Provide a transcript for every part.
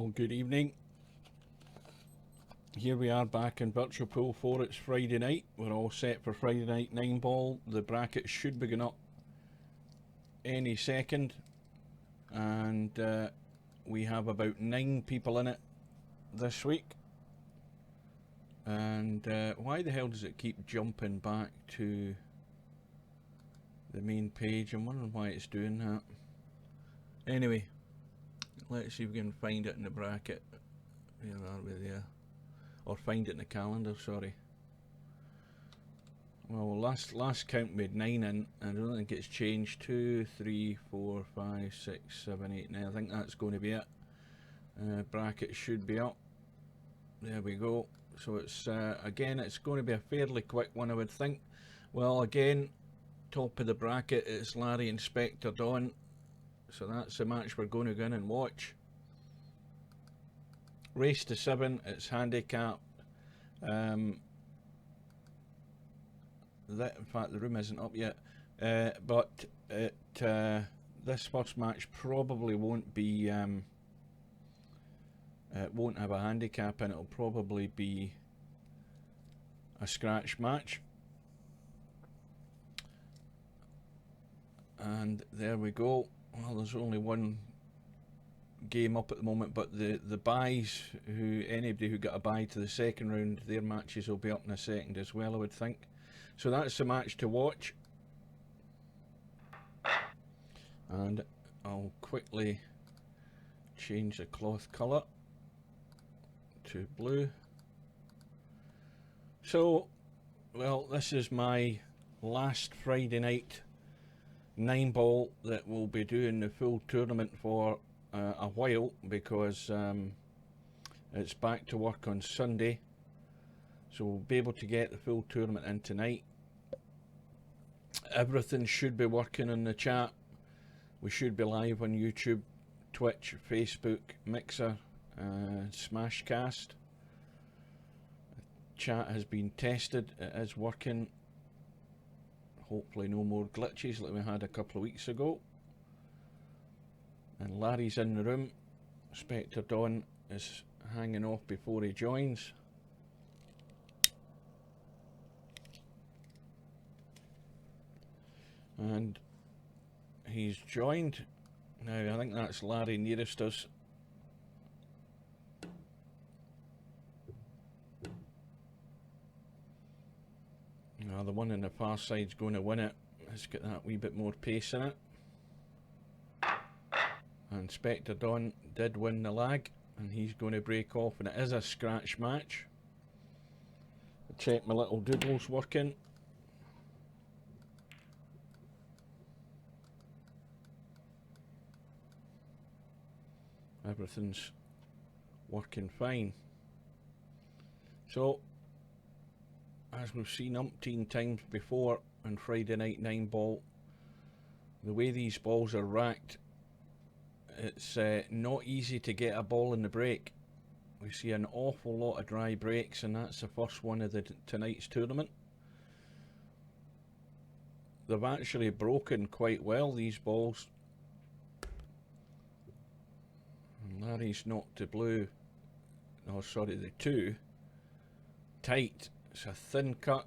Well, good evening. Here we are back in Virtual Pool 4. It's Friday night. We're all set for Friday night 9 ball. The bracket should be going up any second. And we have about 9 people in it this week. And why the hell does it keep jumping back to the main page? I'm wondering why it's doing that. Anyway, let's see if we can find it in the bracket. Where are we there? Or find it in the calendar, sorry. Well, last count made 9 in. I don't think it's changed. 2, 3, 4, 5, 6, 7, 8, 9. I think that's going to be it. Bracket should be up. There we go. So it's again, it's going to be a fairly quick one, I would think. Well, again, top of the bracket it's Larry and Spectre Dawn. So that's the match we're going to go in and watch. Race to 7, it's handicap. In fact, the room isn't up yet. But this first match probably won't be. It won't have a handicap, and it'll probably be a scratch match. And there we go. Well, there's only one game up at the moment, but the buys, anybody who got a buy to the second round, their matches will be up in a second as well, I would think. So that's the match to watch, and I'll quickly change the cloth colour to blue. So, well, this is my last Friday night 9 ball that we'll be doing the full tournament for a while, because it's back to work on Sunday, so we'll be able to get the full tournament in tonight. Everything should be working in the chat. We should be live on YouTube, Twitch, Facebook, Mixer, Smashcast. Chat has been tested, it is working. Hopefully no more glitches like we had a couple of weeks ago. And Larry's in the room. Spectre Dawn is hanging off before he joins. And he's joined. Now I think that's Larry nearest us. Now the one on the far side's going to win it. Let's get that wee bit more pace in it. And Spectre Dawn did win the lag, and he's going to break off, and it is a scratch match. I'll check my little doodles working. Everything's working fine. So, as we've seen umpteen times before on Friday night 9 ball, the way these balls are racked, it's not easy to get a ball in the break. We see an awful lot of dry breaks, and that's the first one of tonight's tournament. They've actually broken quite well, these balls. And Larry's knocked the blue, oh sorry, the 2 tight. It's a thin cut.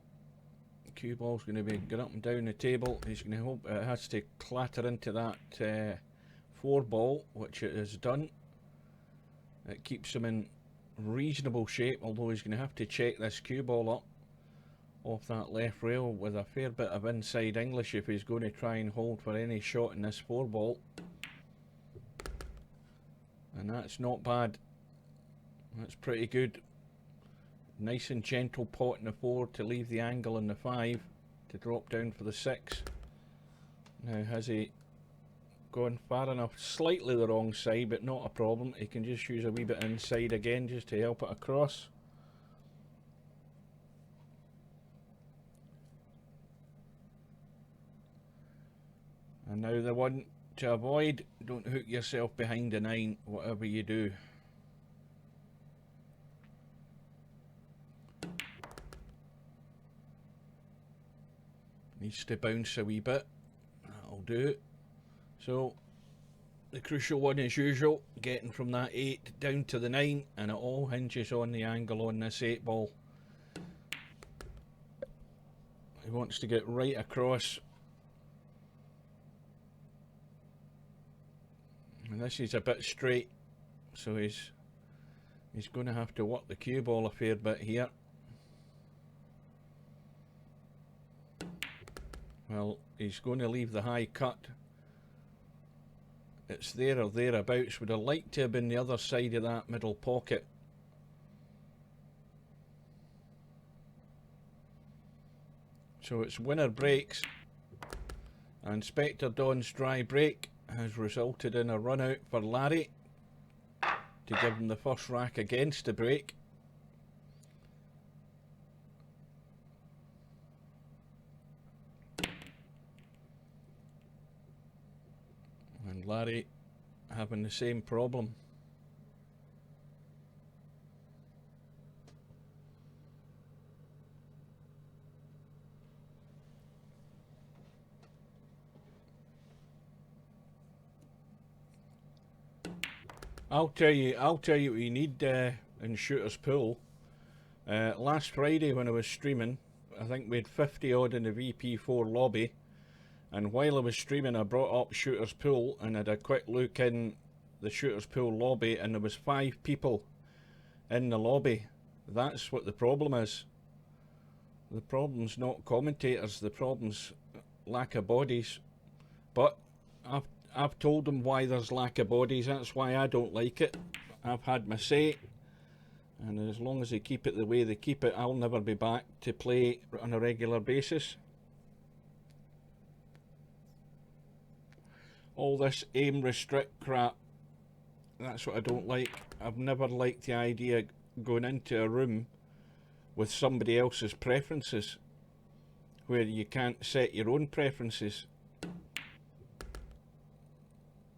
Cue ball's going to be going up and down the table. He's going to hope it has to clatter into that 4 ball, which it has done. It keeps him in reasonable shape, although he's going to have to check this cue ball up off that left rail with a fair bit of inside English if he's going to try and hold for any shot in this 4 ball. And that's not bad. That's pretty good. Nice and gentle pot in the 4 to leave the angle in the 5 to drop down for the 6. Now has he gone far enough? Slightly the wrong side, but not a problem. He can just use a wee bit inside again just to help it across. And now the one to avoid, don't hook yourself behind the 9, whatever you do. Needs to bounce a wee bit. That'll do it. So the crucial one as usual, getting from that 8 down to the 9, and it all hinges on the angle on this 8 ball. He wants to get right across. And this is a bit straight, so he's going to have to work the cue ball a fair bit here. Well, he's going to leave the high cut. It's there or thereabouts. Would have liked to have been the other side of that middle pocket. So it's winner breaks, and Spectre Dawn's dry break has resulted in a run out for Larry to give him the first rack against the break. And Larry having the same problem. I'll tell you what you need in Shooter's Pool. Last Friday when I was streaming, I think we had 50 odd in the VP4 lobby, and while I was streaming I brought up Shooter's Pool and had a quick look in the Shooter's Pool lobby, and there was 5 people in the lobby. That's what the problem is. The problem's not commentators, the problem's lack of bodies. But I've told them why there's lack of bodies. That's why I don't like it. I've had my say, and as long as they keep it the way they keep it, I'll never be back to play on a regular basis. All this aim restrict crap, that's what I don't like. I've never liked the idea of going into a room with somebody else's preferences where you can't set your own preferences.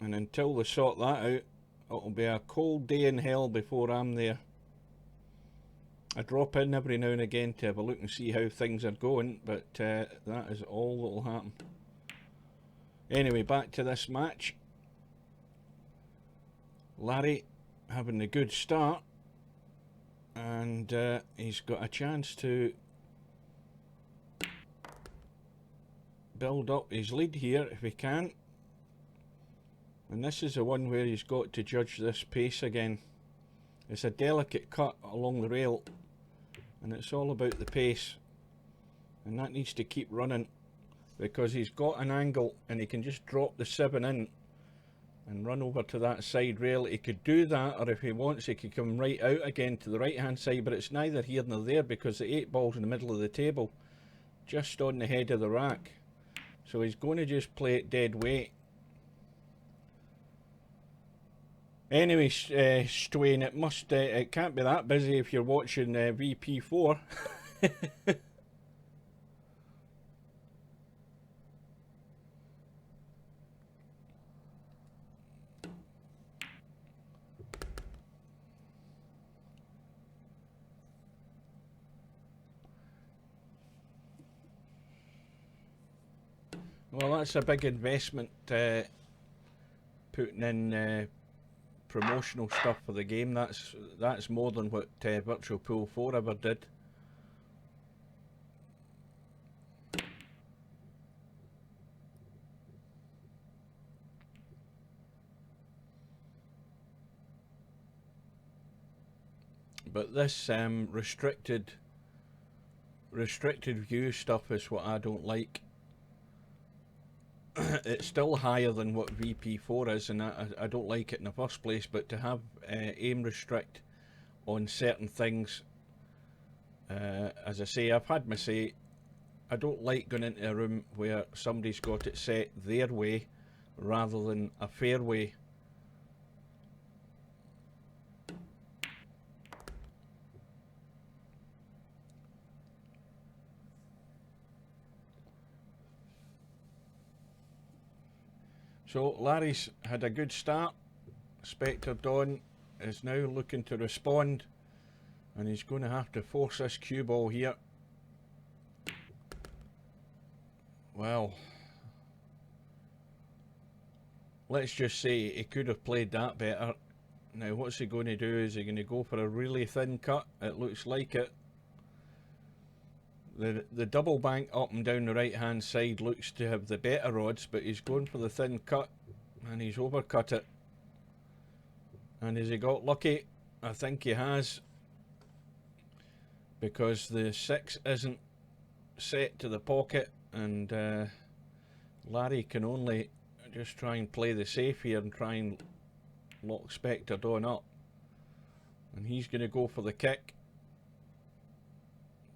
And until they sort that out, it'll be a cold day in hell before I'm there. I drop in every now and again to have a look and see how things are going, but that is all that will happen. Anyway, back to this match. Larry having a good start, and he's got a chance to build up his lead here if he can. And this is the one where he's got to judge this pace again. It's a delicate cut along the rail, and it's all about the pace, and that needs to keep running because he's got an angle and he can just drop the 7 in and run over to that side rail. He could do that, or if he wants he could come right out again to the right hand side, but it's neither here nor there because the 8 ball's in the middle of the table just on the head of the rack, so he's going to just play it dead weight. Anyway, Stuane, it can't be that busy if you're watching VP4. Well, that's a big investment, putting in promotional stuff for the game. That's more than what Virtual Pool 4 ever did. But this restricted view stuff is what I don't like. It's still higher than what VP4 is, and I don't like it in the first place, but to have aim restrict on certain things, as I say, I've had my say. I don't like going into a room where somebody's got it set their way rather than a fair way. So Larry's had a good start. Spectre Dawn is now looking to respond, and he's going to have to force this cue ball here. Well, let's just say he could have played that better. Now what's he going to do? Is he going to go for a really thin cut? It looks like it. The double bank up and down the right hand side looks to have the better odds, but he's going for the thin cut and he's overcut it. And has he got lucky? I think he has, because the 6 isn't set to the pocket, and Larry can only just try and play the safe here and try and lock Spectre Dawn up. And he's going to go for the kick.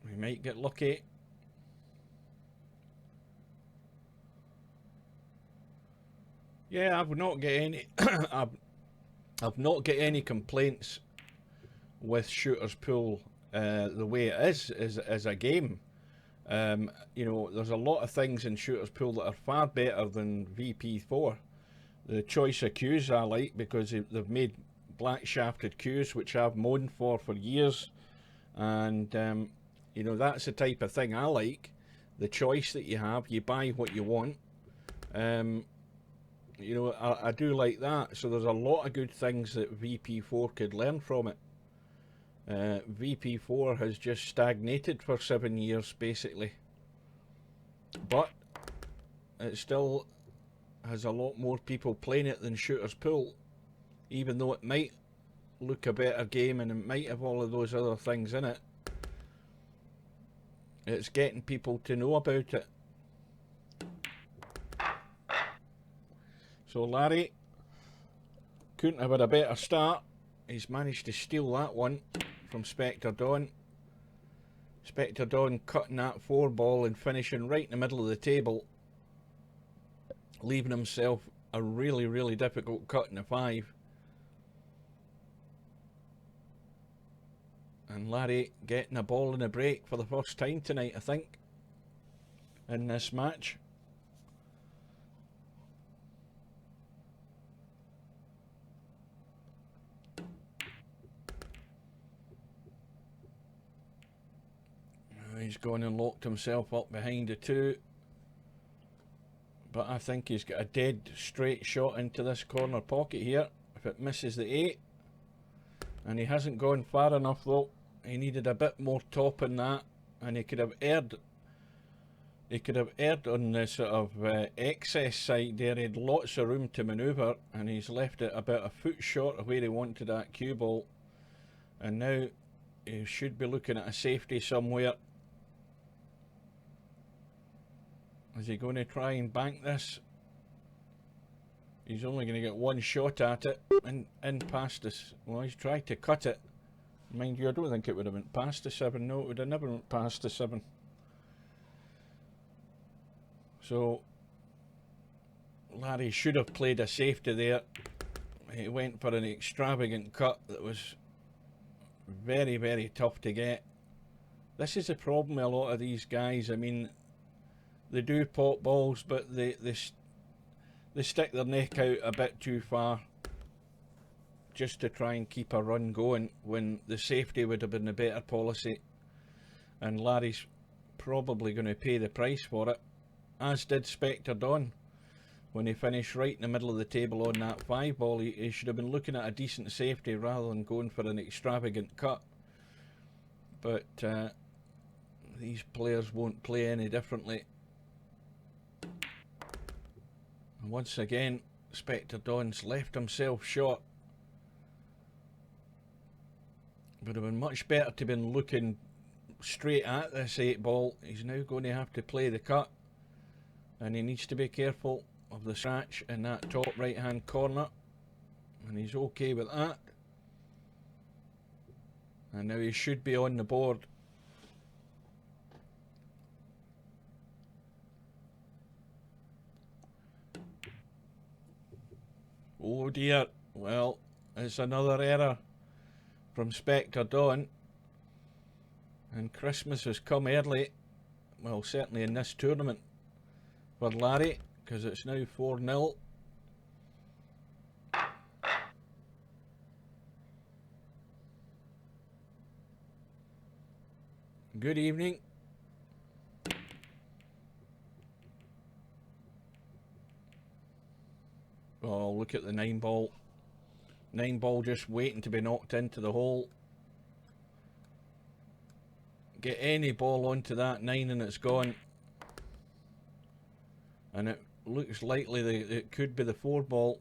We might get lucky. Yeah, I've not got any I've not got any complaints with Shooter's Pool the way it is as a game. You know, there's a lot of things in Shooter's Pool that are far better than VP4. The choice of cues I like, because they've made black shafted cues, which I've moaned for years, and you know, that's the type of thing I like. The choice that you have, you buy what you want. You know, I do like that. So there's a lot of good things that VP4 could learn from it. VP4 has just stagnated for 7 years basically, but it still has a lot more people playing it than Shooter's Pool, even though it might look a better game and it might have all of those other things in it. It's getting people to know about it. So Larry couldn't have had a better start. He's managed to steal that one from Spectre Dawn. Spectre Dawn cutting that 4 ball and finishing right in the middle of the table, leaving himself a really, really difficult cut in the 5. And Larry getting a ball in a break for the first time tonight, I think, in this match. He's gone and locked himself up behind the 2. But I think he's got a dead straight shot into this corner pocket here. If it misses the 8. And he hasn't gone far enough though. He needed a bit more top in that. And he could have erred. He could have erred on the sort of excess side there. He had lots of room to manoeuvre. And he's left it about a foot short of where he wanted that cue ball. And now he should be looking at a safety somewhere. Is he going to try and bank this? He's only going to get one shot at it, and in past this. Well, he's tried to cut it. Mind you, I don't think it would have went past the 7. No, it would have never went past the 7. So Larry should have played a safety there. He went for an extravagant cut that was very, very tough to get. This is the problem with a lot of these guys. I mean, they do pop balls, but they stick their neck out a bit too far just to try and keep a run going, when the safety would have been the better policy. And Larry's probably going to pay the price for it, as did Spectre Dawn. When he finished right in the middle of the table on that 5 ball, he should have been looking at a decent safety rather than going for an extravagant cut. But these players won't play any differently. And once again, Spectre Dawn's left himself short. Would have been much better to have been looking straight at this 8 ball. He's now going to have to play the cut, and he needs to be careful of the scratch in that top right hand corner, and he's okay with that. And now he should be on the board. Oh dear, well, it's another error from Spectre Dawn, and Christmas has come early, well, certainly in this tournament for Larry, because it's now 4-0. Good evening. Oh, look at the 9 ball. 9 ball just waiting to be knocked into the hole. Get any ball onto that 9 and it's gone. And it looks likely that it could be the 4 ball.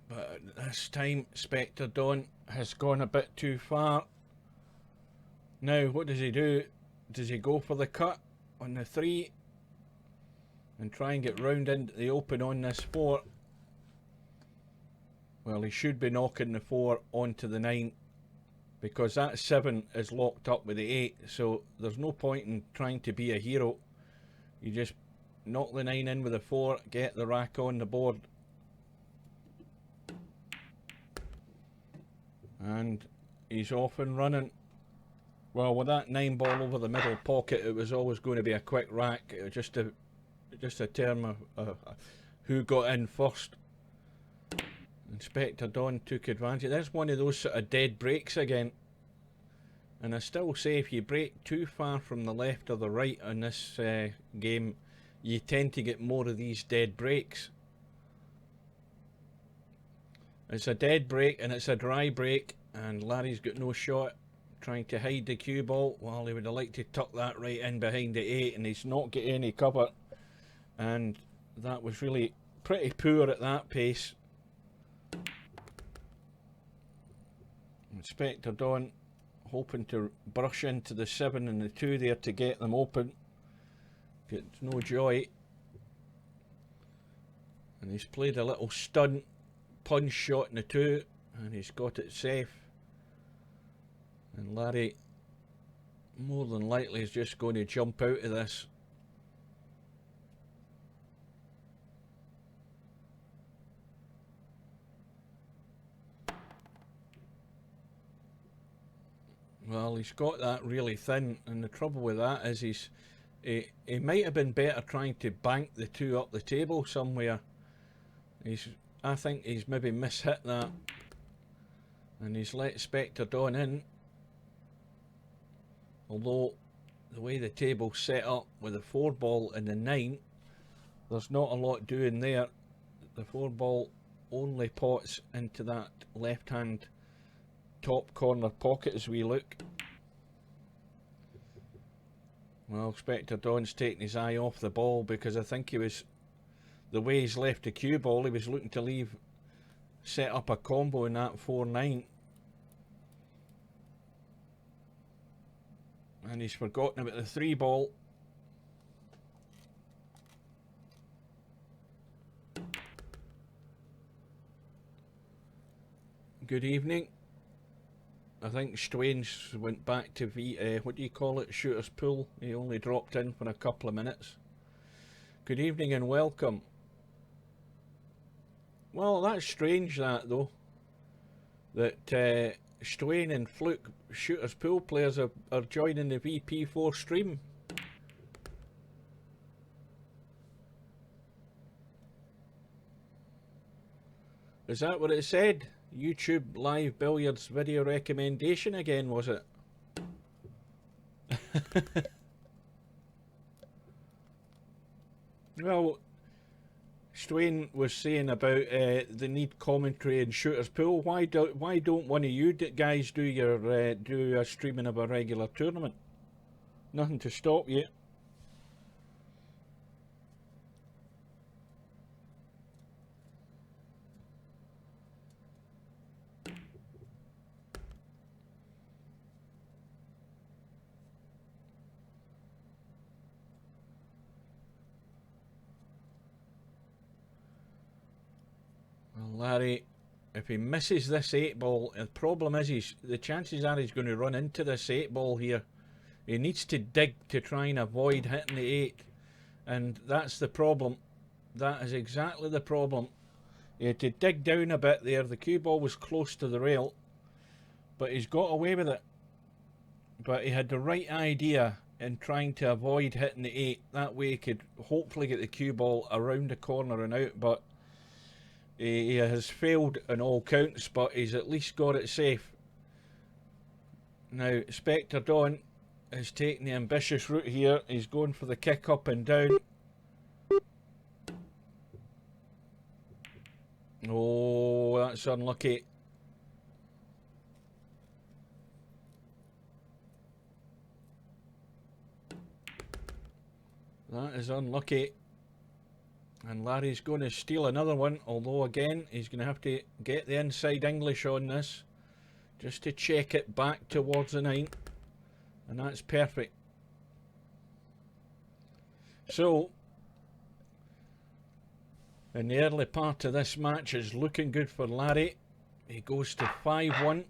But this time Spectre Dawn has gone a bit too far. Now what does he do? Does he go for the cut on the 3 and try and get round into the open on this 4? Well, he should be knocking the 4 onto the 9, because that 7 is locked up with the 8, so there's no point in trying to be a hero. You just knock the 9 in with the 4, get the rack on the board. And he's off and running. Well, with that 9 ball over the middle pocket, it was always going to be a quick rack. It was just a term of who got in first. Spectre Dawn took advantage. That's one of those sort of dead breaks again. And I still say, if you break too far from the left or the right on this game, you tend to get more of these dead breaks. It's a dead break and it's a dry break, and Larry's got no shot, trying to hide the cue ball. Well, he would have liked to tuck that right in behind the 8, and he's not getting any cover. And that was really pretty poor at that pace. Spectre Dawn hoping to brush into the 7 and the 2 there to get them open. Gets no joy. And he's played a little stun punch shot in the 2, and he's got it safe. And Larry more than likely is just going to jump out of this. Well, he's got that really thin, and the trouble with that is he might have been better trying to bank the 2 up the table somewhere. I think he's maybe mishit that, and he's let Spectre Dawn in. Although the way the table's set up with the 4 ball and the 9, there's not a lot doing there. The 4 ball only pots into that left hand top corner pocket as we look. Well, Spectre Dawn's taking his eye off the ball, because I think he was, the way he's left the cue ball, he was looking to set up a combo in that 4-9. And he's forgotten about the 3 ball. Good evening. I think Stwain's went back to what do you call it, shooter's pool. He only dropped in for a couple of minutes. Good evening and welcome. Well, that's strange that though, that Stwain and Fluke shooter's pool players are joining the VP4 stream. Is that what it said? YouTube live billiards video recommendation again, was it? Well, Stwain was saying about the need commentary in shooter's pool. Why don't one of you guys do your do a streaming of a regular tournament? Nothing to stop you. Larry, if he misses this 8 ball, the problem is the chances are he's going to run into this 8 ball here. He needs to dig to try and avoid hitting the 8, and that's the problem. That is exactly the problem. He had to dig down a bit there. The cue ball was close to the rail, but he's got away with it. But he had the right idea in trying to avoid hitting the 8. That way he could hopefully get the cue ball around the corner and out, but he has failed on all counts, but he's at least got it safe. Now, Spectre Dawn is taking the ambitious route here. He's going for the kick up and down. Oh, that's unlucky. That is unlucky. And Larry's going to steal another one, although again, he's going to have to get the inside English on this, just to check it back towards the 9. And that's perfect. So, in the early part of this match is looking good for Larry. He goes to 5-1.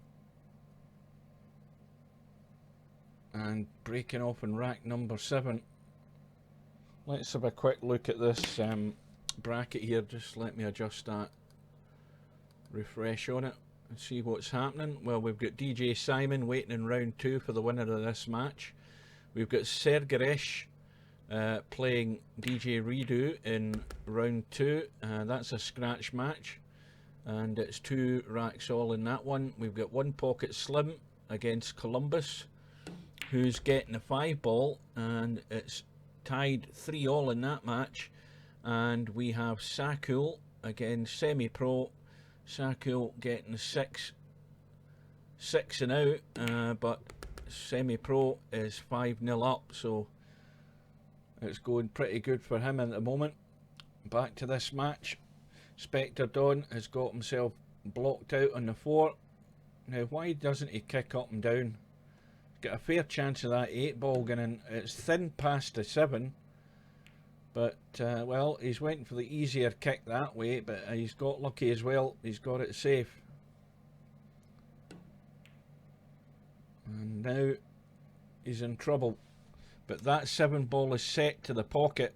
And breaking off in rack number 7. Let's have a quick look at this bracket here. Just let me adjust that. Refresh on it and see what's happening. Well, we've got DJ Simon waiting in round 2 for the winner of this match. We've got Sergeresh playing DJ Redo in round 2. That's a scratch match. And it's 2 racks all in that one. We've got One Pocket Slim against Columbus, who's getting a 5 ball. And it's tied 3-all in that match. And we have Sakul against Semi Pro. Sakul getting 6 and out, but Semi Pro is 5-0 up, so it's going pretty good for him at the moment. Back to this match. Spectre Dawn has got himself blocked out on the 4. Now, why doesn't he kick up and down? Got a fair chance of that 8 ball going in. It's thin past the 7. But, well, he's went for the easier kick that way, but he's got lucky as well. He's got it safe. And now he's in trouble. But that 7 ball is set to the pocket.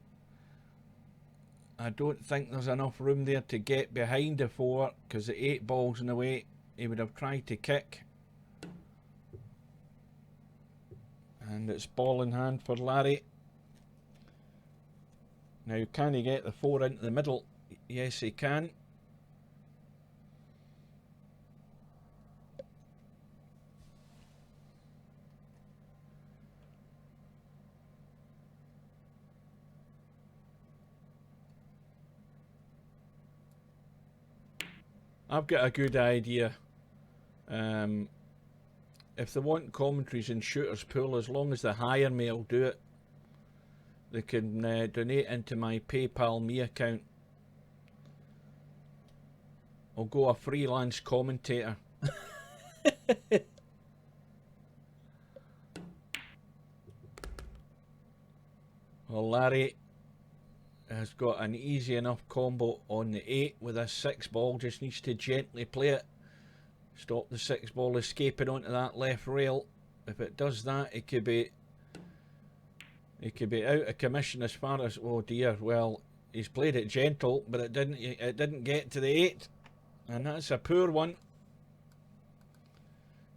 I don't think there's enough room there to get behind the 4, because the 8 ball's in the way. He would have tried to kick. And it's ball in hand for Larry. Now, can he get the 4 into the middle? Yes, he can. I've got a good idea. If they want commentaries in Shooter's Pool, as long as the hire me will do it, they can donate into my PayPal me account. I'll go a freelance commentator. Well, Larry has got an easy enough combo on the 8 with a 6 ball. Just needs to gently play it. Stop the 6 ball escaping onto that left rail. If it does that, it could be out of commission as far as, oh dear, well, he's played it gentle, but it didn't get to the 8. And that's a poor one.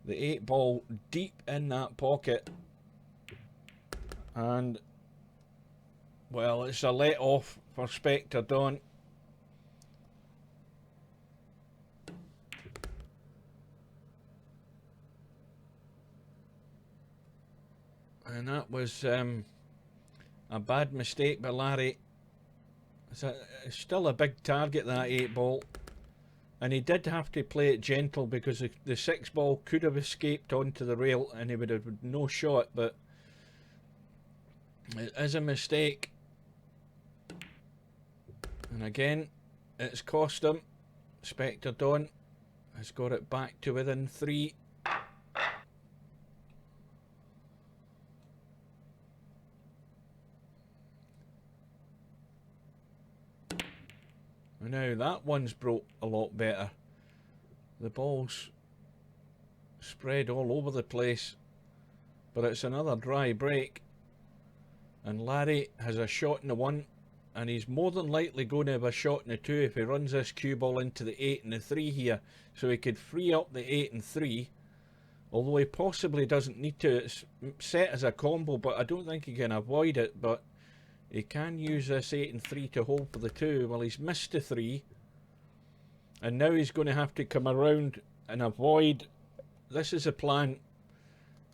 The 8 ball deep in that pocket. And, well, it's a let off for Spectre Dawn. And that was a bad mistake by Larry. It's still a big target, that 8 ball. And he did have to play it gentle, because the 6 ball could have escaped onto the rail and he would have no shot, but it is a mistake. And again, it's cost him. Spectre Dawn has got it back to within 3. Now that one's broke a lot better. The ball's spread all over the place, but it's another dry break. And Larry has a shot in the 1, and he's more than likely going to have a shot in the 2 if he runs this cue ball into the 8 and the 3 here, so he could free up the 8 and 3. Although he possibly doesn't need to. It's set as a combo, but I don't think he can avoid it. But he can use this 8 and 3 to hold for the 2. Well, he's missed the 3. And now he's going to have to come around and avoid. This is a plan.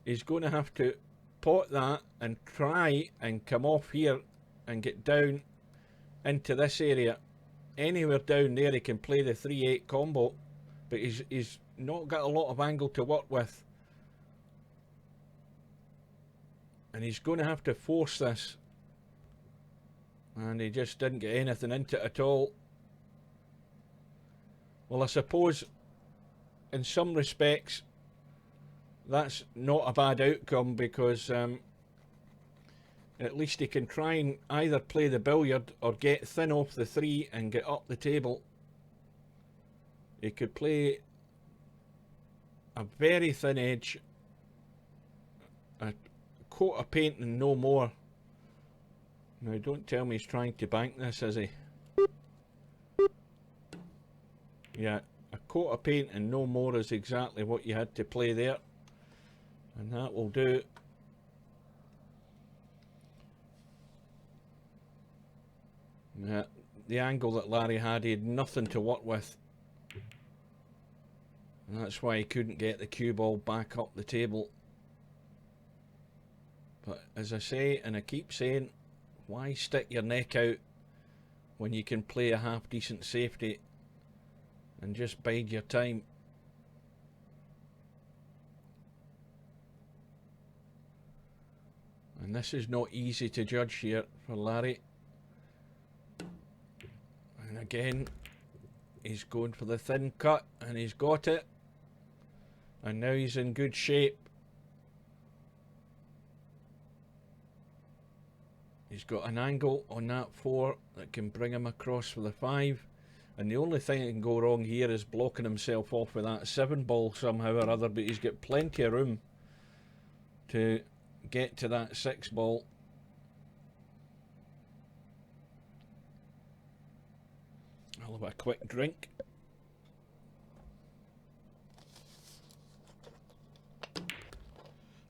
He's going to have to pot that and try and come off here and get down into this area. Anywhere down there he can play the 3-8 combo, but he's not got a lot of angle to work with. And he's going to have to force this. And he just didn't get anything into it at all. Well, I suppose in some respects that's not a bad outcome, because at least he can try and either play the billiard or get thin off the 3 and get up the table. He could play a very thin edge, a coat of paint and no more. Now don't tell me he's trying to bank this, is he? Yeah, a coat of paint and no more is exactly what you had to play there. And that will do. Yeah, the angle that Larry had, he had nothing to work with. And that's why he couldn't get the cue ball back up the table. But as I say, and I keep saying, why stick your neck out when you can play a half decent safety and just bide your time? And this is not easy to judge here for Larry. And again, he's going for the thin cut, and he's got it. And now he's in good shape. He's got an angle on that 4 that can bring him across for the 5. And the only thing that can go wrong here is blocking himself off with that 7 ball somehow or other. But he's got plenty of room to get to that 6 ball. I'll have a quick drink.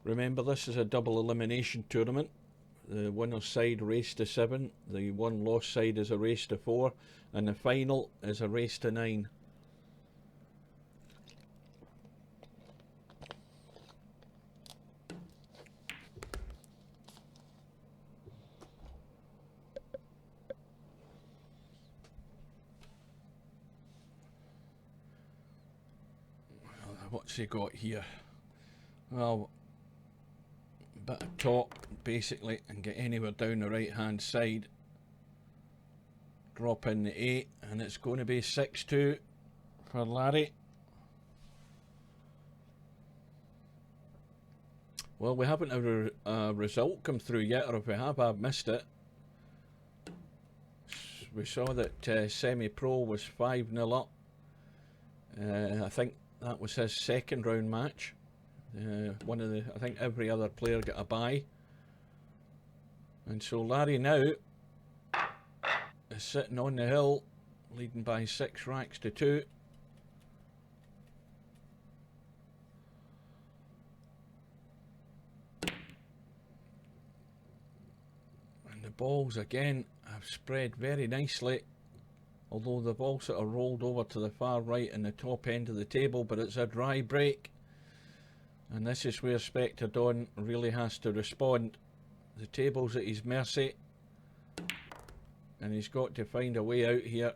Remember, this is a double elimination tournament. The winner's side race to 7, the one loss side is a race to 4, and the final is a race to 9. What's he got here? Well, bit of top basically, and get anywhere down the right hand side. Drop in the 8, and it's going to be 6-2 for Larry. Well, we haven't had a result come through yet, or if we have, I've missed it. We saw that Semi-Pro was 5-0 up. I think that was his second round match. I think every other player got a bye. And so Larry now is sitting on the hill, leading by 6 racks to 2. And the balls again have spread very nicely, although the ball sort of rolled over to the far right in the top end of the table, but it's a dry break. And this is where Spectre Don really has to respond. The table's at his mercy, and he's got to find a way out here.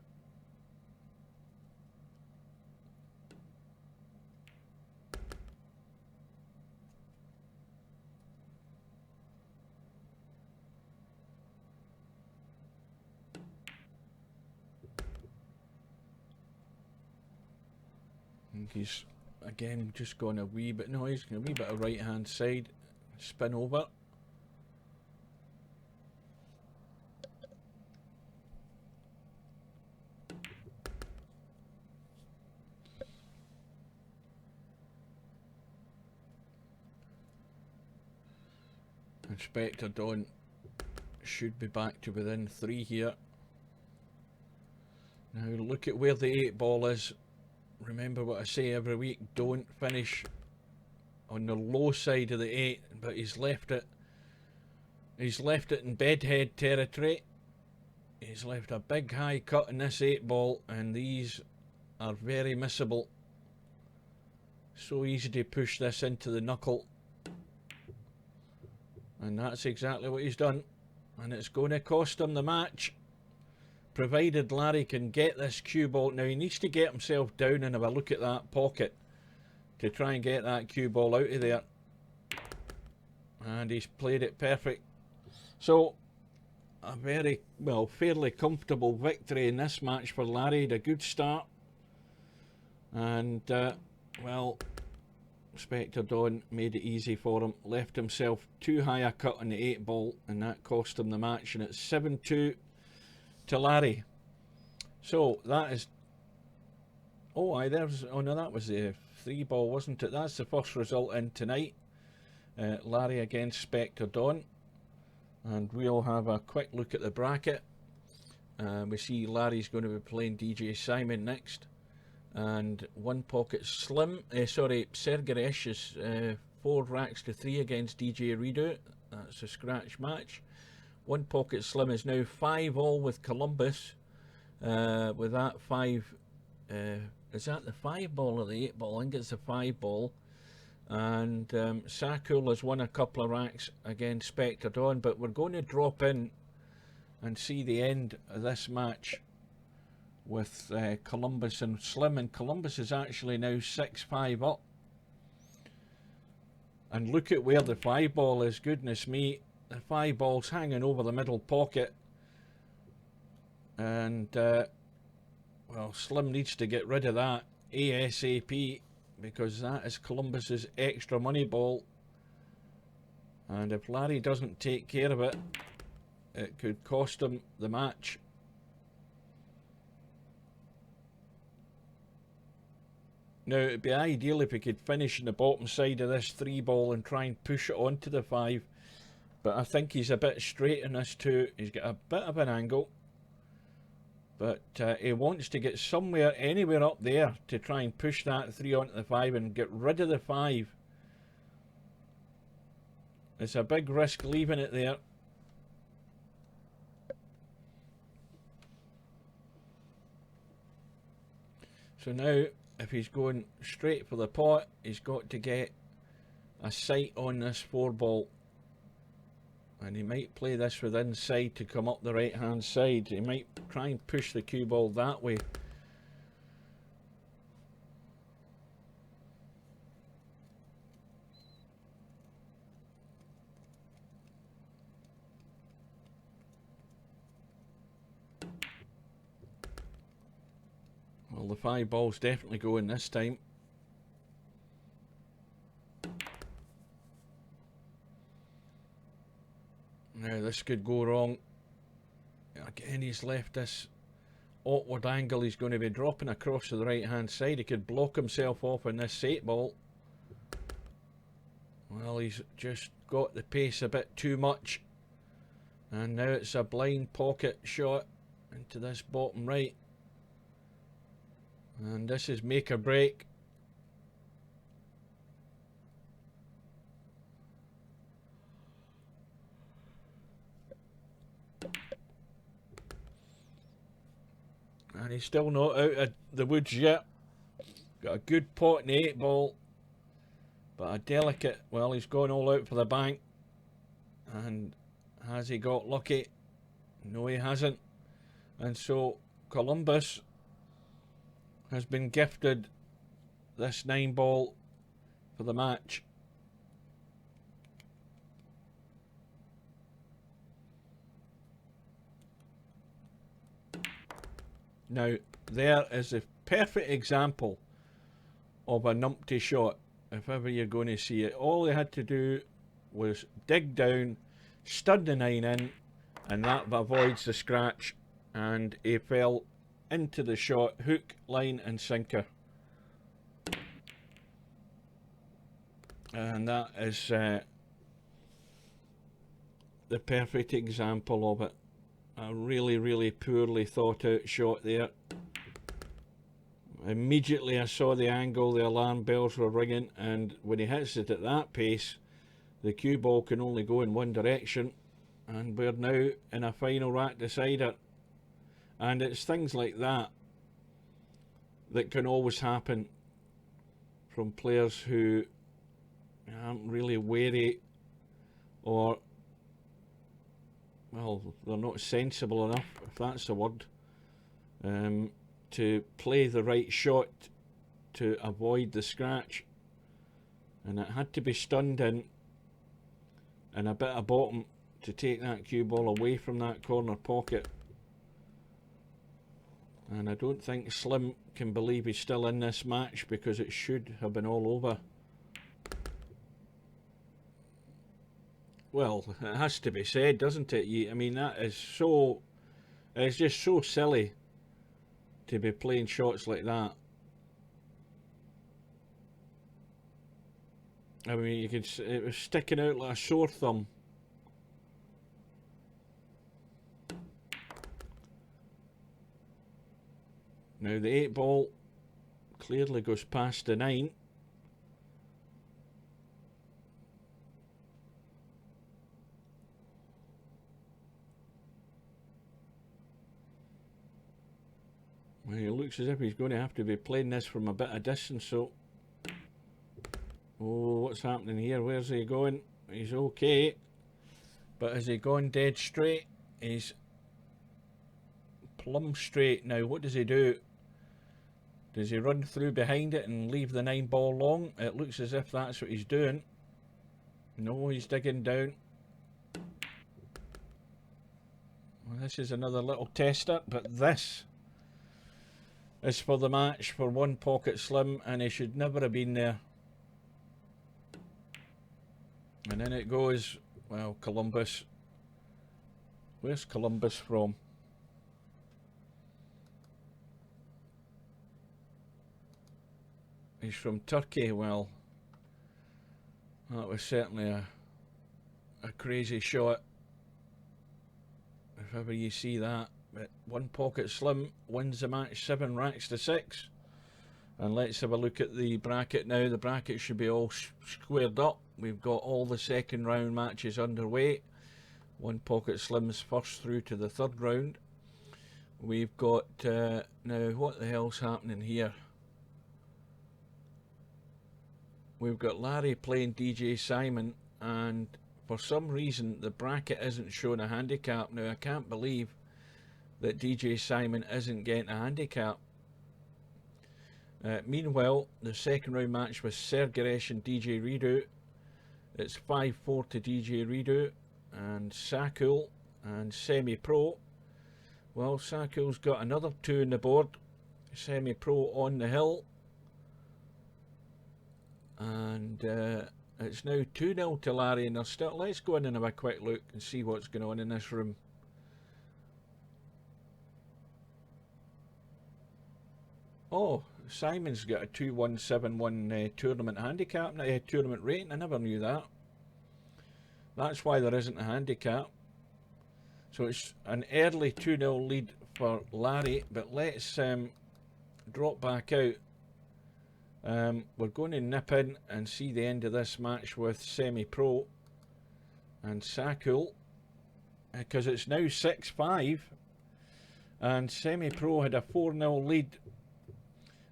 I think he's again just gone a wee bit, no, he's going a wee bit of right hand side, spin over. And Spectre Don should be back to within 3 here. Now look at where the 8 ball is. Remember what I say every week, don't finish on the low side of the 8, but he's left it in bedhead territory. He's left a big high cut in this 8 ball, and these are very missable. So easy to push this into the knuckle. And that's exactly what he's done. And it's going to cost him the match, provided Larry can get this cue ball. Now he needs to get himself down and have a look at that pocket to try and get that cue ball out of there. And he's played it perfect. So a very, well, fairly comfortable victory in this match for Larry. He had a good start. And, well, Spectre Dawn made it easy for him. Left himself too high a cut on the 8 ball, and that cost him the match. And it's 7-2 to Larry. So that is... Oh, no, that was the 3 ball, wasn't it? That's the first result in tonight. Larry against Spectre Dawn. And we'll have a quick look at the bracket. We see Larry's going to be playing DJ Simon next. And One Pocket Slim, Sergaresh is 4 racks to 3 against DJ Redo. That's a scratch match. One Pocket Slim is now 5-all with Columbus. With that 5, is that the 5 ball or the 8 ball? I think it's the 5 ball. And Sakul has won a couple of racks against Spectre Dawn, but we're going to drop in and see the end of this match with Columbus and Slim, and Columbus is actually now 6-5 up. And look at where the 5 ball is, goodness me. The 5 ball's hanging over the middle pocket. And, well, Slim needs to get rid of that ASAP, because that is Columbus's extra money ball. And if Larry doesn't take care of it, it could cost him the match. Now, it'd be ideal if he could finish in the bottom side of this 3 ball and try and push it onto the 5. But I think he's a bit straight in this too. He's got a bit of an angle. But he wants to get somewhere, anywhere up there, to try and push that 3 onto the 5 and get rid of the 5. It's a big risk leaving it there. So now, if he's going straight for the pot, he's got to get a sight on this 4 ball. And he might play this with inside to come up the right hand side. He might try and push the cue ball that way. Well, the 5 ball's definitely going this time. Now this could go wrong. Again, he's left this awkward angle. He's going to be dropping across to the right hand side. He could block himself off on this 8 ball. Well, he's just got the pace a bit too much. And now it's a blind pocket shot into this bottom right. And this is make or break. And he's still not out of the woods yet. Got a good pot in the 8 ball. But a delicate, well, he's gone all out for the bank. And has he got lucky? No, he hasn't. And so Columbus has been gifted this 9 ball for the match. Now, there is a perfect example of a numpty shot, if ever you're going to see it. All he had to do was dig down, stud the 9 in, and that avoids the scratch, and he fell into the shot, hook, line and sinker. And that is the perfect example of it. A really, really poorly thought out shot there. Immediately I saw the angle, the alarm bells were ringing, and when he hits it at that pace, the cue ball can only go in one direction, and we're now in a final rack decider. And it's things like that that can always happen from players who aren't really wary or well, they're not sensible enough, if that's the word, to play the right shot to avoid the scratch. And it had to be stunned in and a bit of bottom to take that cue ball away from that corner pocket. And I don't think Slim can believe he's still in this match, because it should have been all over. Well, it has to be said, doesn't it? I mean, that is so... It's just so silly to be playing shots like that. I mean, you could... It was sticking out like a sore thumb. Now the 8 ball clearly goes past the 9. Well, it looks as if he's going to have to be playing this from a bit of distance, so... Oh, what's happening here? Where's he going? He's okay. But has he gone dead straight? He's plumb straight. Now, what does he do? Does he run through behind it and leave the 9 ball long? It looks as if that's what he's doing. No, he's digging down. Well, this is another little tester, but this is for the match for One Pocket Slim, and he should never have been there. And then it goes, well, Columbus. Where's Columbus from? He's from Turkey. Well, that was certainly a crazy shot, if ever you see that. But One Pocket Slim wins the match 7 racks to 6. And let's have a look at the bracket now. The bracket should be all squared up. We've got all the second round matches underway. One Pocket Slim's first through to the 3rd round. We've got, now what the hell's happening here? We've got Larry playing DJ Simon, and for some reason the bracket isn't showing a handicap. Now I can't believe that DJ Simon isn't getting a handicap. Meanwhile, the second round match was Sergaresh and DJ Redo. It's 5-4 to DJ Redo, and Sakul and Semi-Pro. Well, Sakul's got another 2 on the board. Semi-Pro on the hill. And it's now 2-0 to Larry, and they're still... Let's go in and have a quick look and see what's going on in this room. Oh, Simon's got a 2171 tournament handicap, tournament rating. I never knew that. That's why there isn't a handicap. So it's an early 2-0 lead for Larry, but let's drop back out. We're going to nip in and see the end of this match with Semi-Pro and Sakul, because it's now 6-5, and Semi-Pro had a 4-0 lead.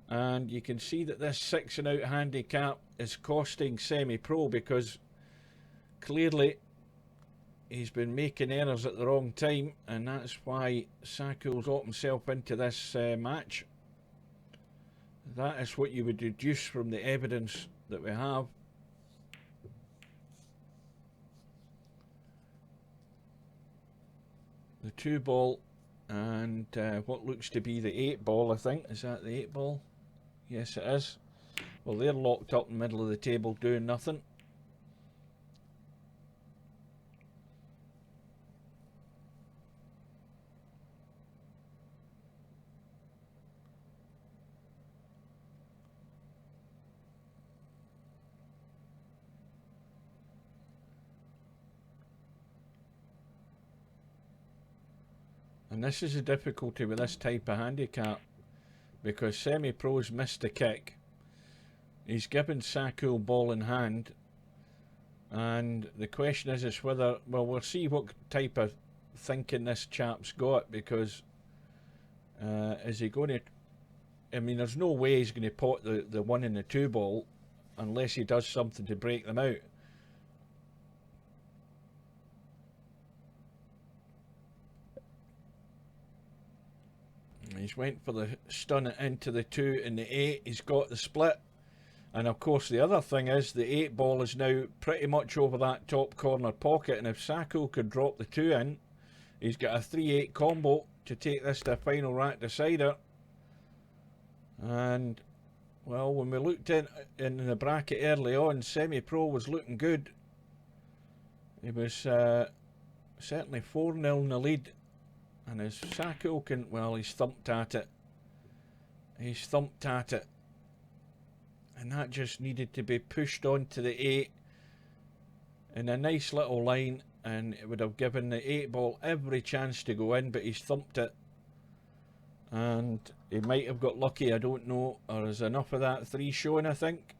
And you can see that this 6-and-out handicap is costing Semi-Pro, because clearly he's been making errors at the wrong time, and that's why Sakul's got himself into this match. That is what you would deduce from the evidence that we have. The 2 ball and what looks to be the 8 ball, I think. Is that the 8 ball? Yes, it is. Well, they're locked up in the middle of the table doing nothing. And this is the difficulty with this type of handicap, because Semi-Pro's missed a kick. He's given Sakul ball in hand, and the question is whether, well, we'll see what type of thinking this chap's got, because is he going to, I mean, there's no way he's going to pot the 1 and the 2 ball unless he does something to break them out. He's went for the stun it into the 2 and the 8. He's got the split. And of course the other thing is the 8 ball is now pretty much over that top corner pocket, and if Saku could drop the 2 in, he's got a 3-8 combo to take this to a final rack decider. And well, when we looked in the bracket early on, Semi-Pro was looking good. He was certainly 4-0 in the lead, and as Saku can, well, he's thumped at it. He's thumped at it. And that just needed to be pushed on to the 8 in a nice little line, and it would have given the 8 ball every chance to go in, but he's thumped it. And he might have got lucky, I don't know. Or is enough of that 3 showing, I think?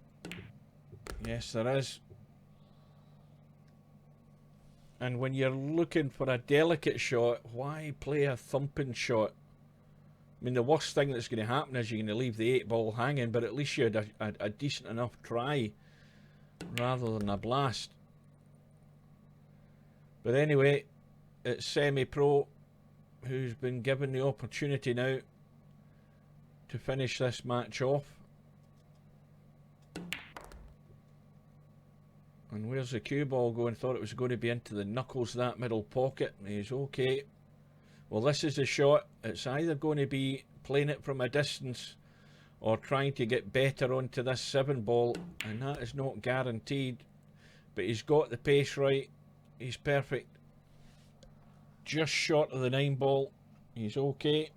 Yes, there is. And when you're looking for a delicate shot, why play a thumping shot? I mean, the worst thing that's going to happen is you're going to leave the 8 ball hanging, but at least you had a decent enough try rather than a blast. But anyway, it's Semi-Pro who's been given the opportunity now to finish this match off. And where's the cue ball going? Thought it was going to be into the knuckles of that middle pocket. He's okay. Well, this is the shot. It's either going to be playing it from a distance or trying to get better onto this 7 ball, and that is not guaranteed. But he's got the pace right. He's perfect. Just short of the 9 ball. He's okay.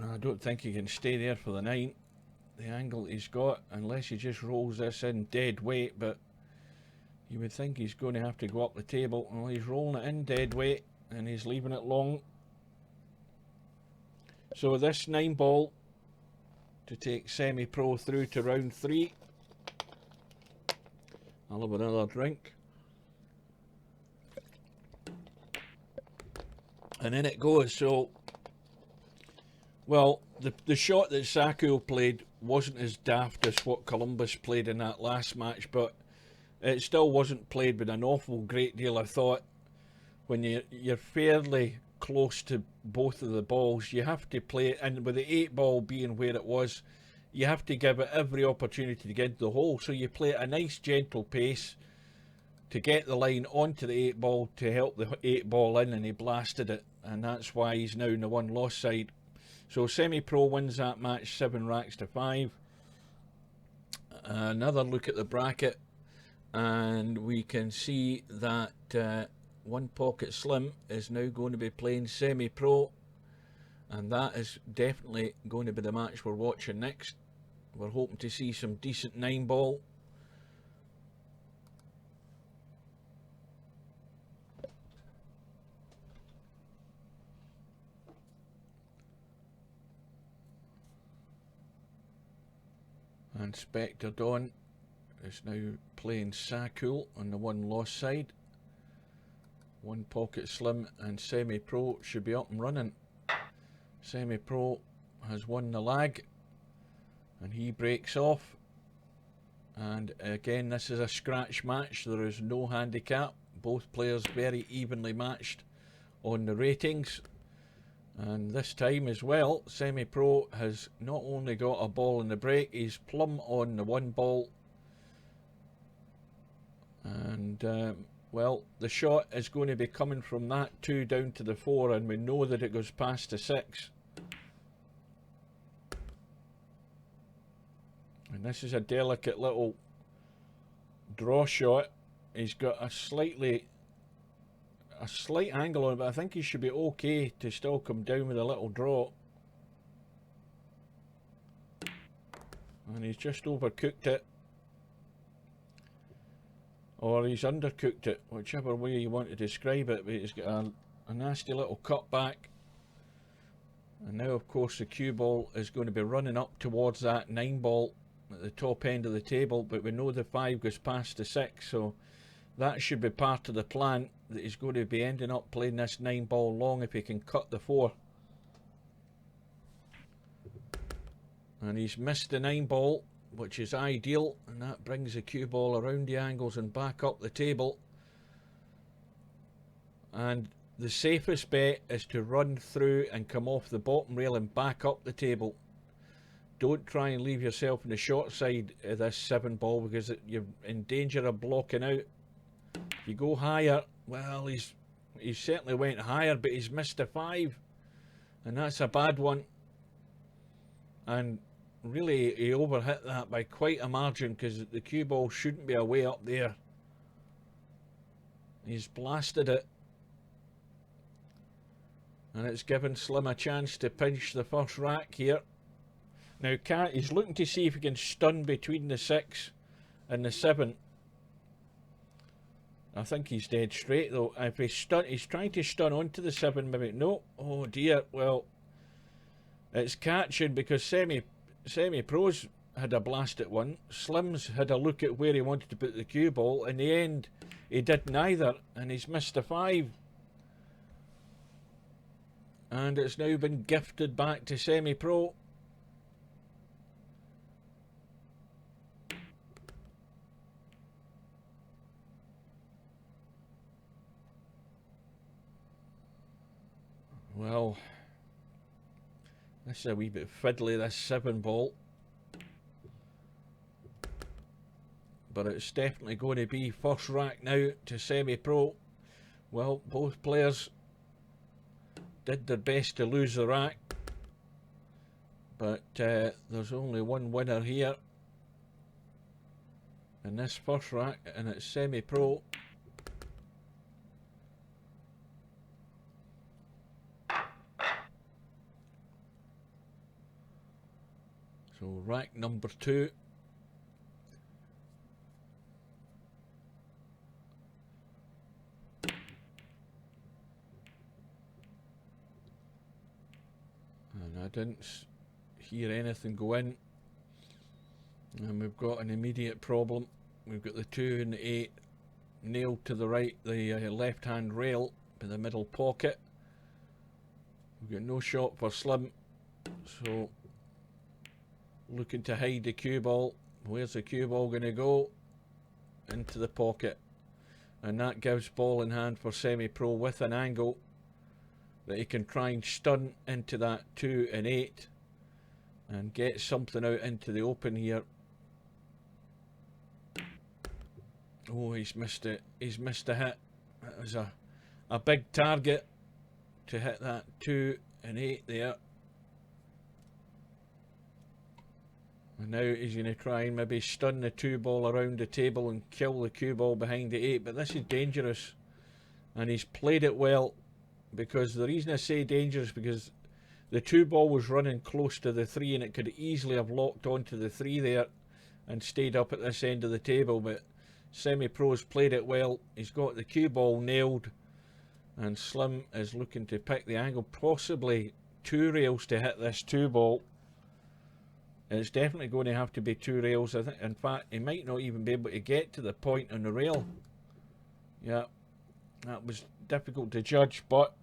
I don't think he can stay there for the 9. The angle he's got, unless he just rolls this in dead weight, but you would think he's going to have to go up the table. Well, he's rolling it in dead weight and he's leaving it long. So this 9 ball to take Semi-Pro through to round 3. I'll have another drink. And in it goes. So, well, the shot that Saku played wasn't as daft as what Columbus played in that last match, but it still wasn't played with an awful great deal of thought. When you're fairly close to both of the balls, you have to play it, and with the 8 ball being where it was, you have to give it every opportunity to get to the hole. So you play at a nice gentle pace to get the line onto the 8 ball to help the 8 ball in, and he blasted it, and that's why he's now in the 1 loss side. So Semi-Pro wins that match 7 racks to 5. Another look at the bracket, and we can see that One Pocket Slim is now going to be playing Semi-Pro, and that is definitely going to be the match we're watching next. We're hoping to see some decent 9 ball. And Spectre Dawn is now playing Saku on the 1 loss side. One Pocket Slim and Semi-Pro should be up and running. Semi-Pro has won the lag and he breaks off. And again, this is a scratch match. There is no handicap. Both players very evenly matched on the ratings. And this time as well, Semi-Pro has not only got a ball in the break, he's plumb on the 1 ball. And well, the shot is going to be coming from that 2 down to the 4, and we know that it goes past the 6. And this is a delicate little draw shot. He's got a slight angle on it, but I think he should be okay to still come down with a little draw. And he's just overcooked it. Or he's undercooked it, whichever way you want to describe it. But he's got a nasty little cut back. And now, of course, the cue ball is going to be running up towards that 9 ball at the top end of the table. But we know the 5 goes past the 6, so that should be part of the plan, that he's going to be ending up playing this 9 ball long if he can cut the 4. And he's missed the 9 ball, which is ideal, and that brings the cue ball around the angles and back up the table. And the safest bet is to run through and come off the bottom rail and back up the table. Don't try and leave yourself on the short side of this 7 ball, because you're in danger of blocking out. If you go higher, well, he's certainly went higher, but he's missed a 5, and that's a bad one. And really, he overhit that by quite a margin, because the cue ball shouldn't be away up there. He's blasted it, and it's given Slim a chance to pinch the first rack here. Now, he's looking to see if he can stun between the 6 and the 7. I think he's dead straight though. If he's trying to stun onto the 7, maybe. No. Oh dear. Well, it's catching, because Semi-Pro's had a blast at one. Slim's had a look at where he wanted to put the cue ball. In the end, he did neither, and he's missed a 5. And it's now been gifted back to Semi-Pro. Well, this is a wee bit fiddly, this 7 ball. But it's definitely going to be first rack now to Semi-Pro. Well, both players did their best to lose the rack. But there's only one winner here in this first rack, and it's Semi-Pro. So rack number 2. And I didn't hear anything go in. And we've got an immediate problem. We've got the 2 and the 8 nailed to the right, the left hand rail in the middle pocket. We've got no shot for Slim. So looking to hide the cue ball. Where's the cue ball going to go? Into the pocket. And that gives ball in hand for Semi-Pro with an angle that he can try and stun into that 2 and 8 and get something out into the open here. Oh, he's missed it. He's missed a hit. That was a big target to hit that 2 and 8 there. And now he's going to try and maybe stun the 2 ball around the table and kill the cue ball behind the 8. But this is dangerous. And he's played it well. Because the reason I say dangerous, because the 2 ball was running close to the 3, and it could easily have locked onto the 3 there and stayed up at this end of the table. But Semi-Pro's played it well. He's got the cue ball nailed. And Slim is looking to pick the angle. Possibly 2 rails to hit this 2 ball. It's definitely going to have to be 2 rails. I think, in fact, he might not even be able to get to the point on the rail. Yeah, that was difficult to judge, but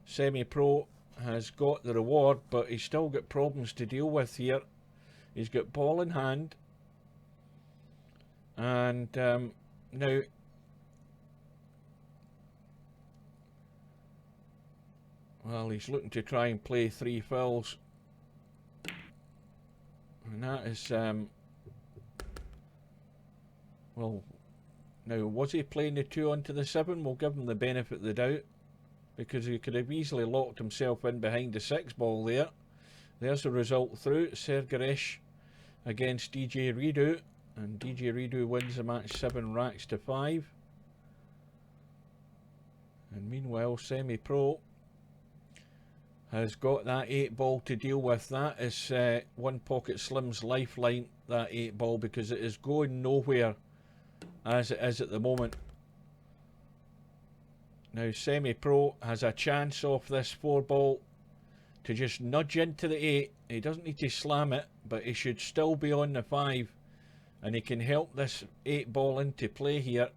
Semi-Pro has got the reward, but he's still got problems to deal with here. He's got ball in hand, and now well, he's looking to try and play 3 fills. And that is, well, now was he playing the 2 onto the 7? We'll give him the benefit of the doubt, because he could have easily locked himself in behind the 6 ball there. There's the result through. Sergaresh against DJ Redo, and DJ Redo wins the match 7 racks to 5. And meanwhile, Semi-Pro has got that 8 ball to deal with. That is One Pocket Slim's lifeline, that 8 ball, because it is going nowhere as it is at the moment. Now Semi-Pro has a chance off this 4 ball to just nudge into the 8. He doesn't need to slam it, but he should still be on the 5, and he can help this 8 ball into play here.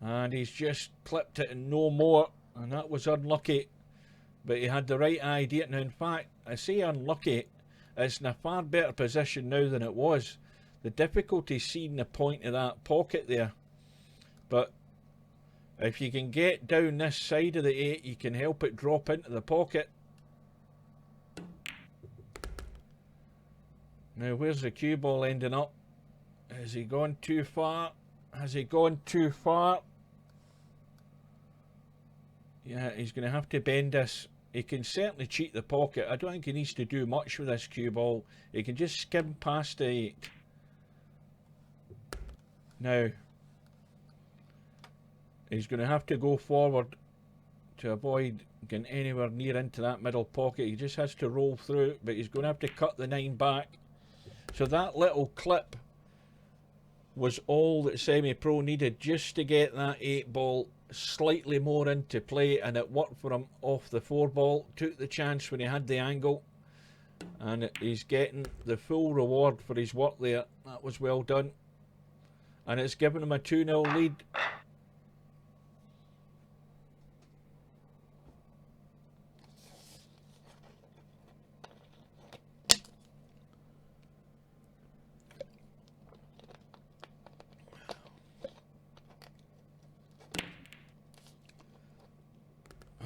And he's just clipped it and no more, and that was unlucky. But he had the right idea. Now, in fact, I say unlucky. It's in a far better position now than it was. The difficulty is seeing the point of that pocket there. But if you can get down this side of the 8, you can help it drop into the pocket. Now, where's the cue ball ending up? Has he gone too far? Has he gone too far? Yeah, he's going to have to bend this. He can certainly cheat the pocket. I don't think he needs to do much with this cue ball. He can just skim past the 8. Now, he's going to have to go forward to avoid getting anywhere near into that middle pocket. He just has to roll through, but he's going to have to cut the 9 back. So that little clip was all that Semi-Pro needed just to get that 8 ball slightly more into play, and it worked for him off the 4 ball. Took the chance when he had the angle, and he's getting the full reward for his work there. That was well done, and it's given him a 2-0 lead.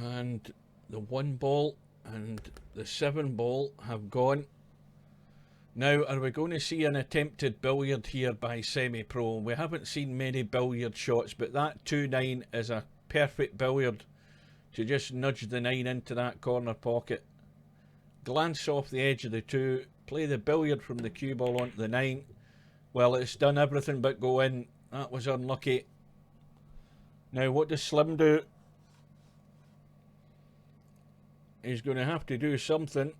And the 1 ball and the 7 ball have gone. Now, are we going to see an attempted billiard here by Semi-Pro? We haven't seen many billiard shots, but that 2-9 is a perfect billiard to just nudge the 9 into that corner pocket. Glance off the edge of the 2, play the billiard from the cue ball onto the 9. Well, it's done everything but go in. That was unlucky. Now, what does Slim do? He's going to have to do something.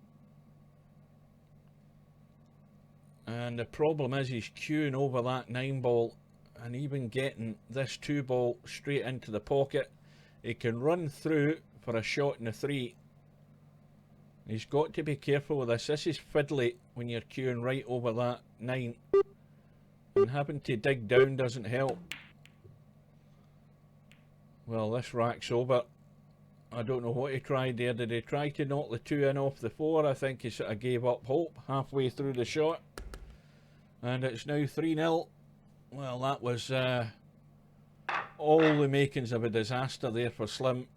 And the problem is he's queuing over that 9 ball and even getting this 2 ball straight into the pocket. He can run through for a shot in the 3. He's got to be careful with this. This is fiddly when you're queuing right over that 9. And having to dig down doesn't help. Well, this rack's over. I don't know what he tried there. Did he try to knock the 2 in off the 4? I think he sort of gave up hope halfway through the shot. And it's now 3-0. Well, that was all the makings of a disaster there for Slim.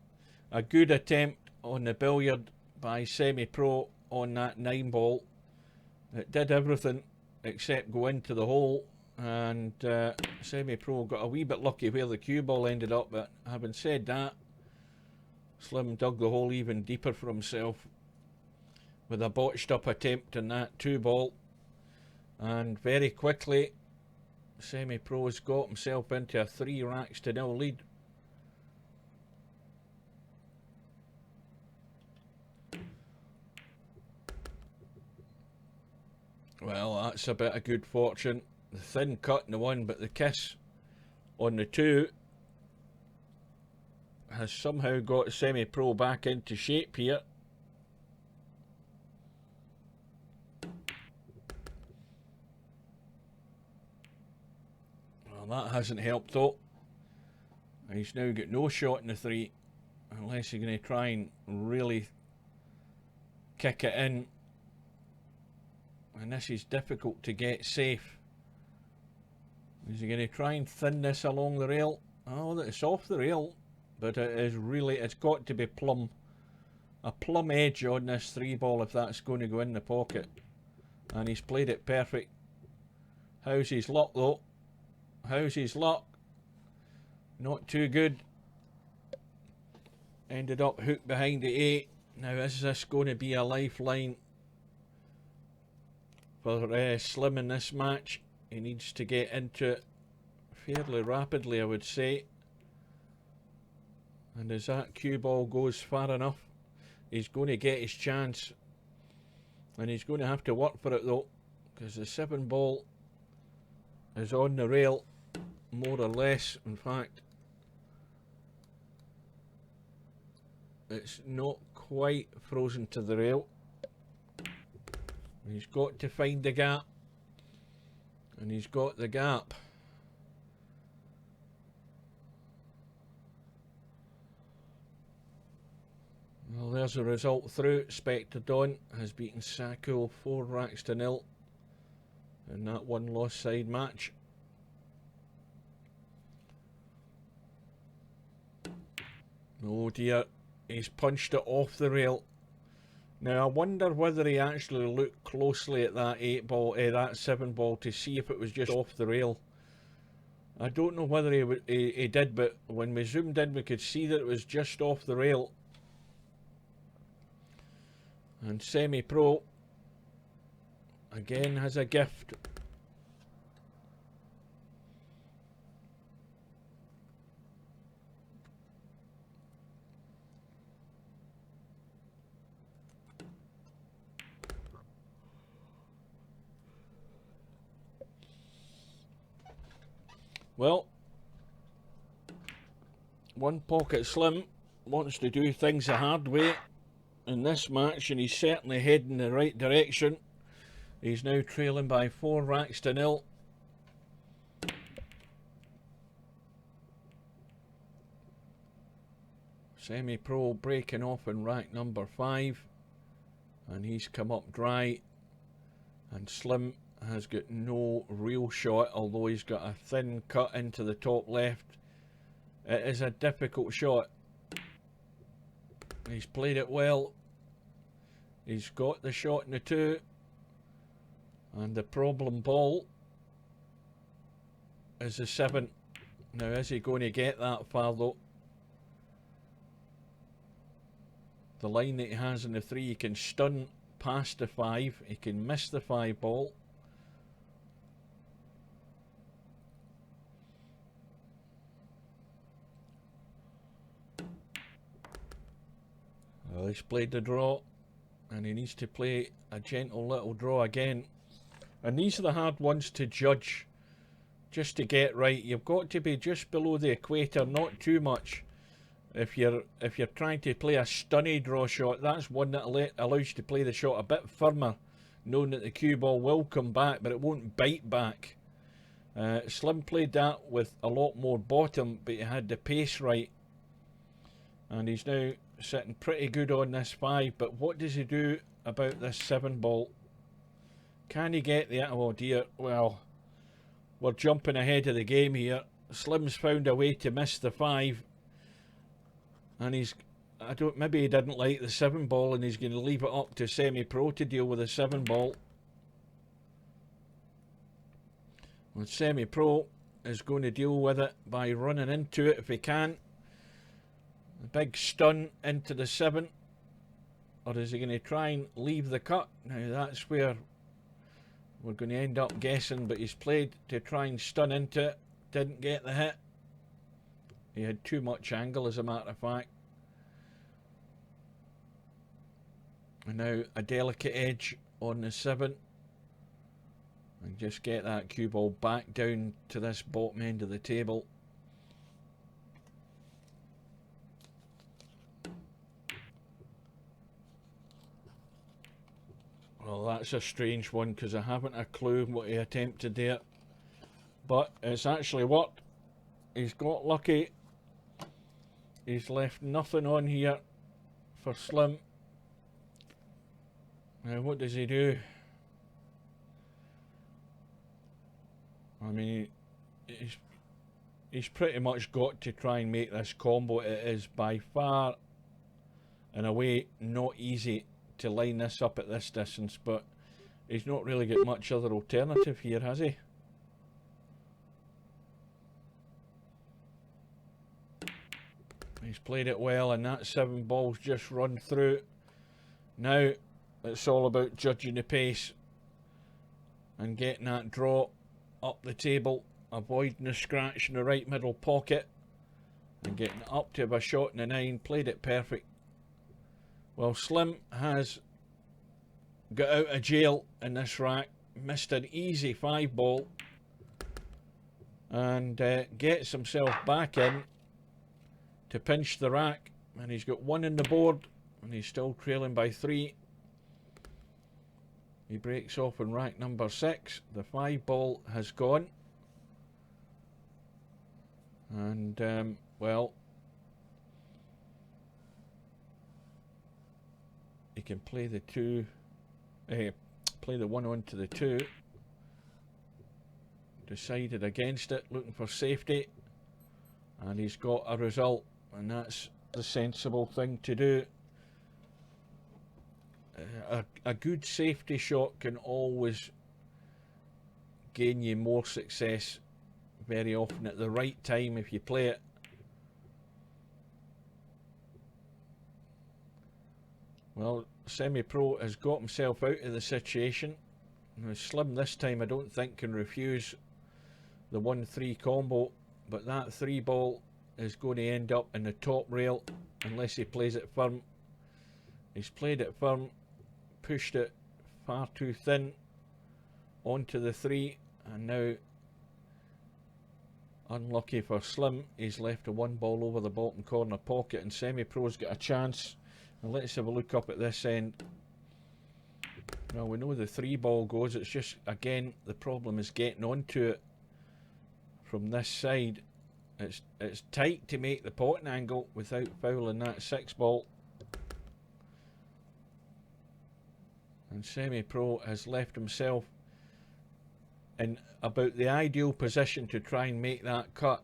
A good attempt on the billiard by Semi-Pro on that 9 ball. It did everything except go into the hole. And Semi-Pro got a wee bit lucky where the cue ball ended up. But having said that, Slim dug the hole even deeper for himself with a botched up attempt on that 2 ball. And very quickly, Semi-Pro's got himself into a 3-0 lead. Well, that's a bit of good fortune. The thin cut in the 1, but the kiss on the 2 has somehow got Semi-Pro back into shape here. Well, that hasn't helped though. He's now got no shot in the 3 unless he's going to try and really kick it in. And this is difficult to get safe. Is he going to try and thin this along the rail? Oh, it's off the rail. But it is really, it's got to be plumb. A plumb edge on this 3 ball if that's going to go in the pocket. And he's played it perfect. How's his luck though? How's his luck? Not too good. Ended up hooked behind the 8. Now is this going to be a lifeline for Slim in this match? He needs to get into it fairly rapidly, I would say. And as that cue ball goes far enough, he's going to get his chance. And he's going to have to work for it though, because the 7 ball is on the rail, more or less. In fact, it's not quite frozen to the rail. He's got to find the gap. And he's got the gap. Well, there's the result through. Spectre Dawn has beaten Sako 4 racks to 0 in that one loss side match. Oh dear, he's punched it off the rail. Now I wonder whether he actually looked closely at that 8 ball, that 7 ball to see if it was just off the rail. I don't know whether he did, but when we zoomed in we could see that it was just off the rail. And Semi-Pro again has a gift. Well, One Pocket Slim wants to do things the hard way in this match, and he's certainly heading in the right direction. He's now trailing by 4 racks to 0. Semi-Pro breaking off in rack number 5, and he's come up dry, and Slim has got no real shot, although he's got a thin cut into the top left. It is a difficult shot. He's played it well. He's got the shot in the 2, and the problem ball is the 7. Now is he going to get that far though? The line that he has in the 3, he can stun past the 5, he can miss the 5 ball. Well, he's played the draw, and he needs to play a gentle little draw again. And these are the hard ones to judge, just to get right. You've got to be just below the equator, not too much. If you're trying to play a stunny draw shot, that's one that allows you to play the shot a bit firmer, knowing that the cue ball will come back, but it won't bite back. Slim played that with a lot more bottom, but he had the pace right, and he's now sitting pretty good on this 5. But what does he do about this 7 ball? Can he get the... Oh dear, well, we're jumping ahead of the game here. Slim's found a way to miss the 5, and he's... maybe he didn't like the 7 ball, and he's going to leave it up to Semi-Pro to deal with the 7 ball. Well, Semi-Pro is going to deal with it by running into it if he can. A big stun into the 7, or is he going to try and leave the cut? Now that's where we're going to end up guessing, but he's played to try and stun into it, didn't get the hit. He had too much angle, as a matter of fact. And now a delicate edge on the 7, and just get that cue ball back down to this bottom end of the table. Well, that's a strange one, because I haven't a clue what he attempted there. But it's actually worked. He's got lucky. He's left nothing on here for Slim. Now what does he do? I mean, he's pretty much got to try and make this combo. It is by far and away not easy to line this up at this distance, but he's not really got much other alternative here, has he? He's played it well, and that 7 ball's just run through. Now it's all about judging the pace and getting that draw up the table, avoiding the scratch in the right middle pocket, and getting up to a shot in the 9. Played it perfect. Well, Slim has got out of jail in this rack, missed an easy 5 ball, and gets himself back in to pinch the rack, and he's got 1 in the board, and he's still trailing by 3. He breaks off in rack number 6. The 5 ball has gone, and well, he can play the 2, play the 1 onto the 2. Decided against it, looking for safety, and he's got a result, and that's the sensible thing to do. A good safety shot can always gain you more success very often at the right time if you play it. Well, Semi-Pro has got himself out of the situation. Now, Slim this time I don't think can refuse the 1-3 combo, but that 3 ball is going to end up in the top rail unless he plays it firm. He's played it firm, pushed it far too thin onto the 3, and now, unlucky for Slim, he's left a 1 ball over the bottom corner pocket, and Semi-Pro's got a chance. And let's have a look up at this end. Well, we know the 3 ball goes, it's just, again, the problem is getting onto it from this side. It's tight to make the potting angle without fouling that 6 ball. And Semi-Pro has left himself in about the ideal position to try and make that cut.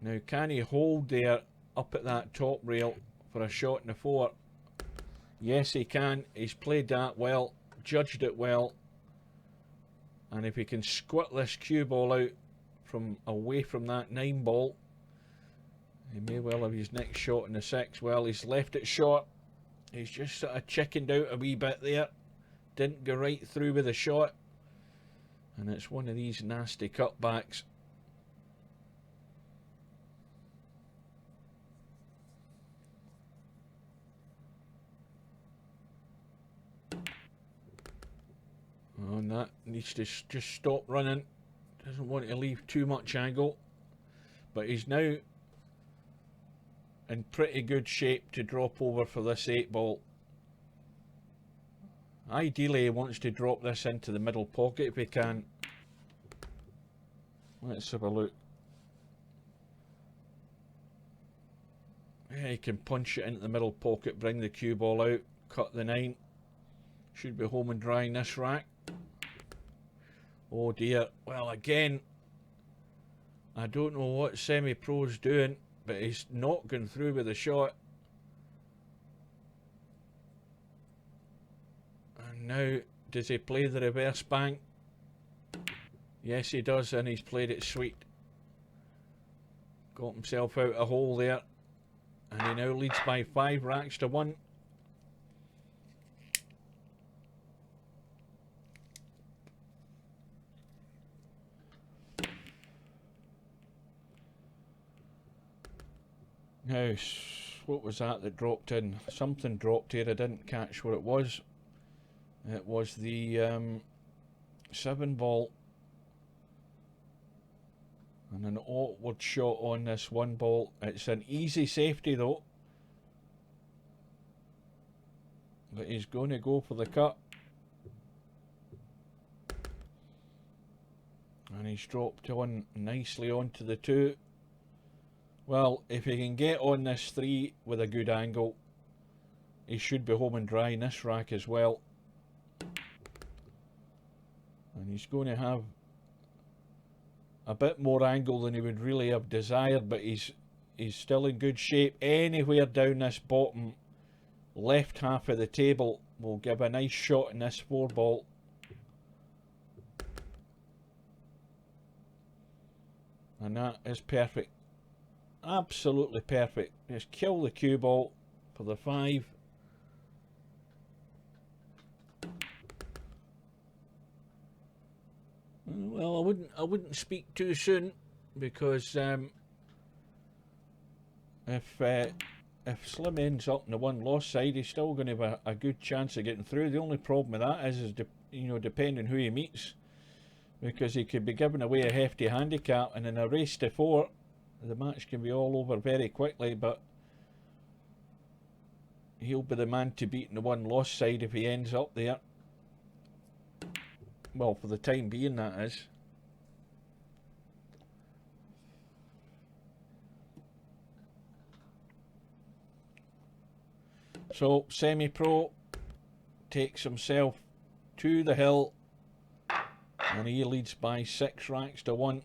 Now, can he hold there up at that top rail for a shot in the 4? Yes, he can. He's played that well, judged it well, and if he can squat this cue ball out from away from that 9 ball, he may well have his next shot in the 6. Well, he's left it short. He's just sort of chickened out a wee bit there. Didn't go right through with the shot, and it's one of these nasty cutbacks. Oh, and that needs to just stop running. Doesn't want to leave too much angle. But he's now in pretty good shape to drop over for this 8 ball. Ideally, he wants to drop this into the middle pocket if he can. Let's have a look. Yeah, he can punch it into the middle pocket, bring the cue ball out, cut the 9. Should be home and dry in this rack. Oh dear. Well, again, I don't know what Semi-Pro's doing, but he's not going through with the shot. And now, does he play the reverse bank? Yes, he does, and he's played it sweet. Got himself out a hole there, and he now leads by 5 racks to 1. Now, what was that dropped in? Something dropped here, I didn't catch what it was. It was the 7 ball. And an awkward shot on this 1 ball. It's an easy safety though. But he's going to go for the cut. And he's dropped on nicely onto the 2. Well, if he can get on this 3 with a good angle, he should be home and dry in this rack as well. And he's going to have a bit more angle than he would really have desired, but he's still in good shape. Anywhere down this bottom left half of the table will give a nice shot in this 4 ball. And that is perfect. Absolutely perfect. Just kill the cue ball for the 5. Well, I wouldn't speak too soon, because if Slim ends up in the 1 loss side, he's still going to have a good chance of getting through. The only problem with that is depending who he meets, because he could be giving away a hefty handicap, and in a race to 4, the match can be all over very quickly. But he'll be the man to beat in the 1 loss side if he ends up there. Well, for the time being, that is. So Semi-Pro takes himself to the hill, and he leads by 6 racks to 1.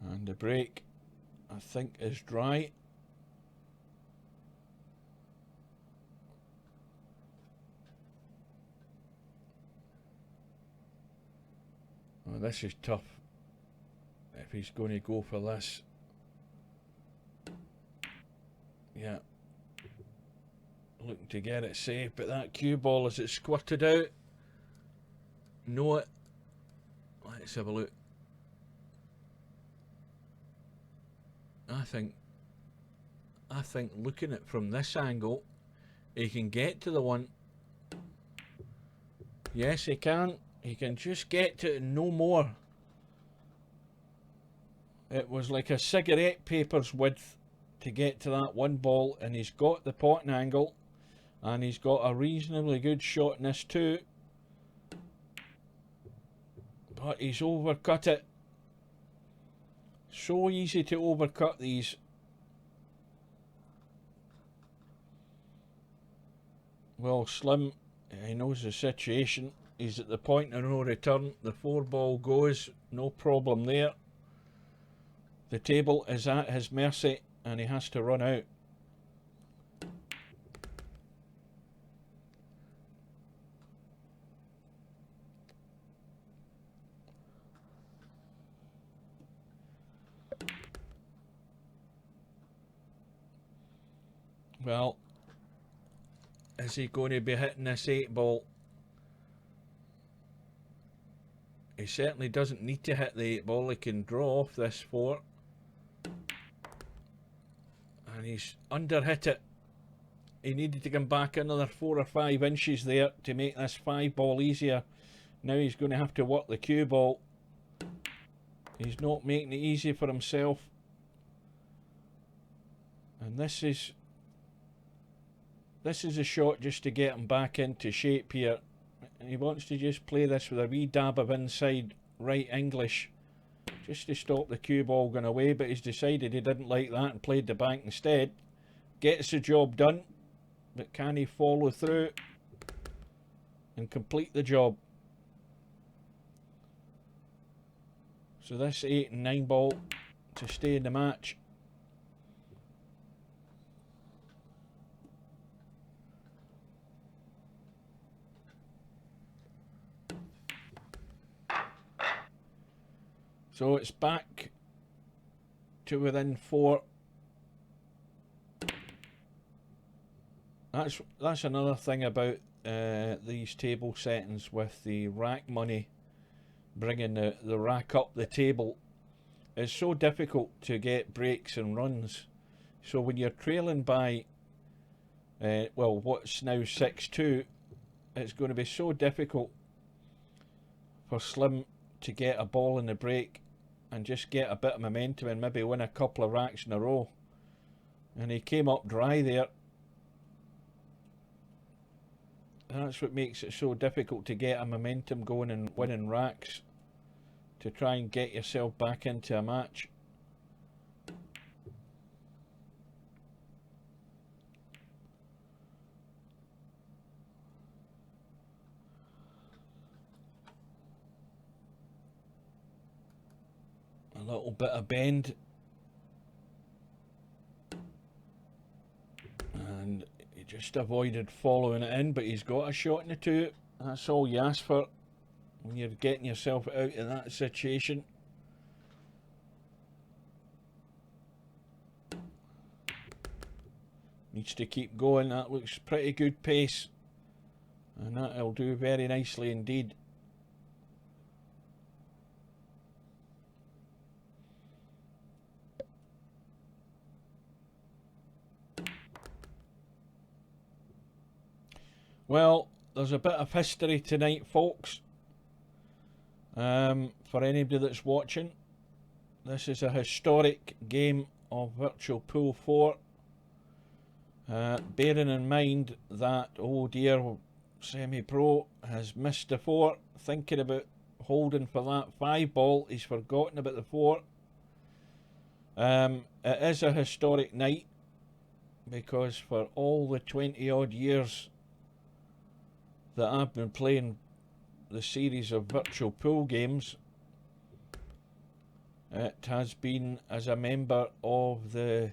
And the break, I think, is dry. Well, this is tough if he's going to go for this. Yeah. Looking to get it safe, but that cue ball, as it squirted out. Know it. Let's have a look. I think looking at it from this angle, he can get to the one. Yes, he can. He can just get to it, no more. It was like a cigarette paper's width to get to that one ball, and he's got the potting angle, and he's got a reasonably good shot in this too. But he's overcut it. So easy to overcut these. Well, Slim, he knows the situation. He's at the point of no return. The 4-ball goes, no problem there. The table is at his mercy, and he has to run out. Well, is he going to be hitting this 8-ball? He certainly doesn't need to hit the 8-ball. He can draw off this 4. And he's under hit it. He needed to come back another 4 or 5 inches there to make this 5-ball easier. Now he's going to have to work the cue ball. He's not making it easy for himself. And this is a shot just to get him back into shape here. He wants to just play this with a wee dab of inside right English, just to stop the cue ball going away, but he's decided he didn't like that and played the bank instead. Gets the job done, but can he follow through and complete the job? So this 8 and 9 ball to stay in the match. So it's back to within 4. That's another thing about these table settings with the rack money, bringing the rack up the table. It's so difficult to get breaks and runs. So when you're trailing by, well, what's now 6-2, it's going to be so difficult for Slim to get a ball in the break and just get a bit of momentum and maybe win a couple of racks in a row. And he came up dry there. That's what makes it so difficult to get a momentum going and winning racks, to try and get yourself back into a match. A little bit of bend, and he just avoided following it in, but he's got a shot in the 2. That's all you ask for when you're getting yourself out of that situation. Needs to keep going. That looks pretty good pace, and that'll do very nicely indeed. Well, there's a bit of history tonight, folks. For anybody that's watching, this is a historic game of Virtual Pool 4. Bearing in mind that, oh dear, semi-pro has missed the 4, thinking about holding for that 5 ball. He's forgotten about the 4. It is a historic night because for all the 20 odd years that I've been playing the series of virtual pool games, it has been as a member of the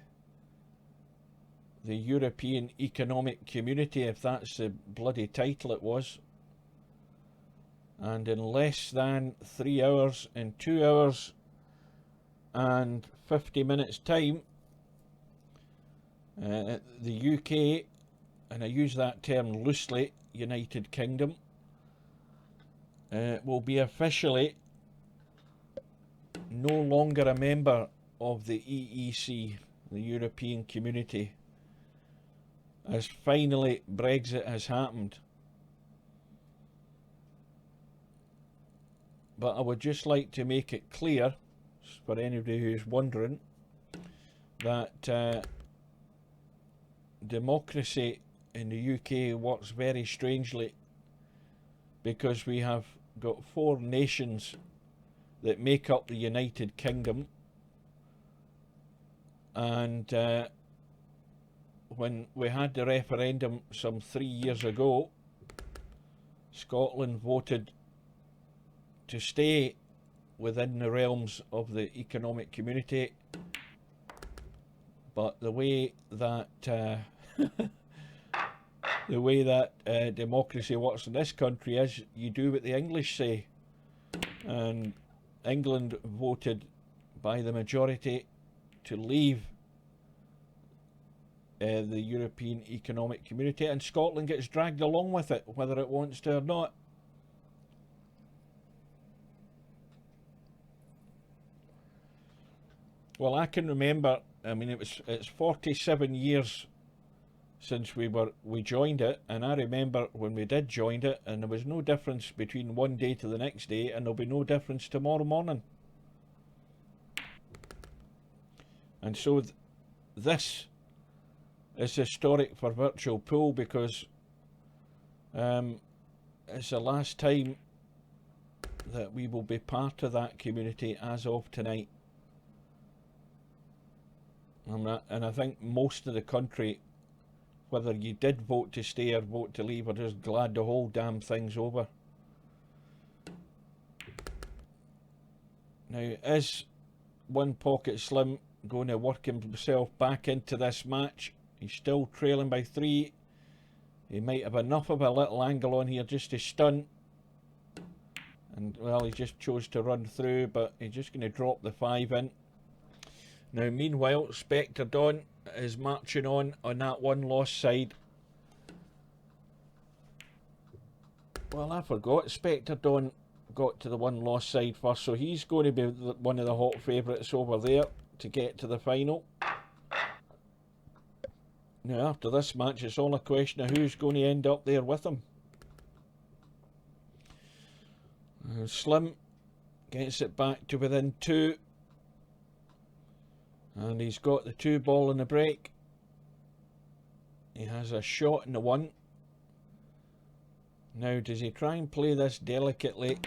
European Economic Community, if that's the bloody title it was. And in less than 3 hours, in 2 hours and 50 minutes time, the UK, and I use that term loosely, United Kingdom, will be officially no longer a member of the EEC, the European Community, as finally Brexit has happened. But I would just like to make it clear, for anybody who's wondering, that democracy in the UK works very strangely, because we have got 4 nations that make up the United Kingdom, and when we had the referendum some 3 years ago, Scotland voted to stay within the realms of the economic community, but the way that democracy works in this country is you do what the English say, and England voted by the majority to leave the European Economic Community, and Scotland gets dragged along with it, whether it wants to or not. Well, I can remember, I mean, it's 47 years since we joined it, and I remember when we did join it, and there was no difference between one day to the next day, and there'll be no difference tomorrow morning. And so this is historic for virtual pool, because it's the last time that we will be part of that community as of tonight. And I think most of the country, whether you did vote to stay or vote to leave, are just glad the whole damn thing's over. Now, is One Pocket Slim going to work himself back into this match? He's still trailing by 3. He might have enough of a little angle on here just to stun. And, well, he just chose to run through, but he's just going to drop the 5 in. Now, meanwhile, Spectre Dawn is marching on that one lost side. Well, I forgot. Spectre Dawn got to the one lost side first, so he's going to be one of the hot favourites over there to get to the final. Now, after this match, it's all a question of who's going to end up there with him. Slim gets it back to within 2. And he's got the 2 ball in the break. He has a shot in the 1. Now, does he try and play this delicately?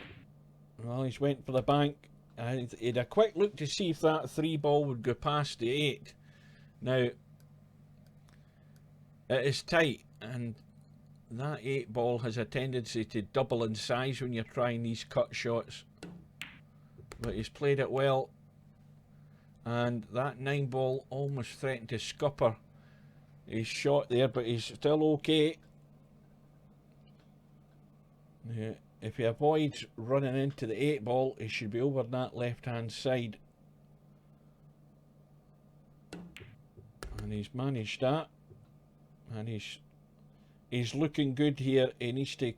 Well, he's went for the bank. He'd a quick look to see if that 3 ball would go past the 8. Now, it is tight, and that 8 ball has a tendency to double in size when you're trying these cut shots. But he's played it well. And that 9 ball almost threatened to scupper his shot there, but he's still okay. If he avoids running into the 8 ball, he should be over that left hand side. And he's managed that. And he's looking good here. He needs to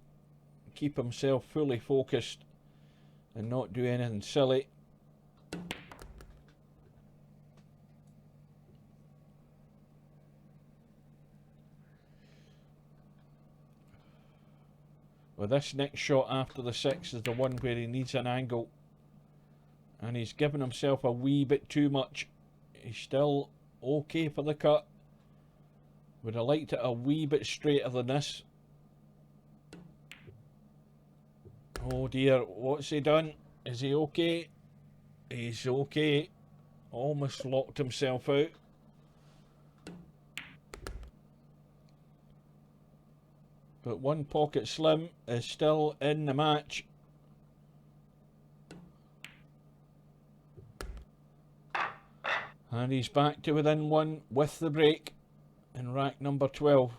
keep himself fully focused and not do anything silly. Well, this next shot after the 6 is the one where he needs an angle. And he's given himself a wee bit too much. He's still okay for the cut. Would have liked it a wee bit straighter than this. Oh dear, what's he done? Is he okay? He's okay. Almost locked himself out. But One Pocket Slim is still in the match. And he's back to within one with the break in rack number 12.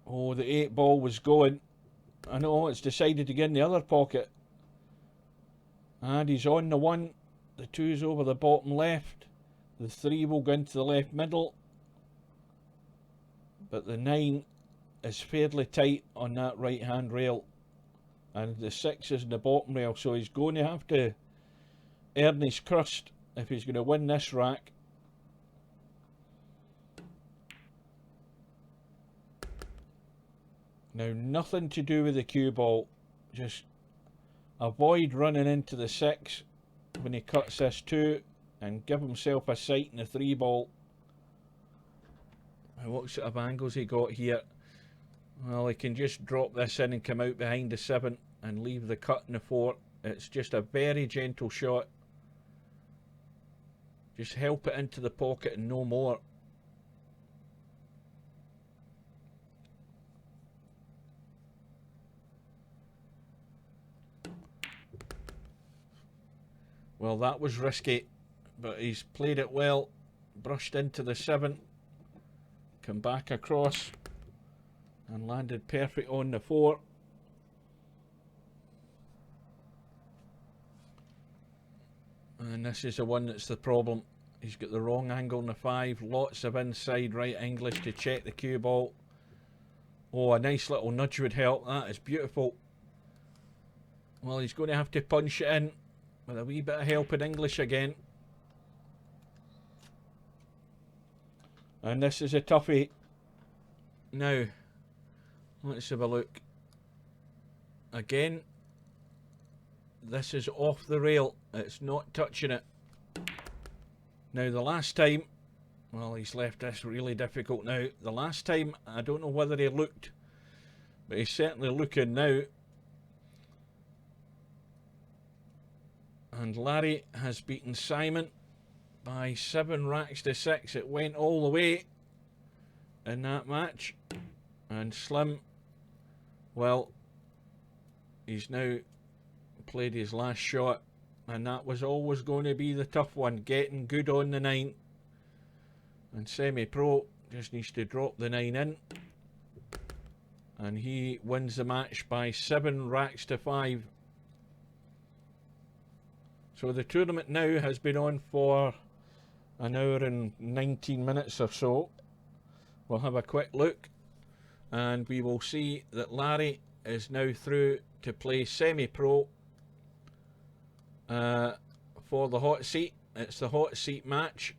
Oh, the 8 ball was going. I know, it's decided to get in the other pocket. And he's on the 1. The 2's over the bottom left. The 3 will go into the left middle. But the 9 is fairly tight on that right hand rail. And the 6 is in the bottom rail. So he's going to have to earn his crust if he's going to win this rack. Now, nothing to do with the cue ball. Just avoid running into the 6 when he cuts this 2 and give himself a sight in the 3 ball. Now, what sort of angles he got here? Well, he can just drop this in and come out behind the 7 and leave the cut in the 4. It's just a very gentle shot. Just help it into the pocket and no more. Well, that was risky, but he's played it well. Brushed into the 7, come back across and landed perfect on the 4. And this is the one that's the problem. He's got the wrong angle on the 5. Lots of inside right English to check the cue ball. Oh, a nice little nudge would help. That is beautiful. Well, he's going to have to punch it in with a wee bit of help in English again. And this is a toughie. Now, let's have a look. Again, this is off the rail. It's not touching it. Now, the last time, well, he's left this really difficult now. The last time, I don't know whether he looked, but he's certainly looking now. And Larry has beaten Simon by 7 racks to 6. It went all the way in that match. And Slim, well, he's now played his last shot. And that was always going to be the tough one, getting good on the 9. And Semi-Pro just needs to drop the 9 in. And he wins the match by 7 racks to 5. So the tournament now has been on for an hour and 19 minutes or so. We'll have a quick look and we will see that Larry is now through to play Semi-Pro for the hot seat. It's the hot seat match,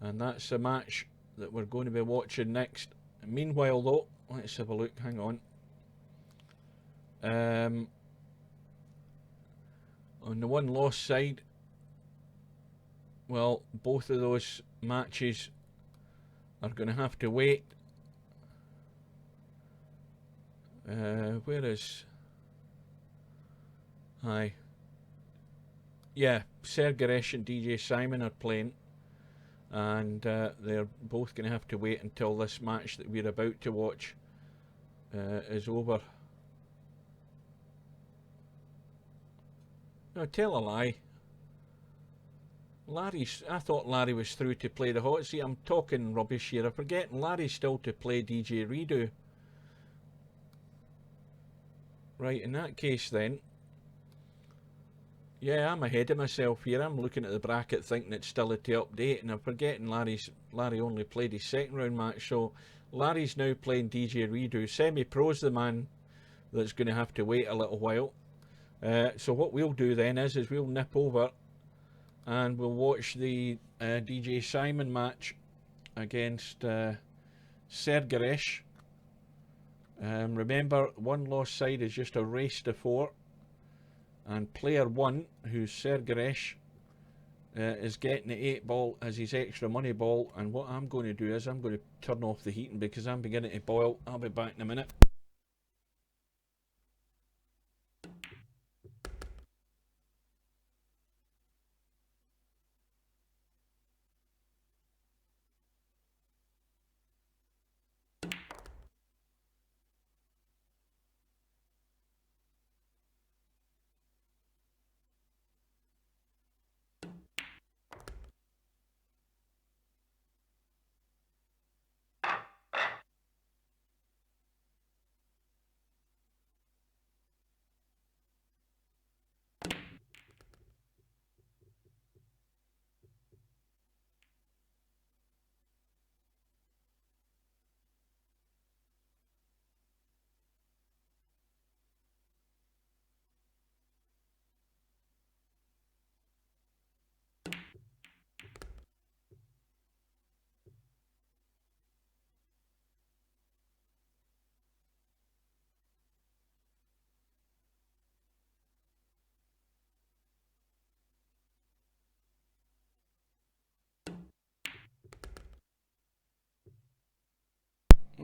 and that's the match that we're going to be watching next. Meanwhile though, let's have a look, hang on. On the one loss side, well, both of those matches are going to have to wait. Where is... Hi. Yeah, Sergaresh and DJ Simon are playing, and they're both going to have to wait until this match that we're about to watch is over. No, tell a lie. I thought Larry was through to play the hot seat. I'm talking rubbish here. I'm forgetting Larry's still to play DJ Redo. Right, in that case then, yeah, I'm ahead of myself here. I'm looking at the bracket thinking it's still to update, and I'm forgetting Larry only played his 2nd round match, so Larry's now playing DJ Redo. Semi-Pro's the man that's going to have to wait a little while. So what we'll do then is we'll nip over and we'll watch the DJ Simon match against Sergaresh. Remember, one lost side is just a race to 4, and player 1, who's Sergaresh, is getting the 8 ball as his extra money ball. And what I'm going to do is I'm going to turn off the heating because I'm beginning to boil. I'll be back in a minute.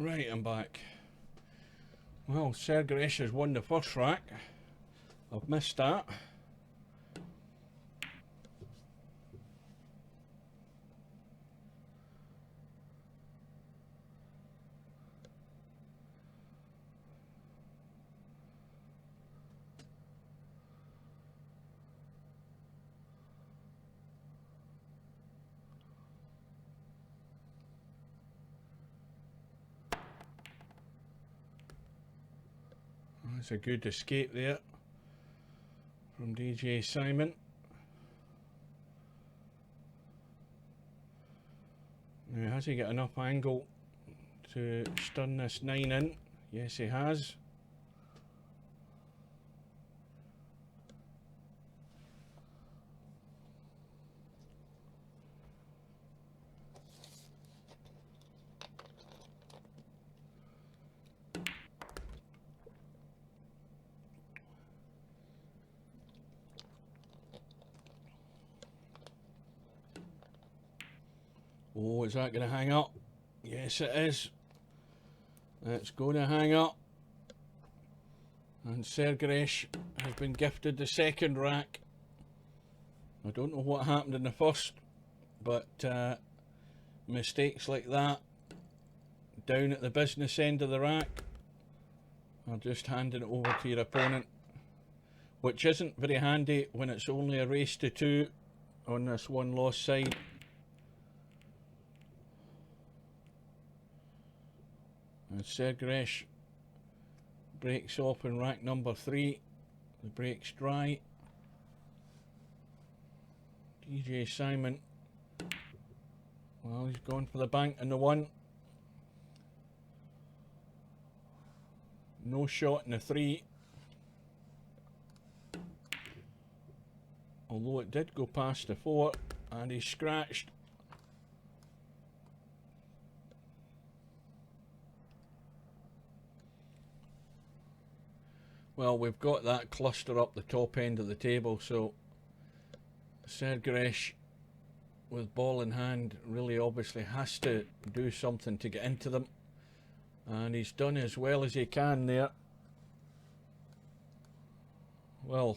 Right, I'm back. Well, Sergaresh has won the first rack. I've missed that. That's a good escape there from DJ Simon. Now, has he got enough angle to stun this 9 in? Yes, he has. Oh, is that going to hang up? Yes, it is. It's going to hang up. And Sergaresh has been gifted the second rack. I don't know what happened in the first, but mistakes like that down at the business end of the rack are just handing it over to your opponent, which isn't very handy when it's only a race to 2 on this one loss side. And Sergaresh breaks off in rack number 3. The break's dry. DJ Simon, well, he's gone for the bank in the 1. No shot in the 3. Although it did go past the 4, and he's scratched. Well, we've got that cluster up the top end of the table, so Sergaresh, with ball in hand, really obviously has to do something to get into them. And he's done as well as he can there. Well,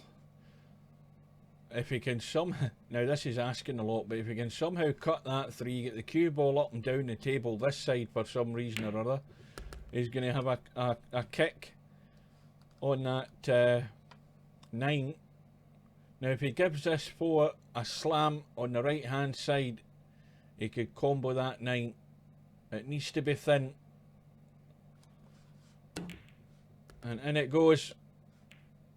if he can somehow, now this is asking a lot, but if he can somehow cut that 3, get the cue ball up and down the table this side for some reason or other, he's going to have a kick on that 9. Now if he gives this 4 a slam on the right hand side, he could combo that 9. It needs to be thin. And in it goes.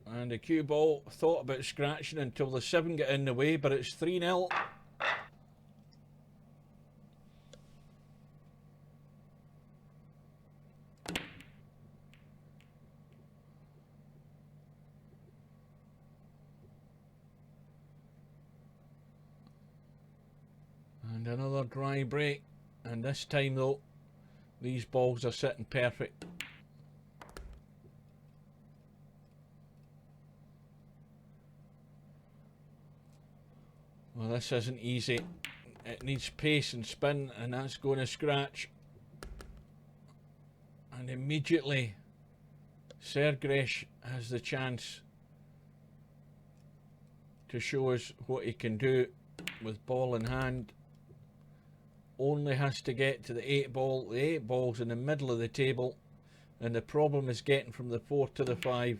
And the cue ball thought about scratching until the 7 got in the way, but it's 3-0. And another dry break, and this time though these balls are sitting perfect. Well, this isn't easy. It needs pace and spin, and that's going to scratch. And immediately Sergaresh has the chance to show us what he can do with ball in hand. Only has to get to the 8 ball. The 8 ball's in the middle of the table, and the problem is getting from the 4 to the 5.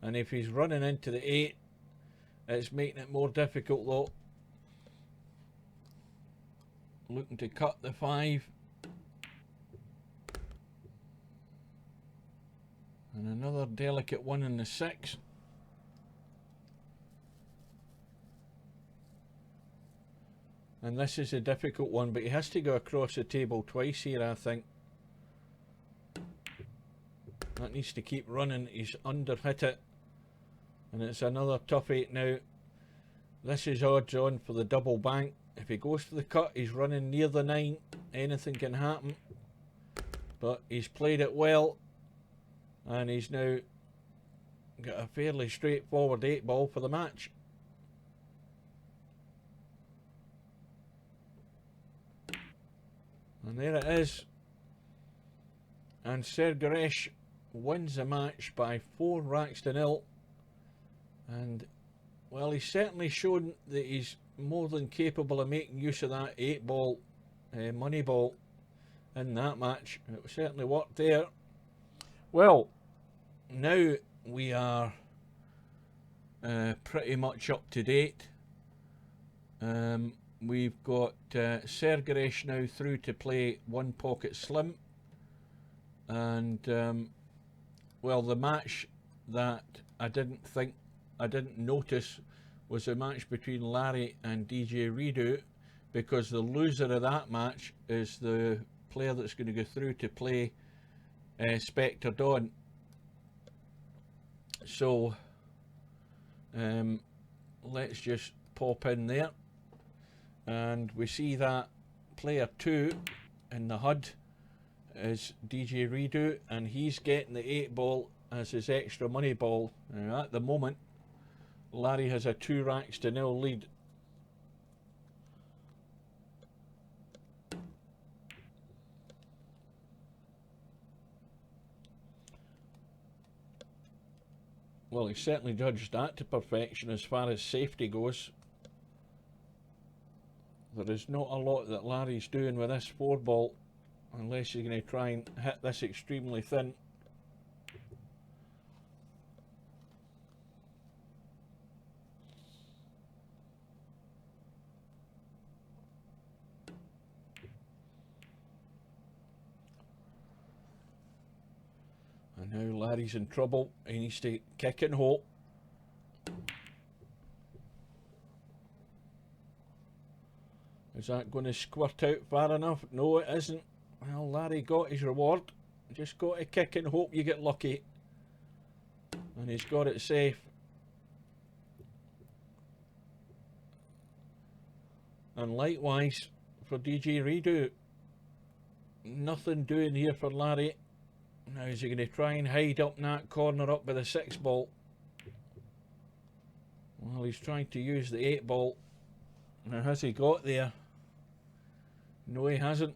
And if he's running into the 8, it's making it more difficult though. Looking to cut the 5. And another delicate one in the 6. And this is a difficult one, but he has to go across the table twice here, I think. That needs to keep running. He's under hit it. And it's another tough 8 now. This is odds on for the double bank. If he goes for the cut, he's running near the 9. Anything can happen. But he's played it well. And he's now got a fairly straightforward 8 ball for the match. And there it is. And Sergaresh wins the match by 4 racks to 0. And, well, he's certainly shown that he's more than capable of making use of that 8-ball money ball in that match. It certainly worked there. Well, now we are pretty much up to date. We've got Sergaresh now through to play One Pocket Slim. And, well, the match that I didn't notice was a match between Larry and DJ Redo, because the loser of that match is the player that's going to go through to play Spectre Dawn. So let's just pop in there, and we see that player 2 in the HUD is DJ Redo, and he's getting the 8-ball as his extra money ball. Now, at the moment, Larry has a 2 racks to 0 lead. Well, he certainly judged that to perfection as far as safety goes. There is not a lot that Larry's doing with this 4-ball, unless he's going to try and hit this extremely thin. And now Larry's in trouble. He needs to kick and hope. Is that going to squirt out far enough? No, it isn't. Well, Larry got his reward. Just got to kick and hope you get lucky. And he's got it safe. And likewise for DJ Redo. Nothing doing here for Larry. Now is he going to try and hide up in that corner up by the 6-ball? Well, he's trying to use the 8-ball. Now has he got there? No, he hasn't.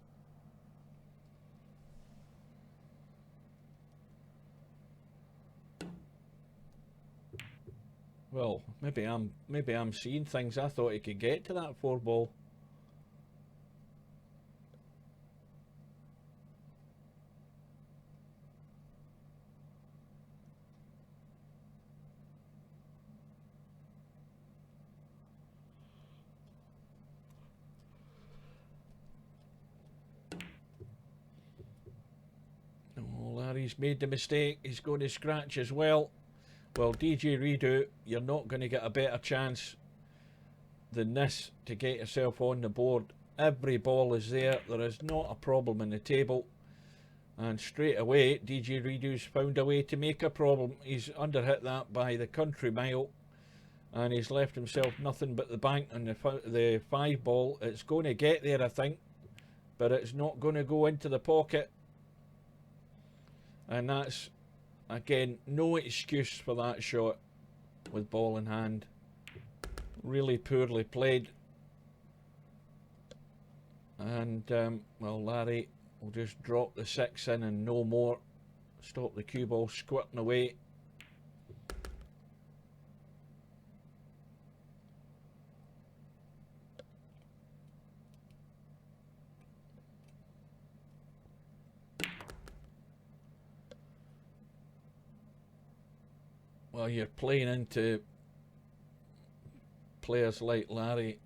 Well, maybe I'm seeing things. I thought he could get to that 4-ball. Larry's made the mistake. He's going to scratch as well. Well, DJ Redo, you're not going to get a better chance than this to get yourself on the board. Every ball is there. There is not a problem in the table. And straight away, DJ Redo's found a way to make a problem. He's underhit that by the country mile. And he's left himself nothing but the bank on the 5-ball. It's going to get there, I think. But it's not going to go into the pocket. And that's, again, no excuse for that shot with ball in hand. Really poorly played. And, well, Larry will just drop the 6 in and no more. Stop the cue ball squirting away. Well, you're playing into players like Larry.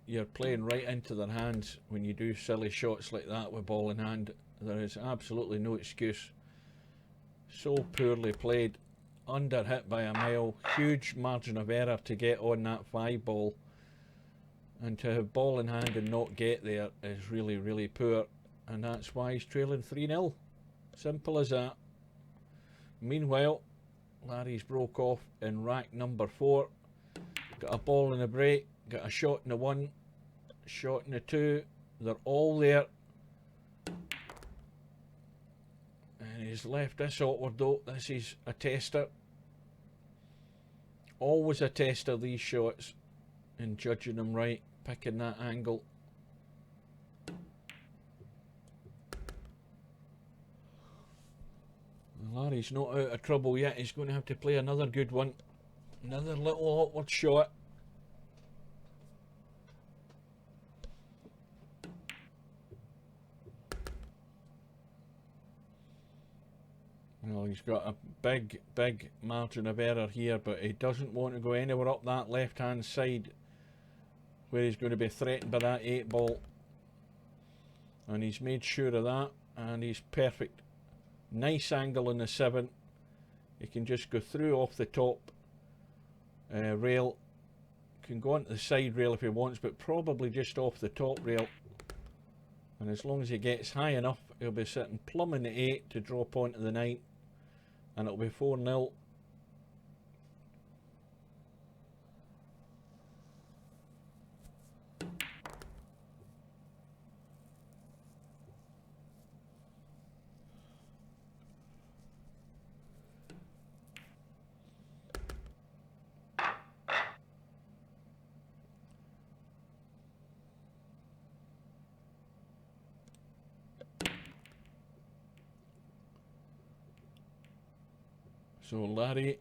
You're playing right into their hands when you do silly shots like that with ball in hand. There is absolutely no excuse. So poorly played. Under hit by a mile. Huge margin of error to get on that 5-ball. And to have ball in hand and not get there is really, really poor. And that's why he's trailing 3-0. Simple as that. Meanwhile, Larry's broke off in rack number 4. Got a ball in the break, got a shot in the 1, shot in the 2. They're all there. And he's left this awkward though. This is a tester. Always a tester, these shots, and judging them right, picking that angle. Larry's not out of trouble yet. He's going to have to play another good one. Another little awkward shot. Well, he's got a big margin of error here, but he doesn't want to go anywhere up that left-hand side where he's going to be threatened by that 8 ball. And he's made sure of that, and he's perfect. Nice angle in the 7. He can just go through off the top rail. Can go onto the side rail if he wants, but probably just off the top rail. And as long as he gets high enough, he'll be sitting plumb in the 8 to drop onto the 9. And it'll be 4-0. So Larry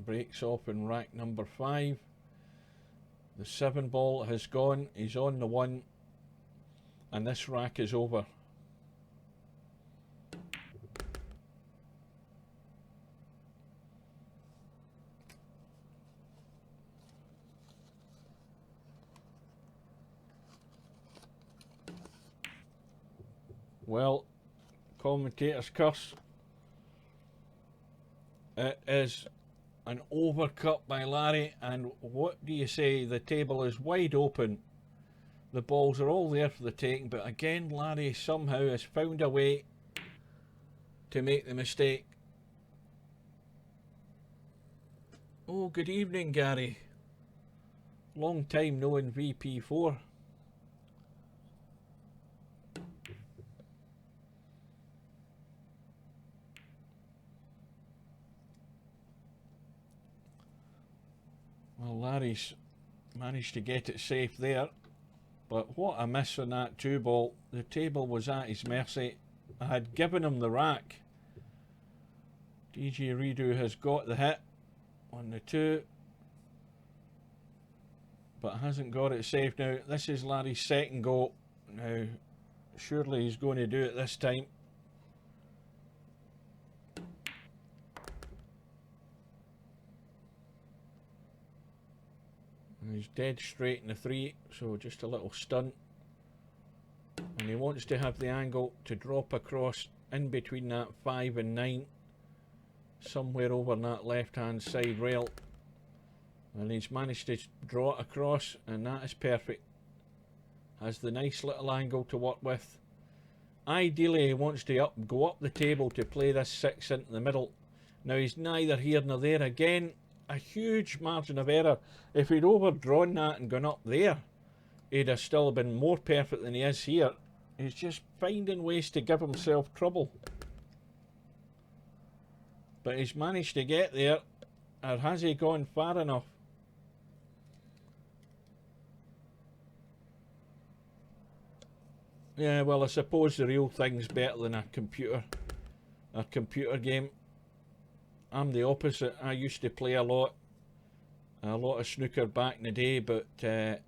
breaks off in rack number 5. The 7 ball has gone. He's on the 1. And this rack is over. Well, commentator's curse. It is an overcut by Larry, and what do you say? The table is wide open. The balls are all there for the taking, but again Larry somehow has found a way to make the mistake. Oh, good evening, Gary. Long time no in VP4. Well, Larry's managed to get it safe there, but what a miss on that 2 ball. The table was at his mercy. I had given him the rack. DJ Redo has got the hit on the 2, but hasn't got it safe now. This is Larry's second go. Now, surely he's going to do it this time. He's dead straight in the 3, so just a little stunt. And he wants to have the angle to drop across in between that 5 and 9. Somewhere over on that left-hand side rail. And he's managed to draw it across, and that is perfect. Has the nice little angle to work with. Ideally, he wants to go up the table to play this 6 into the middle. Now, he's neither here nor there. Again, a huge margin of error. If he'd overdrawn that and gone up there, he'd have still been more perfect than he is here. He's just finding ways to give himself trouble. But he's managed to get there. Or has he gone far enough? Yeah, well, I suppose the real thing's better than a computer game. I'm the opposite. I used to play a lot of snooker back in the day, but the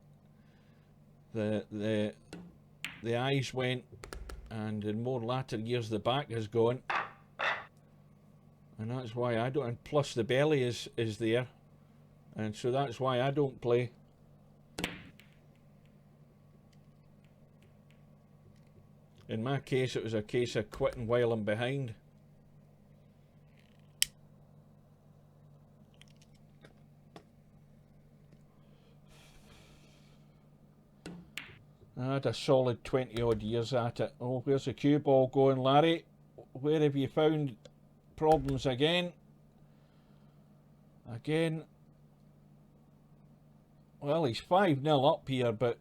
eyes went, and in more latter years the back has gone, and that's why I don't. And plus the belly is there, and so that's why I don't play. In my case, it was a case of quitting while I'm behind. I had a solid 20 odd years at it. Oh, where's the cue ball going, Larry? Where have you found problems again? Well, he's 5-0 up here, but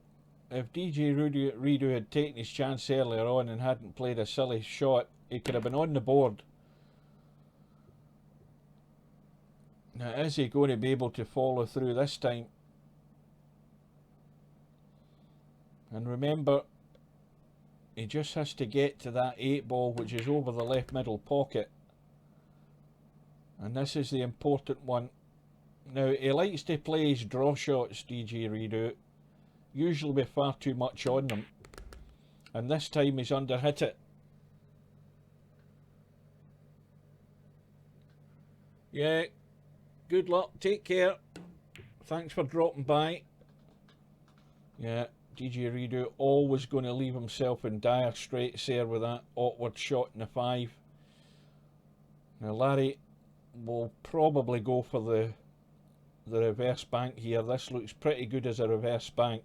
if DJ Redo had taken his chance earlier on and hadn't played a silly shot, he could have been on the board. Now, is he going to be able to follow through this time? And remember, he just has to get to that 8 ball, which is over the left middle pocket. And this is the important one. Now, he likes to play his draw shots, DJ Redo, usually with far too much on them. And this time he's underhit it. Yeah, good luck, take care. Thanks for dropping by. Yeah, DJ Redo always going to leave himself in dire straits there with that awkward shot in the 5. Now Larry will probably go for the reverse bank here. This looks pretty good as a reverse bank.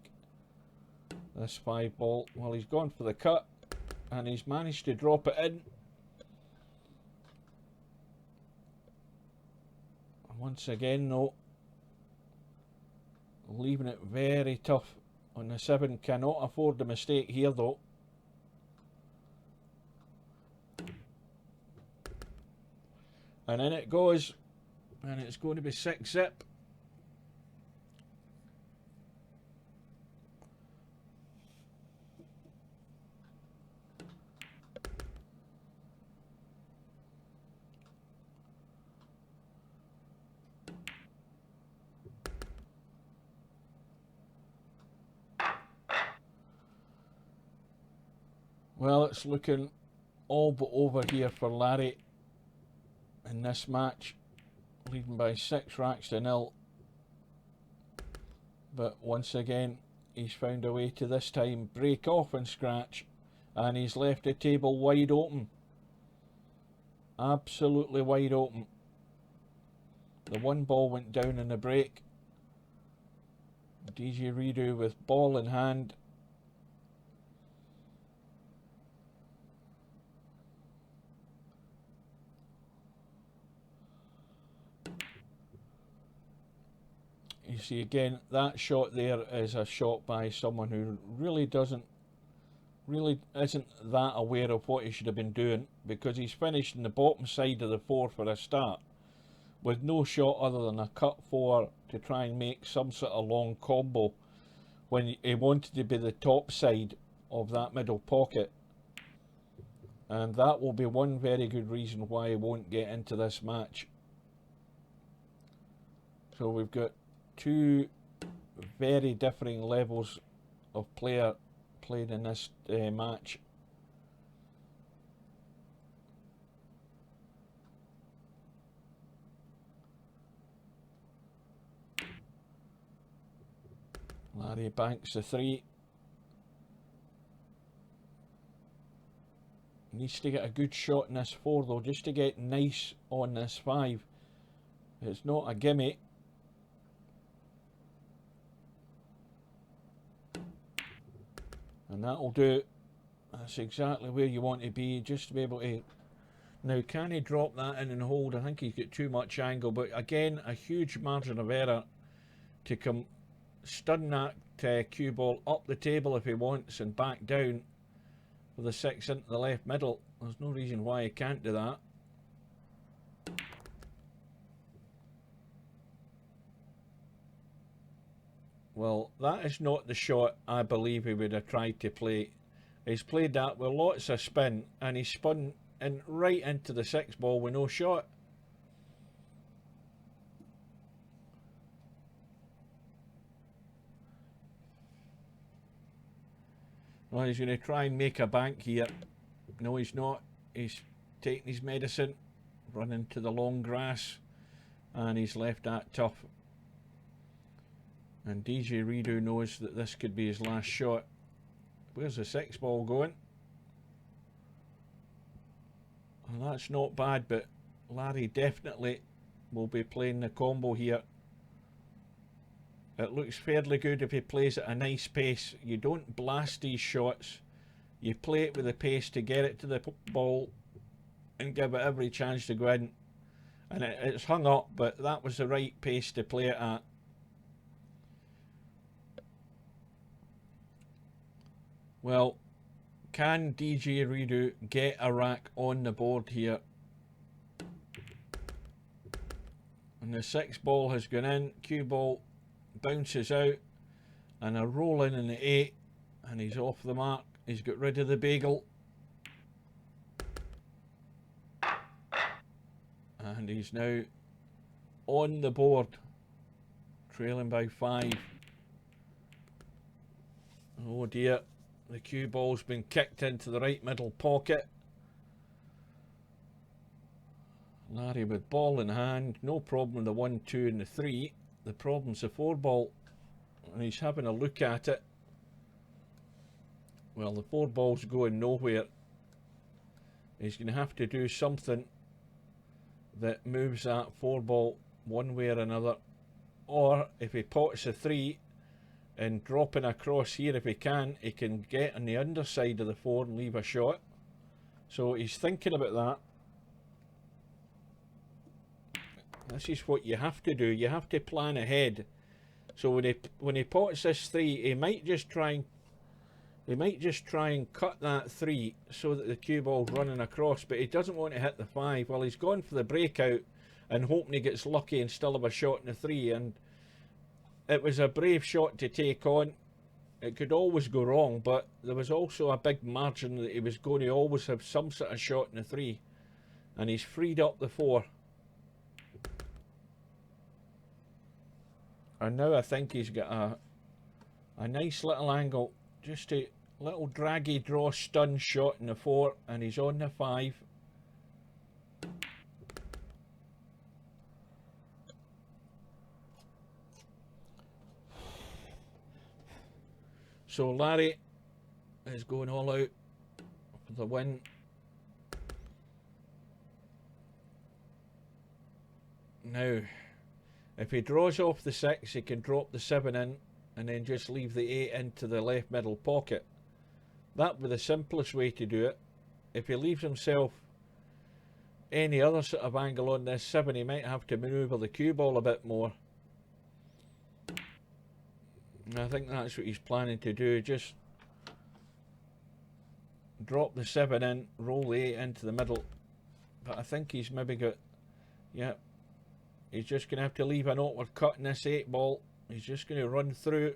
This 5 ball. Well, he's gone for the cut and he's managed to drop it in. Once again though, leaving it very tough on the 7. Cannot afford a mistake here though. And in it goes, and it's going to be 6-zip. Well, it's looking all but over here for Larry in this match, leading by 6 racks to 0. But once again, he's found a way to this time break off and scratch, and he's left the table wide open. Absolutely wide open. The 1 ball went down in the break. DJ Redo with ball in hand. You see again, that shot there is a shot by someone who really isn't that aware of what he should have been doing, because he's finished in the bottom side of the 4 for a start with no shot other than a cut 4 to try and make some sort of long combo when he wanted to be the top side of that middle pocket. And that will be one very good reason why he won't get into this match. So we've got 2 very differing levels of player played in this match. Larry banks the 3. Needs to get a good shot in this 4 though, just to get nice on this 5. It's not a gimme. And that'll do. That's exactly where you want to be, just to be able to... Now, can he drop that in and hold? I think he's got too much angle, but again, a huge margin of error to come stun that cue ball up the table if he wants and back down with the 6 into the left middle. There's no reason why he can't do that. Well, that is not the shot I believe he would have tried to play. He's played that with lots of spin and he spun in right into the 6 ball with no shot. Well, he's going to try and make a bank here. No, he's not. He's taking his medicine, running to the long grass, and he's left that tough. And DJ Redo knows that this could be his last shot. Where's the 6 ball going? Well, that's not bad, but Larry definitely will be playing the combo here. It looks fairly good if he plays at a nice pace. You don't blast these shots. You play it with the pace to get it to the ball and give it every chance to go in. And it's hung up, but that was the right pace to play it at. Well, can DJ Redo get a rack on the board here? And the 6 ball has gone in. Cue ball bounces out, and a roll in the 8, and he's off the mark. He's got rid of the bagel, and is now on the board, trailing by 5. Oh dear, the cue ball's been kicked into the right middle pocket. Larry with ball in hand, no problem with the 1, 2 and the 3. The problem's the 4 ball, and he's having a look at it. Well, the 4 ball's going nowhere. He's going to have to do something that moves that 4 ball one way or another. Or if he pots a 3 and dropping across here, if he can get on the underside of the 4 and leave a shot. So he's thinking about that. This is what you have to do. You have to plan ahead. So when he pots this 3, he might just try and cut that 3 so that the cue ball's running across, but he doesn't want to hit the 5. Well, he's gone for the breakout and hoping he gets lucky and still have a shot in the 3, and it was a brave shot to take on. It could always go wrong, but there was also a big margin that he was going to always have some sort of shot in the 3, and he's freed up the 4. And now I think he's got a nice little angle, just a little draggy draw stun shot in the 4, and he's on the 5. So Larry is going all out for the win. Now, if he draws off the 6, he can drop the 7 in and then just leave the 8 into the left middle pocket. That would be the simplest way to do it. If he leaves himself any other sort of angle on this 7, he might have to manoeuvre the cue ball a bit more. And I think that's what he's planning to do. Just drop the 7 in, roll the 8 into the middle. But I think he's maybe got, yeah, he's just going to have to leave an awkward cut in this 8 ball. He's just going to run through.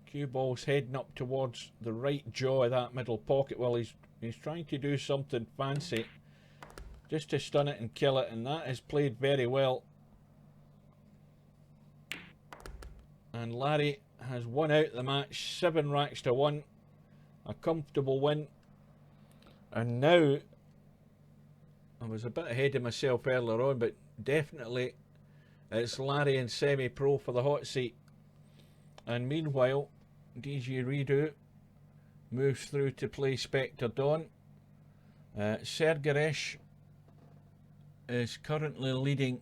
Cue ball's heading up towards the right jaw of that middle pocket. Well, he's trying to do something fancy just to stun it and kill it, and that is played very well. And Larry has won out the match, 7 racks to 1. A comfortable win. And now, I was a bit ahead of myself earlier on, but definitely it's Larry and semi-pro for the hot seat. And meanwhile, DG Redo moves through to play Spectre Dawn. Sergaresh is currently leading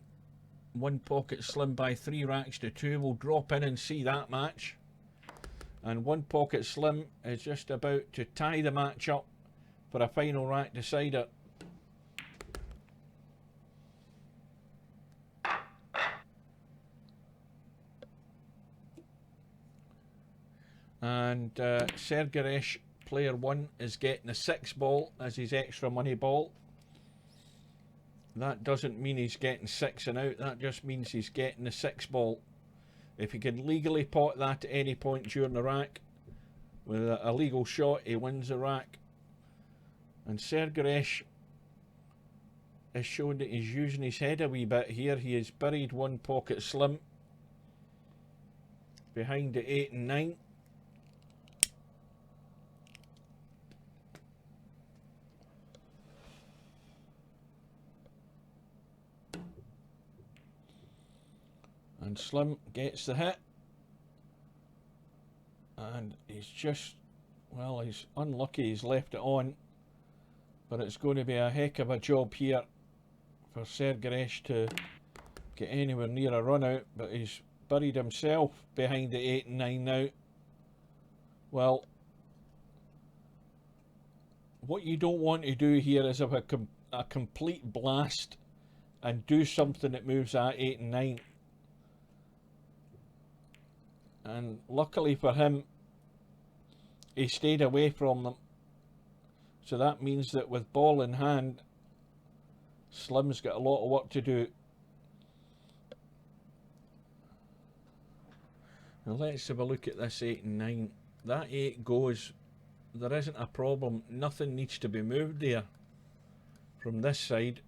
One Pocket Slim by 3 racks to 2. We'll drop in and see that match. And One Pocket Slim is just about to tie the match up for a final rack decider. And Sergaresh, player 1, is getting a 6 ball as his extra money ball. That doesn't mean he's getting 6 and out, that just means he's getting the 6 ball. If he can legally pot that at any point during the rack, with a legal shot, he wins the rack. And Sergaresh has shown that he's using his head a wee bit here. He has buried One Pocket Slim behind the 8 and 9. And Slim gets the hit. And he's just, well, he's unlucky he's left it on. But it's going to be a heck of a job here for Sergaresh to get anywhere near a run out. But he's buried himself behind the 8 and 9 now. Well, what you don't want to do here is have a complete blast and do something that moves that 8 and 9. And luckily for him, he stayed away from them. So that means that with ball in hand, Slim's got a lot of work to do. Now let's have a look at this 8 and 9. That 8 goes. there isn't a problem. Nothing needs to be moved there from this side.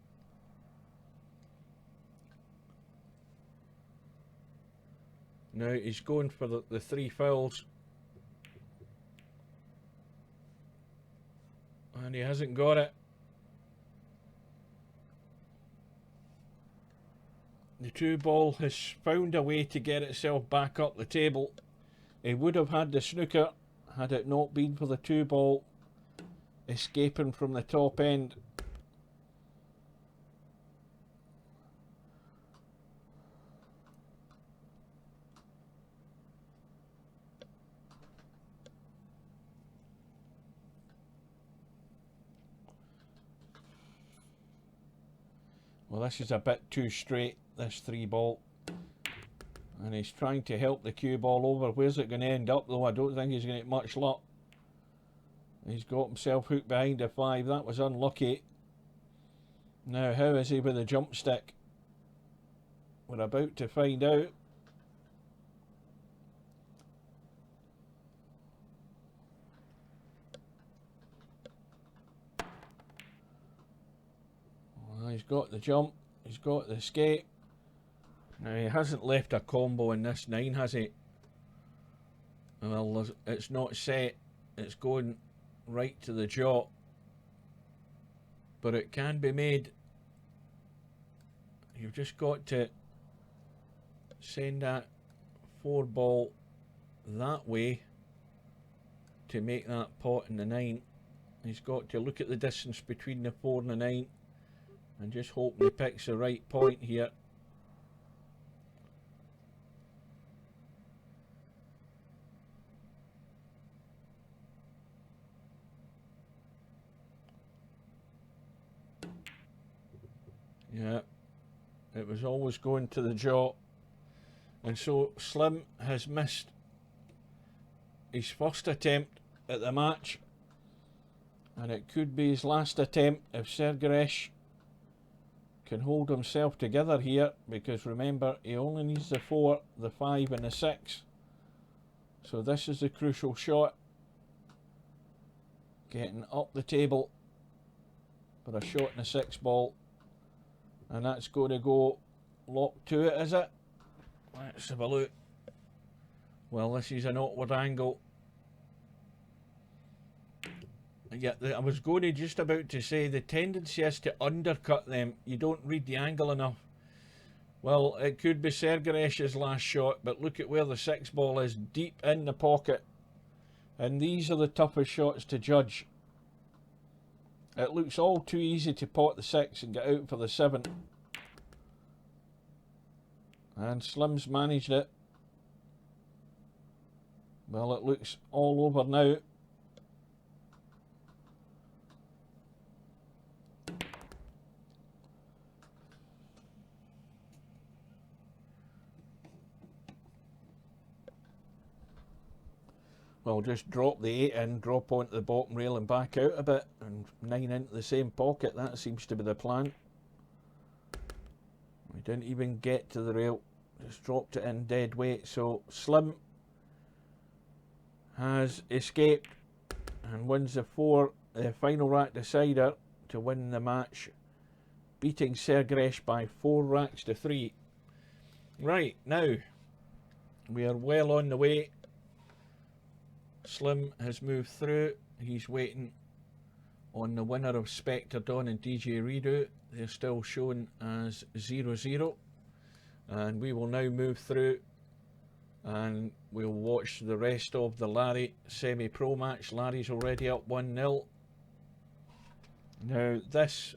Now he's going for the 3 fouls. And he hasn't got it. The 2 ball has found a way to get itself back up the table. He would have had the snooker had it not been for the 2 ball escaping from the top end. Well, this is a bit too straight, this 3 ball. And he's trying to help the cue ball over. Where's it going to end up, though? I don't think he's going to get much luck. He's got himself hooked behind a 5. That was unlucky. Now, how is he with the jump stick? We're about to find out. Well, he's got the jump. He's got the escape. Now, he hasn't left a combo in this 9, has he? Well, it's not set. It's going right to the jaw. But it can be made. You've just got to send that 4 ball that way to make that pot in the 9. He's got to look at the distance between the 4 and the 9 and just hope he picks the right point here. Yeah, it was always going to the jaw. And so Slim has missed his first attempt at the match. And it could be his last attempt if Sergaresh can hold himself together here. Because remember, he only needs the 4, the 5 and the 6. So this is the crucial shot. Getting up the table for a shot in the 6 ball. And that's going to go locked to it, is it? Let's have a look. Well, this is an awkward angle. Yeah, I was going to just about to say the tendency is to undercut them. You don't read the angle enough. Well, it could be Sergaresh's last shot, but look at where the 6 ball is, deep in the pocket. And these are the toughest shots to judge. It looks all too easy to pot the 6 and get out for the 7. And Slim's managed it. Well, it looks all over now. Well, just drop the 8 in, drop onto the bottom rail and back out a bit, and 9 into the same pocket. That seems to be the plan. We didn't even get to the rail, just dropped it in dead weight. So Slim has escaped and wins the 4 final rack decider to win the match, beating Sergaresh by 4 racks to 3. Right, now we are well on the way. Slim has moved through. He's waiting on the winner of Spectre Dawn and DJ Redo. They're still shown as 0-0. And we will now move through and we'll watch the rest of the Larry semi-pro match. Larry's already up 1-0. Now this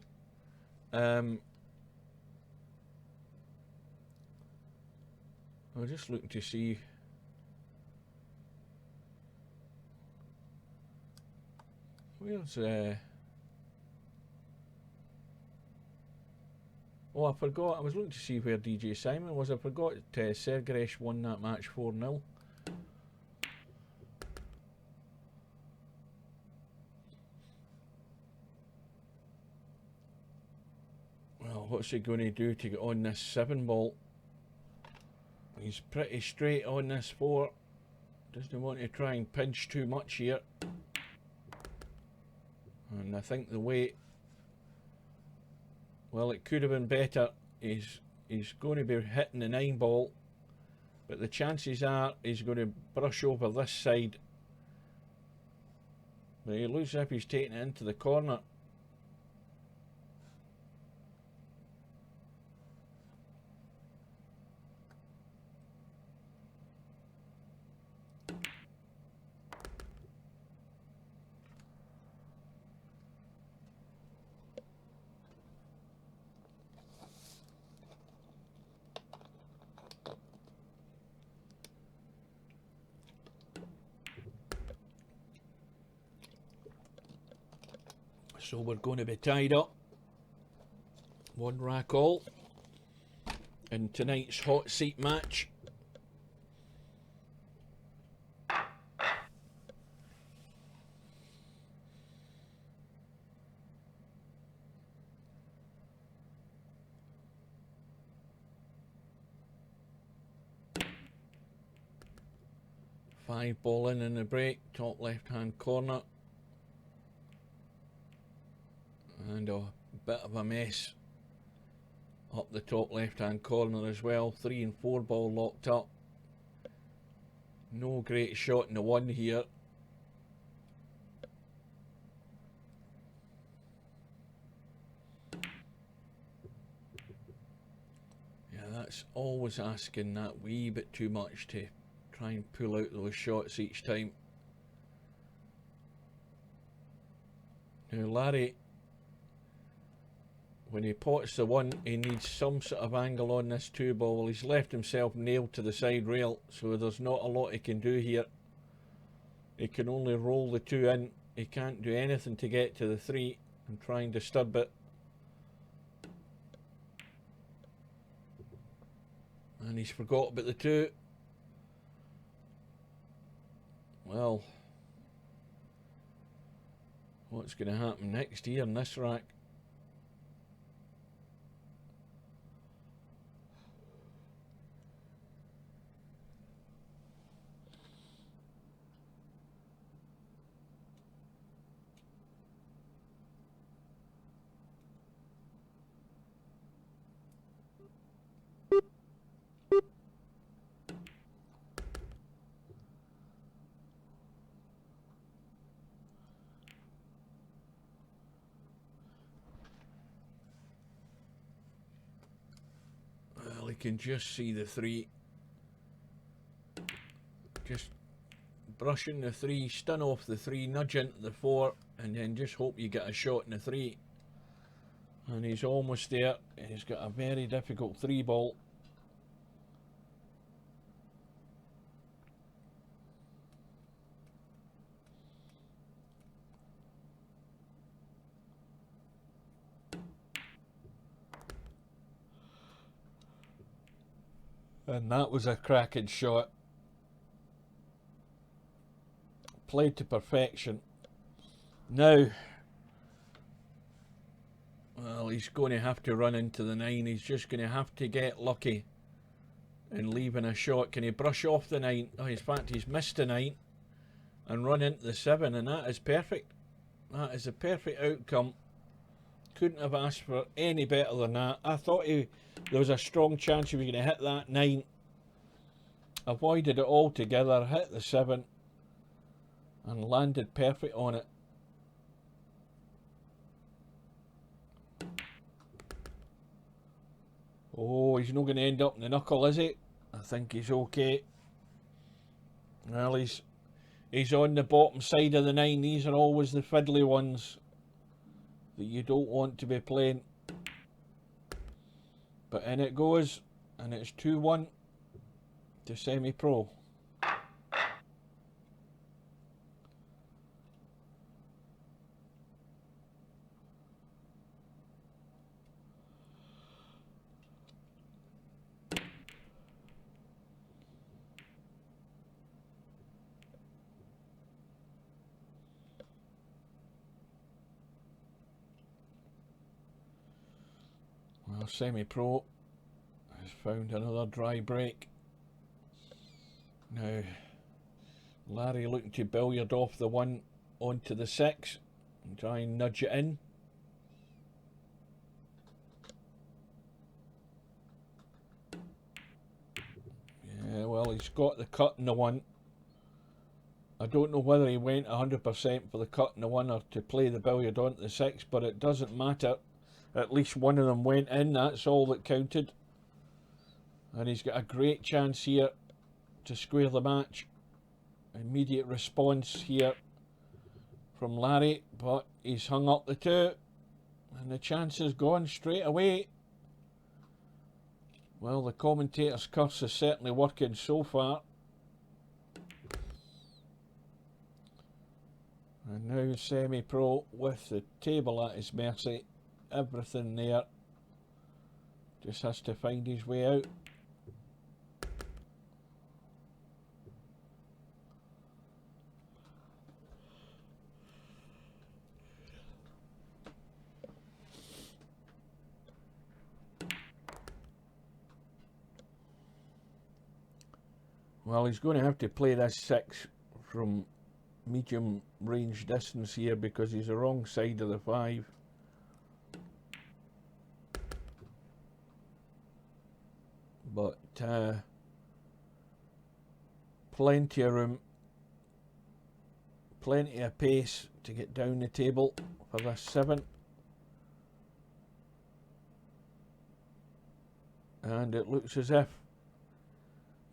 we're just looking to see where's oh, I forgot. I was looking to see where DJ Simon was. I forgot Sergaresh won that match 4-0. Well, what's he going to do to get on this 7 ball? He's pretty straight on this 4. Doesn't want to try and pinch too much here. And I think the way, well, it could have been better. He's going to be hitting the 9 ball, but the chances are he's going to brush over this side. But he looks as if he's taking it into the corner. So we're going to be tied up. 1 rack all in tonight's hot seat match. Five ball in the break, top left hand corner. And a bit of a mess up the top left hand corner as well. 3 and 4 ball locked up. No great shot in the 1 here. Yeah, that's always asking that wee bit too much to try and pull out those shots each time. Now Larry, when he pots the 1, he needs some sort of angle on this 2 ball. Well, he's left himself nailed to the side rail, so there's not a lot he can do here. He can only roll the 2 in. He can't do anything to get to the 3 and try and disturb it. And he's forgot about the 2. Well, what's going to happen next here in this rack? Well, he can just see the 3. Just brushing the 3, stun off the 3, nudge into the 4, and then just hope you get a shot in the 3. And he's almost there. He's got a very difficult 3 ball. And that was a cracking shot. Played to perfection. Now, well, he's going to have to run into the 9. He's just going to have to get lucky in leaving a shot. Can he brush off the 9? Oh, in fact, he's missed the 9 and run into the 7, and that is perfect. That is a perfect outcome. Couldn't have asked for any better than that. I thought there was a strong chance he was going to hit that 9. Avoided it altogether, hit the 7, and landed perfect on it. Oh, he's not going to end up in the knuckle, is he? I think he's okay. Well, he's on the bottom side of the 9. These are always the fiddly ones that you don't want to be playing. But in it goes, and it's 2-1 to semi-pro. Well, semi-pro has found another dry break. Now, Larry looking to billiard off the 1 onto the 6. And try and nudge it in. Yeah, well, he's got the cut in the one. I don't know whether he went 100% for the cut in the one or to play the billiard onto the 6, but it doesn't matter. At least one of them went in, that's all that counted. And he's got a great chance here to square the match. Immediate response here from Larry, but he's hung up the 2. And the chance is gone straight away. Well, the commentator's curse is certainly working so far. And now Semi-Pro with the table at his mercy. Everything there. Just has to find his way out. Well, he's going to have to play this 6 from medium range distance here because he's the wrong side of the 5. But plenty of room, plenty of pace to get down the table for this 7. And it looks as if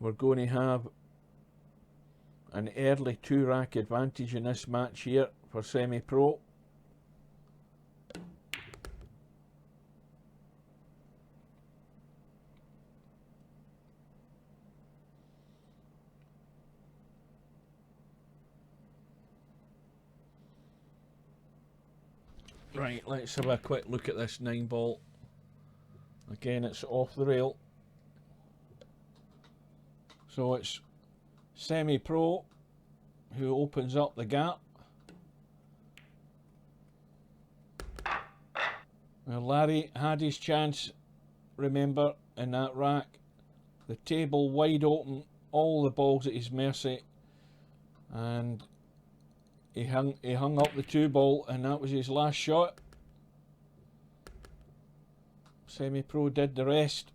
we're going to have an early 2-rack advantage in this match here for Semi-Pro. Right, let's have a quick look at this 9 ball. Again, it's off the rail. So it's Semi-Pro who opens up the gap. Well, Larry had his chance, remember, in that rack. The table wide open, all the balls at his mercy. And he hung up the 2 ball, and that was his last shot. Semi-Pro did the rest,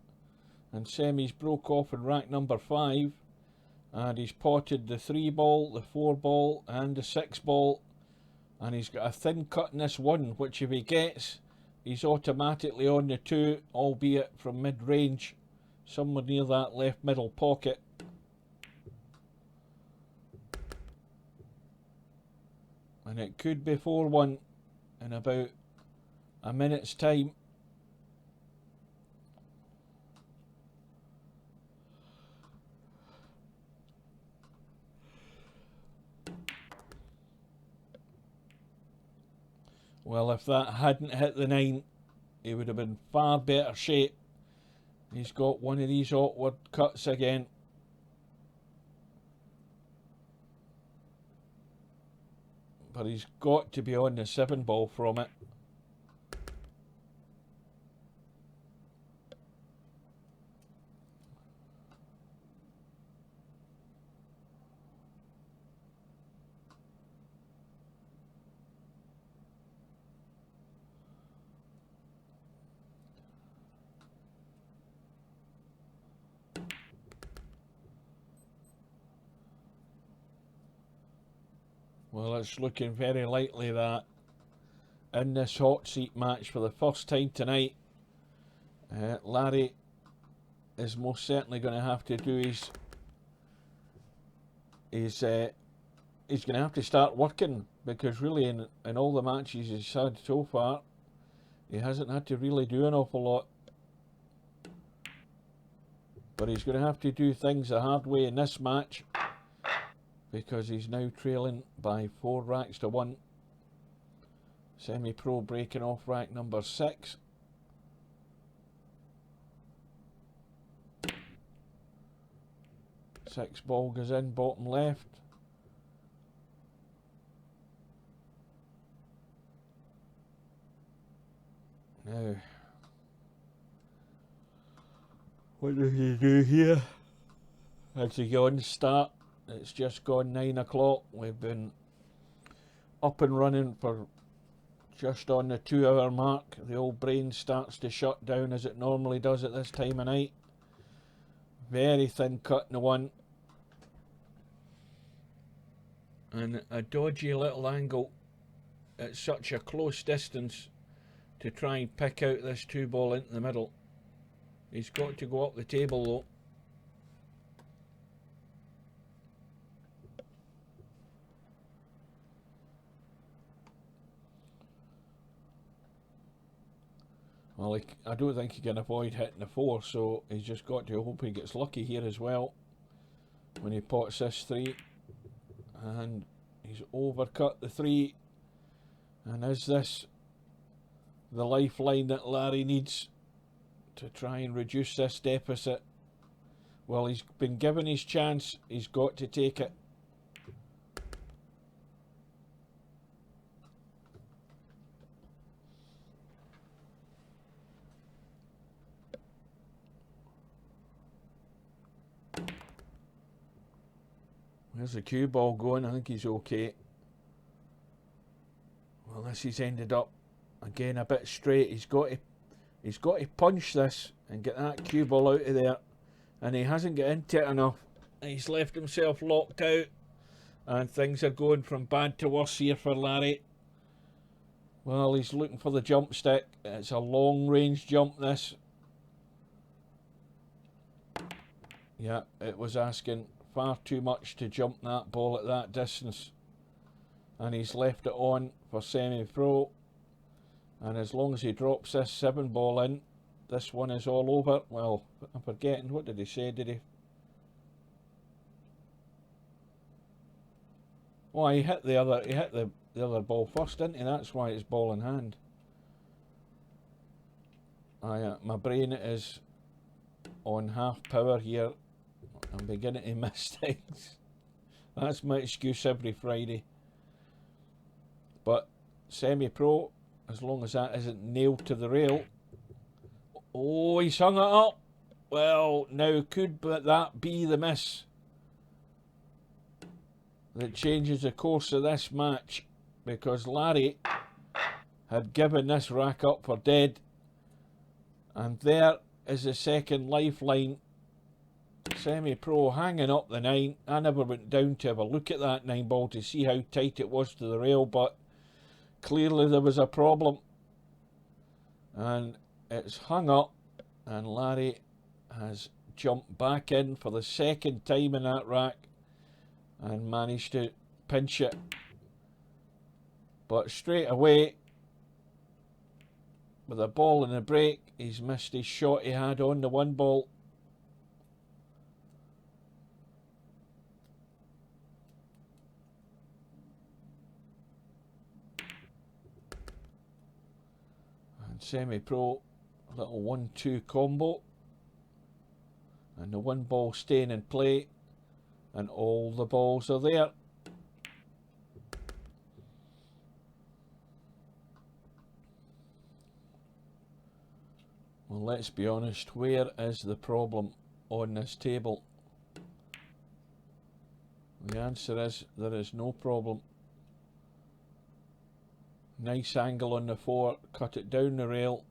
and Semi's broke off in rack number 5, and he's potted the 3 ball, the 4 ball, and the 6 ball, and he's got a thin cut in this 1, which if he gets, he's automatically on the 2, albeit from mid-range, somewhere near that left middle pocket. And it could be 4-1 in about a minute's time. Well, if that hadn't hit the 9, he would have been far better shape. He's got one of these awkward cuts again. But he's got to be on the 7 ball from it. Well, it's looking very likely that in this hot seat match for the first time tonight, Larry is most certainly going to have to do he's going to have to start working, because really in all the matches he's had so far, he hasn't had to really do an awful lot. But he's going to have to do things the hard way in this match, because he's now trailing by 4 racks to 1. Semi-Pro breaking off rack number 6. Six ball goes in, bottom left. Now, what does he do here? As he go on start, it's just gone 9 o'clock. We've been up and running for just on the 2 hour mark. The old brain starts to shut down as it normally does at this time of night. Very thin cut in the one. And a dodgy little angle at such a close distance to try and pick out this 2 ball into the middle. He's got to go up the table though. Well, I don't think he can avoid hitting the 4, so he's just got to hope he gets lucky here as well when he pots this 3. And he's overcut the 3. And is this the lifeline that Larry needs to try and reduce this deficit? Well, he's been given his chance. He's got to take it. Where's the cue ball going? I think he's okay. Well, this he's ended up again a bit straight. He's got to punch this and get that cue ball out of there, and he hasn't got into it enough. He's left himself locked out, and things are going from bad to worse here for Larry. Well, he's looking for the jump stick. It's a long range jump, this. Yeah, it was asking far too much to jump that ball at that distance, and he's left it on for semi-pro. And as long as he drops this 7 ball in, this one is all over. Well, I'm forgetting, what did he say? Did he? Oh, he hit the other ball first, didn't he? That's why it's ball in hand. My brain is on half power here. I'm beginning to miss things. That's my excuse every Friday. But semi-pro, as long as that isn't nailed to the rail. Oh, he's hung it up. Well, now could that be the miss that changes the course of this match? Because Larry had given this rack up for dead. And there is the second lifeline. Semi-pro hanging up the 9. I never went down to have a look at that 9 ball to see how tight it was to the rail, but clearly there was a problem. And it's hung up, and Larry has jumped back in for the second time in that rack and managed to pinch it. But straight away, with a ball in the break, he's missed his shot he had on the 1 ball. Semi-pro, little 1-2 combo, and the 1 ball staying in play, and all the balls are there. Well, let's be honest, where is the problem on this table? The answer is there is no problem. Nice angle on the 4, cut it down the rail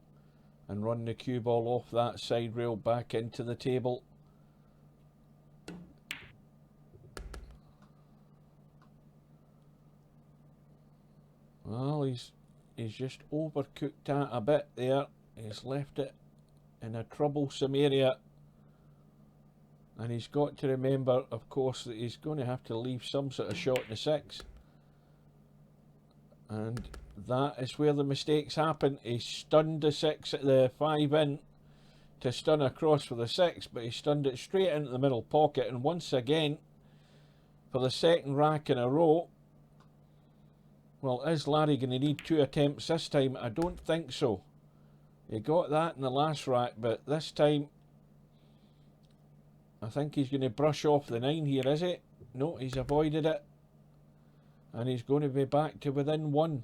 and run the cue ball off that side rail back into the table. Well, he's just overcooked that a bit there. He's left it in a troublesome area, and he's got to remember, of course, that he's going to have to leave some sort of shot in the 6. And that is where the mistakes happen. He stunned the 6 at the 5 in to stun across for the 6, but he stunned it straight into the middle pocket. And once again, for the second rack in a row, well, is Larry going to need 2 attempts this time? I don't think so. He got that in the last rack, but this time I think he's going to brush off the 9 here, is it? No, he's avoided it. And he's going to be back to within 1.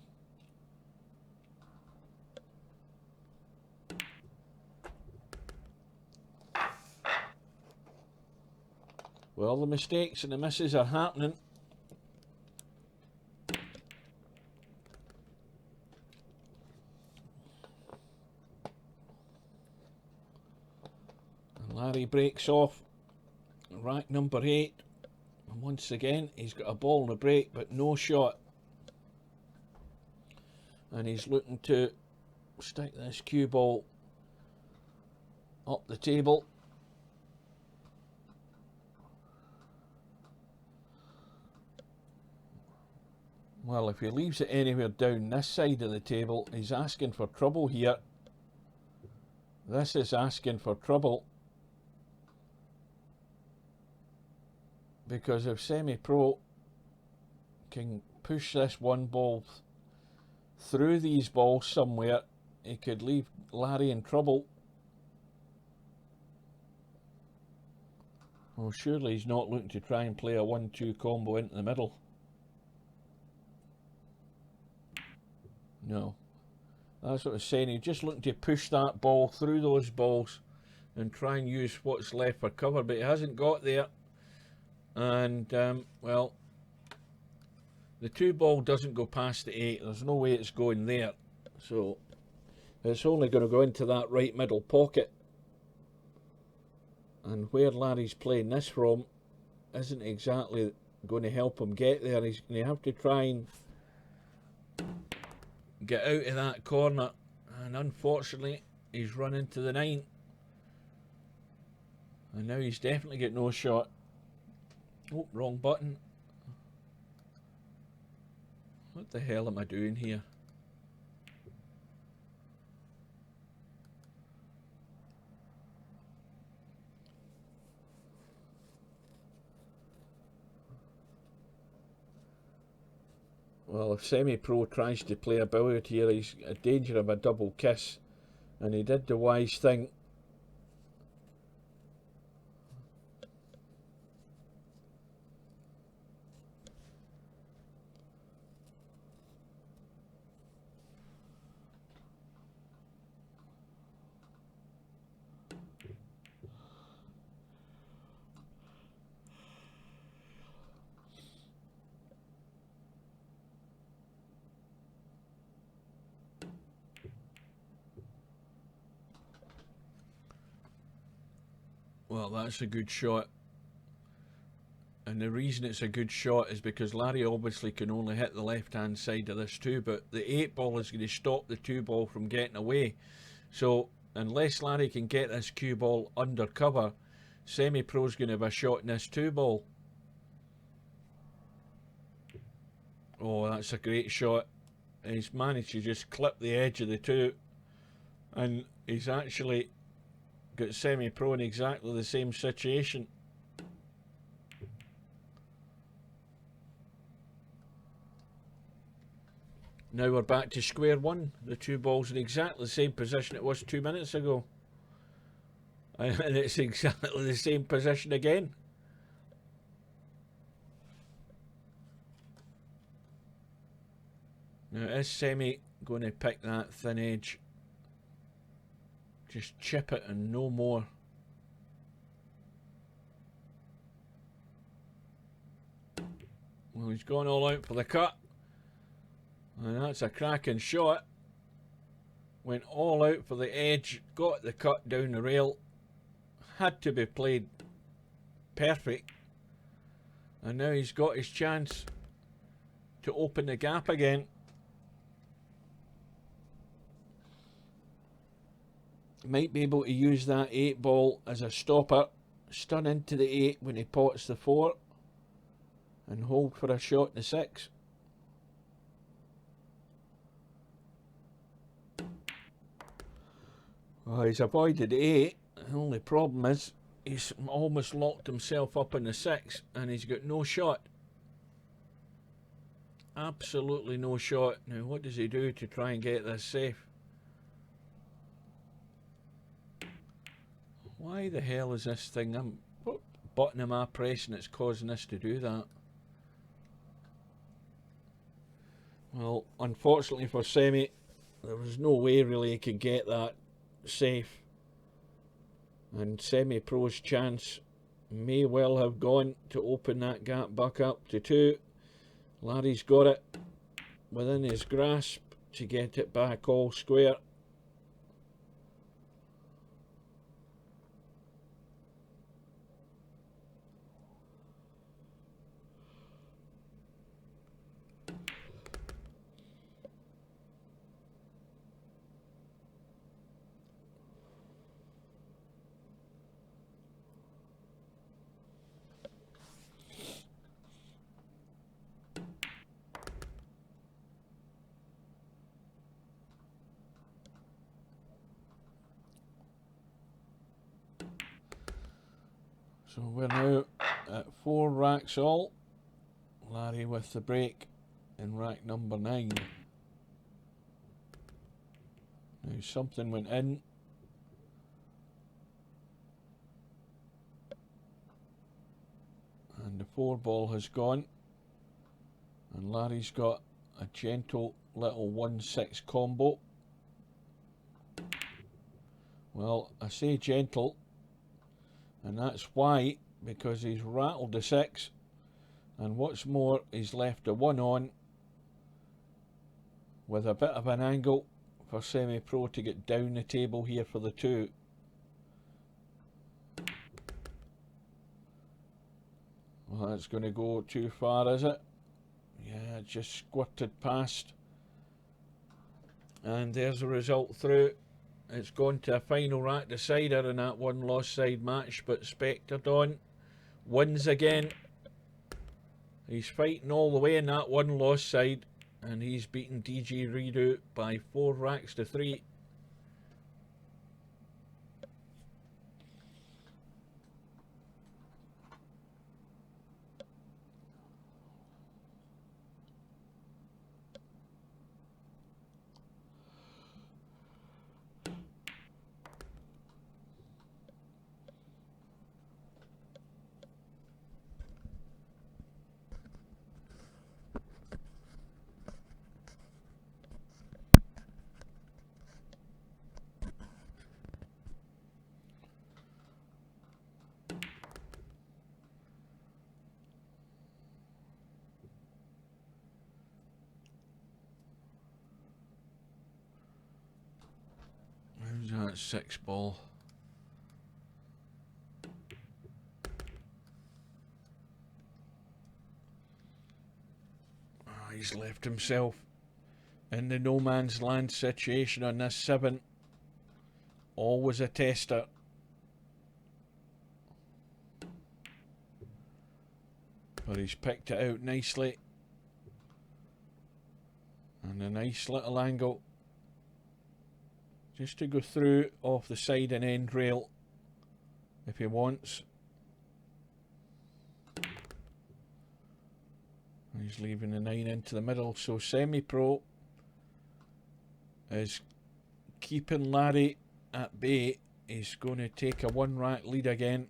Well, the mistakes and the misses are happening. Larry breaks off rack number 8. And once again, he's got a ball in the break, but no shot. And he's looking to stick this cue ball up the table. Well, if he leaves it anywhere down this side of the table, he's asking for trouble here. This is asking for trouble. Because if Semi-Pro can push this one ball through these balls somewhere, he could leave Larry in trouble. Well, surely he's not looking to try and play a 1-2 combo into the middle. No. That's what I was saying. He's just looking to push that ball through those balls and try and use what's left for cover, but he hasn't got there. And, well, the 2 ball doesn't go past the 8. There's no way it's going there. So it's only going to go into that right middle pocket. And where Larry's playing this from isn't exactly going to help him get there. He's going to have to try and get out of that corner. And unfortunately, he's run into the 9. And now he's definitely got no shot. Oh, wrong button. What the hell am I doing here? Well, if Semi-Pro tries to play a billiard here, he's in danger of a double kiss. And he did the wise thing. Well, that's a good shot. And the reason it's a good shot is because Larry obviously can only hit the left-hand side of this 2, but the 8 ball is going to stop the 2 ball from getting away. So, unless Larry can get this cue ball under cover, Semi-Pro's going to have a shot in this 2 ball. Oh, that's a great shot. He's managed to just clip the edge of the 2. And he's actually got Semi-Pro in exactly the same situation. Now we're back to square one. The 2 balls in exactly the same position it was 2 minutes ago. And it's exactly the same position again. Now is Semi going to pick that thin edge? Just chip it and no more. Well, he's gone all out for the cut. And that's a cracking shot. Went all out for the edge. Got the cut down the rail. Had to be played perfect. And now he's got his chance to open the gap again. Might be able to use that 8 ball as a stopper, stun into the 8 when he pots the 4, and hold for a shot in the 6. Well, he's avoided 8. The only problem is he's almost locked himself up in the 6, and he's got no shot. Absolutely no shot. Now, what does he do to try and get this safe? Why the hell is this thing? What button am I pressing that's causing this to do that? Well, unfortunately for Semi, there was no way really he could get that safe. And Semi-Pro's chance may well have gone to open that gap back up to 2. Larry's got it within his grasp to get it back all square. So we're now at 4 racks all. Larry with the break in rack number 9. Now something went in. And the 4 ball has gone. And Larry's got a gentle little 1-6 combo. Well, I say gentle, and that's why, because he's rattled the 6, and what's more, he's left the 1 on with a bit of an angle for Semi-Pro to get down the table here for the 2. Well, that's going to go too far, is it? Yeah, it just squirted past. And there's the result through. It's gone to a final rack decider in that 1 lost side match, but Spectre Dawn wins again. He's fighting all the way in that 1 lost side, and he's beaten DJ Redo by 4 racks to 3. How's that 6 ball? Oh, he's left himself in the no man's land situation on this 7. Always a tester. But he's picked it out nicely. And a nice little angle. Just to go through off the side and end rail if he wants. He's leaving the 9 into the middle, so Semi-Pro is keeping Larry at bay. He's going to take a 1 rack lead again.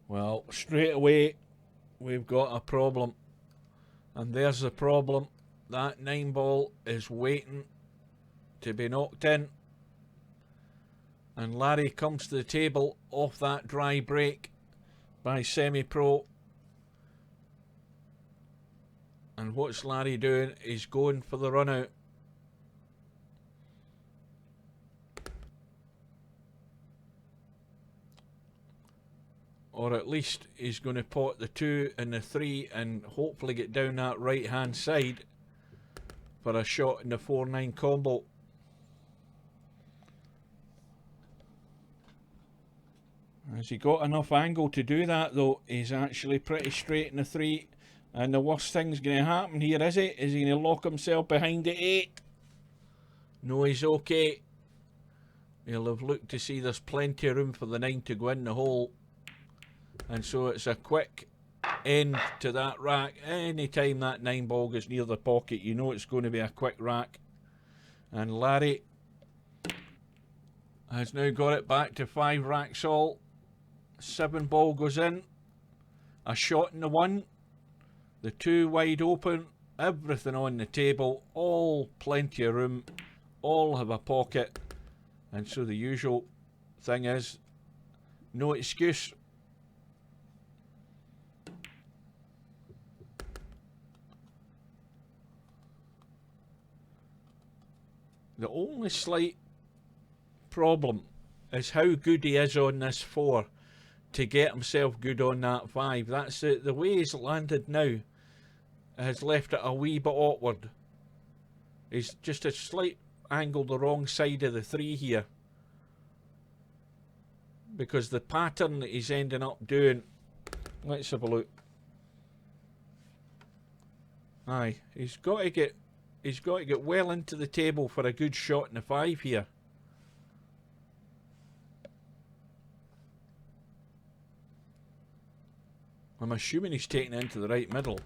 Well, straight away we've got a problem, and there's the problem. That 9 ball is waiting to be knocked in, and Larry comes to the table off that dry break by Semi-Pro. And what's Larry doing? He's going for the run out. Or at least he's going to pot the 2 and the 3 and hopefully get down that right hand side for a shot in the 4-9 combo. Has he got enough angle to do that though? He's actually pretty straight in the 3, and the worst thing's going to happen here, is it? Is he going to lock himself behind the 8? No, he's okay. He'll have looked to see there's plenty of room for the 9 to go in the hole. And so it's a quick end to that rack. Anytime that 9 ball gets near the pocket, you know it's going to be a quick rack. And Larry has now got it back to 5 racks all. 7 ball goes in. A shot in the 1. The 2 wide open. Everything on the table. All plenty of room. All have a pocket. And so the usual thing is, no excuse. The only slight problem is how good he is on this 4 to get himself good on that 5. That's it. The way he's landed now has left it a wee bit awkward. He's just a slight angle the wrong side of the 3 here. Because the pattern that he's ending up doing, let's have a look. Aye, he's got to get well into the table for a good shot in the 5 here. I'm assuming he's taking it into the right middle.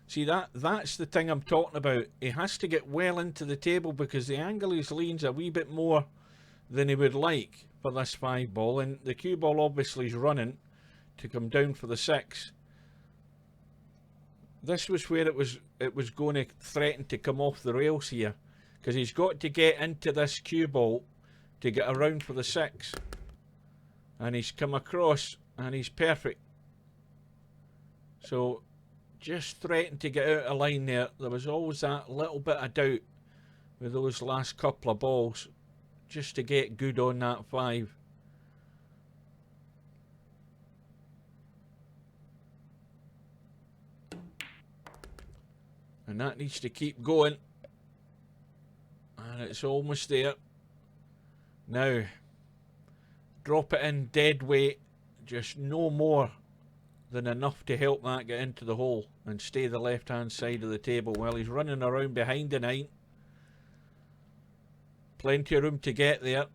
See, that's the thing I'm talking about. He has to get well into the table because the angle he's leans a wee bit more than he would like for this 5 ball, and the cue ball obviously is running to come down for the 6. This was where it was going to threaten to come off the rails here, because he's got to get into this cue ball to get around for the 6, and he's come across and he's perfect. So just threatened to get out of line there. There was always that little bit of doubt with those last couple of balls, just to get good on that 5. And that needs to keep going. And it's almost there. Now, drop it in dead weight. Just no more than enough to help that get into the hole and stay the left hand side of the table. Well, he's running around behind the 9. Plenty of room to get there.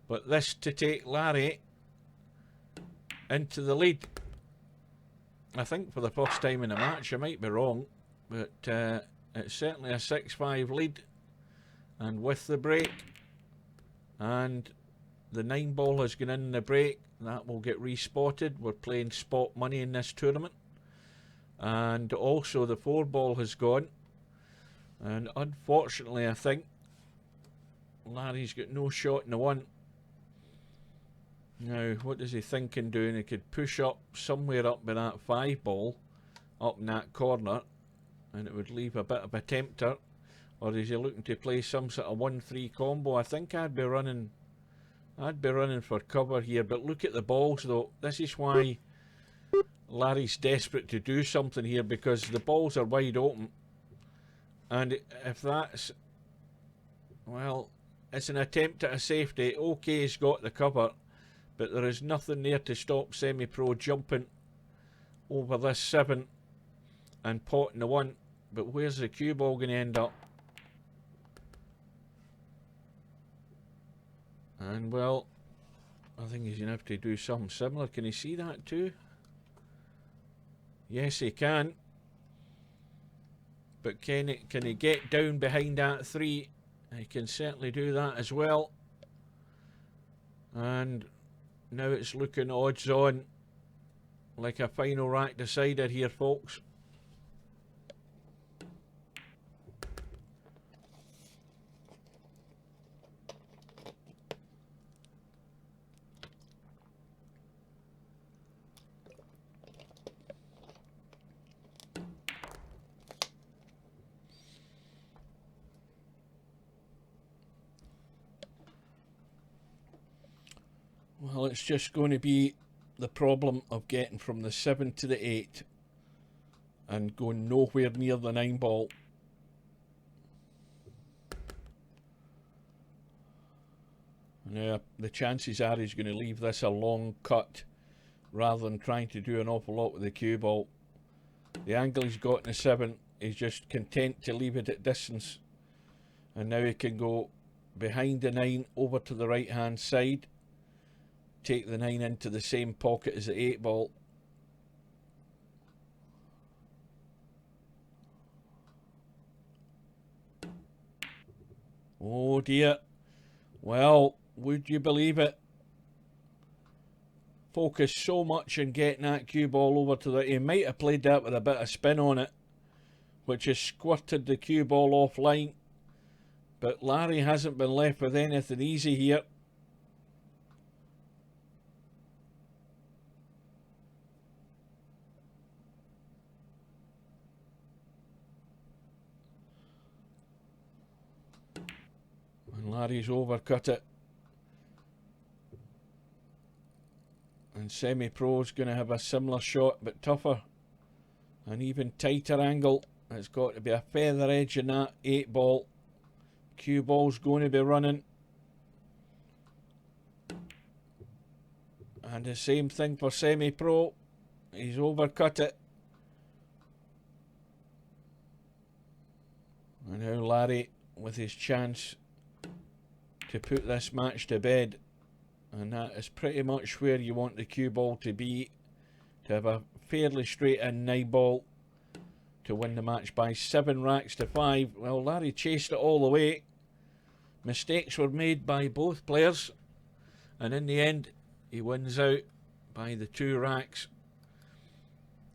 But this to take Larry into the lead. I think for the first time in the match. I might be wrong, but it's certainly a 6-5 lead. And with the break, and the 9 ball has gone in the break, that will get respotted. We're playing spot money in this tournament. And also the 4 ball has gone. And unfortunately, I think Larry's got no shot in the 1. Now, what does he think in doing? He could push up somewhere up by that 5 ball, up in that corner, and it would leave a bit of a tempter. Or is he looking to play some sort of 1-3 combo? I think I'd be running for cover here. But look at the balls, though. This is why Larry's desperate to do something here, because the balls are wide open. And if that's, well, it's an attempt at a safety. Okay, he's got the cover, but there is nothing there to stop Semi-Pro jumping over this 7 and potting the 1. But where's the cue ball going to end up? And well, I think he's going to have to do something similar. Can he see that too? Yes, he can. But can he get down behind that 3? He can certainly do that as well. And now it's looking odds on, like a final rack decider here, folks. Well, it's just going to be the problem of getting from the 7 to the 8 and going nowhere near the 9 ball. Now, the chances are he's going to leave this a long cut rather than trying to do an awful lot with the cue ball. The angle he's got in the 7, he's just content to leave it at distance. And now he can go behind the 9 over to the right hand side. Take the 9 into the same pocket as the 8 ball. Oh dear. Well, would you believe it? Focus so much on getting that cue ball over to the... He might have played that with a bit of spin on it, which has squirted the cue ball offline. But Larry hasn't been left with anything easy here. And Larry's overcut it. And Semi-Pro's going to have a similar shot, but tougher. An even tighter angle. It's got to be a feather edge in that 8 ball. Cue ball's going to be running. And the same thing for Semi-Pro. He's overcut it. And now Larry with his chance to put this match to bed. And that is pretty much where you want the cue ball to be. To have a fairly straight in 9 ball to win the match by 7 racks to 5. Well, Larry chased it all the way. Mistakes were made by both players. And in the end, he wins out by the 2 racks.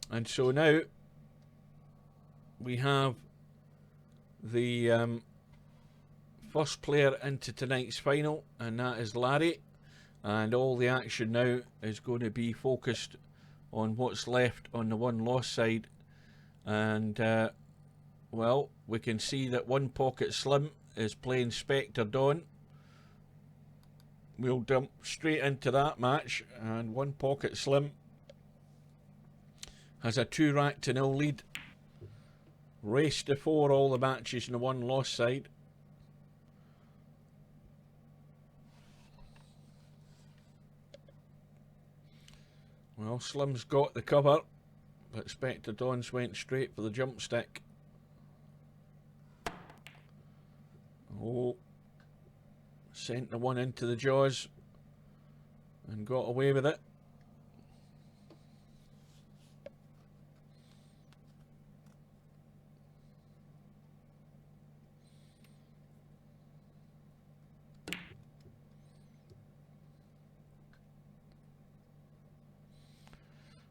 And so now we have the first player into tonight's final, and that is Larry. And all the action now is going to be focused on what's left on the one loss side. And well, we can see that One Pocket Slim is playing Spectre Dawn. We'll jump straight into that match, and One Pocket Slim has a 2 rack to 0 lead. Race to 4 all the matches in the one loss side. Well, Slim's got the cover, but Spectre Dawn's went straight for the jump stick. Oh, sent the one into the jaws and got away with it.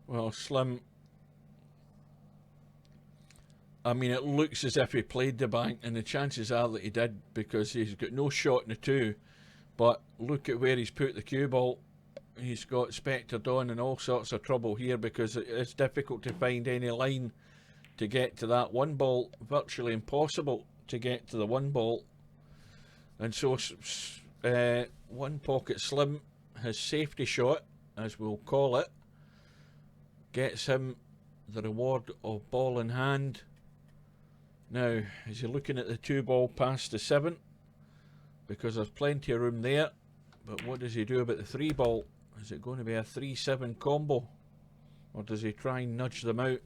Well, Slim, I mean, it looks as if he played the bank, and the chances are that he did, because he's got no shot in the 2. But look at where he's put the cue ball. He's got Spectre Dawn in all sorts of trouble here, because it's difficult to find any line to get to that 1 ball. Virtually impossible to get to the 1 ball. And so One Pocket Slim, his safety shot, as we'll call it, gets him the reward of ball in hand. Now, is he looking at the 2 ball past the 7? Because there's plenty of room there. But what does he do about the 3 ball? Is it going to be a 3-7 combo? Or does he try and nudge them out?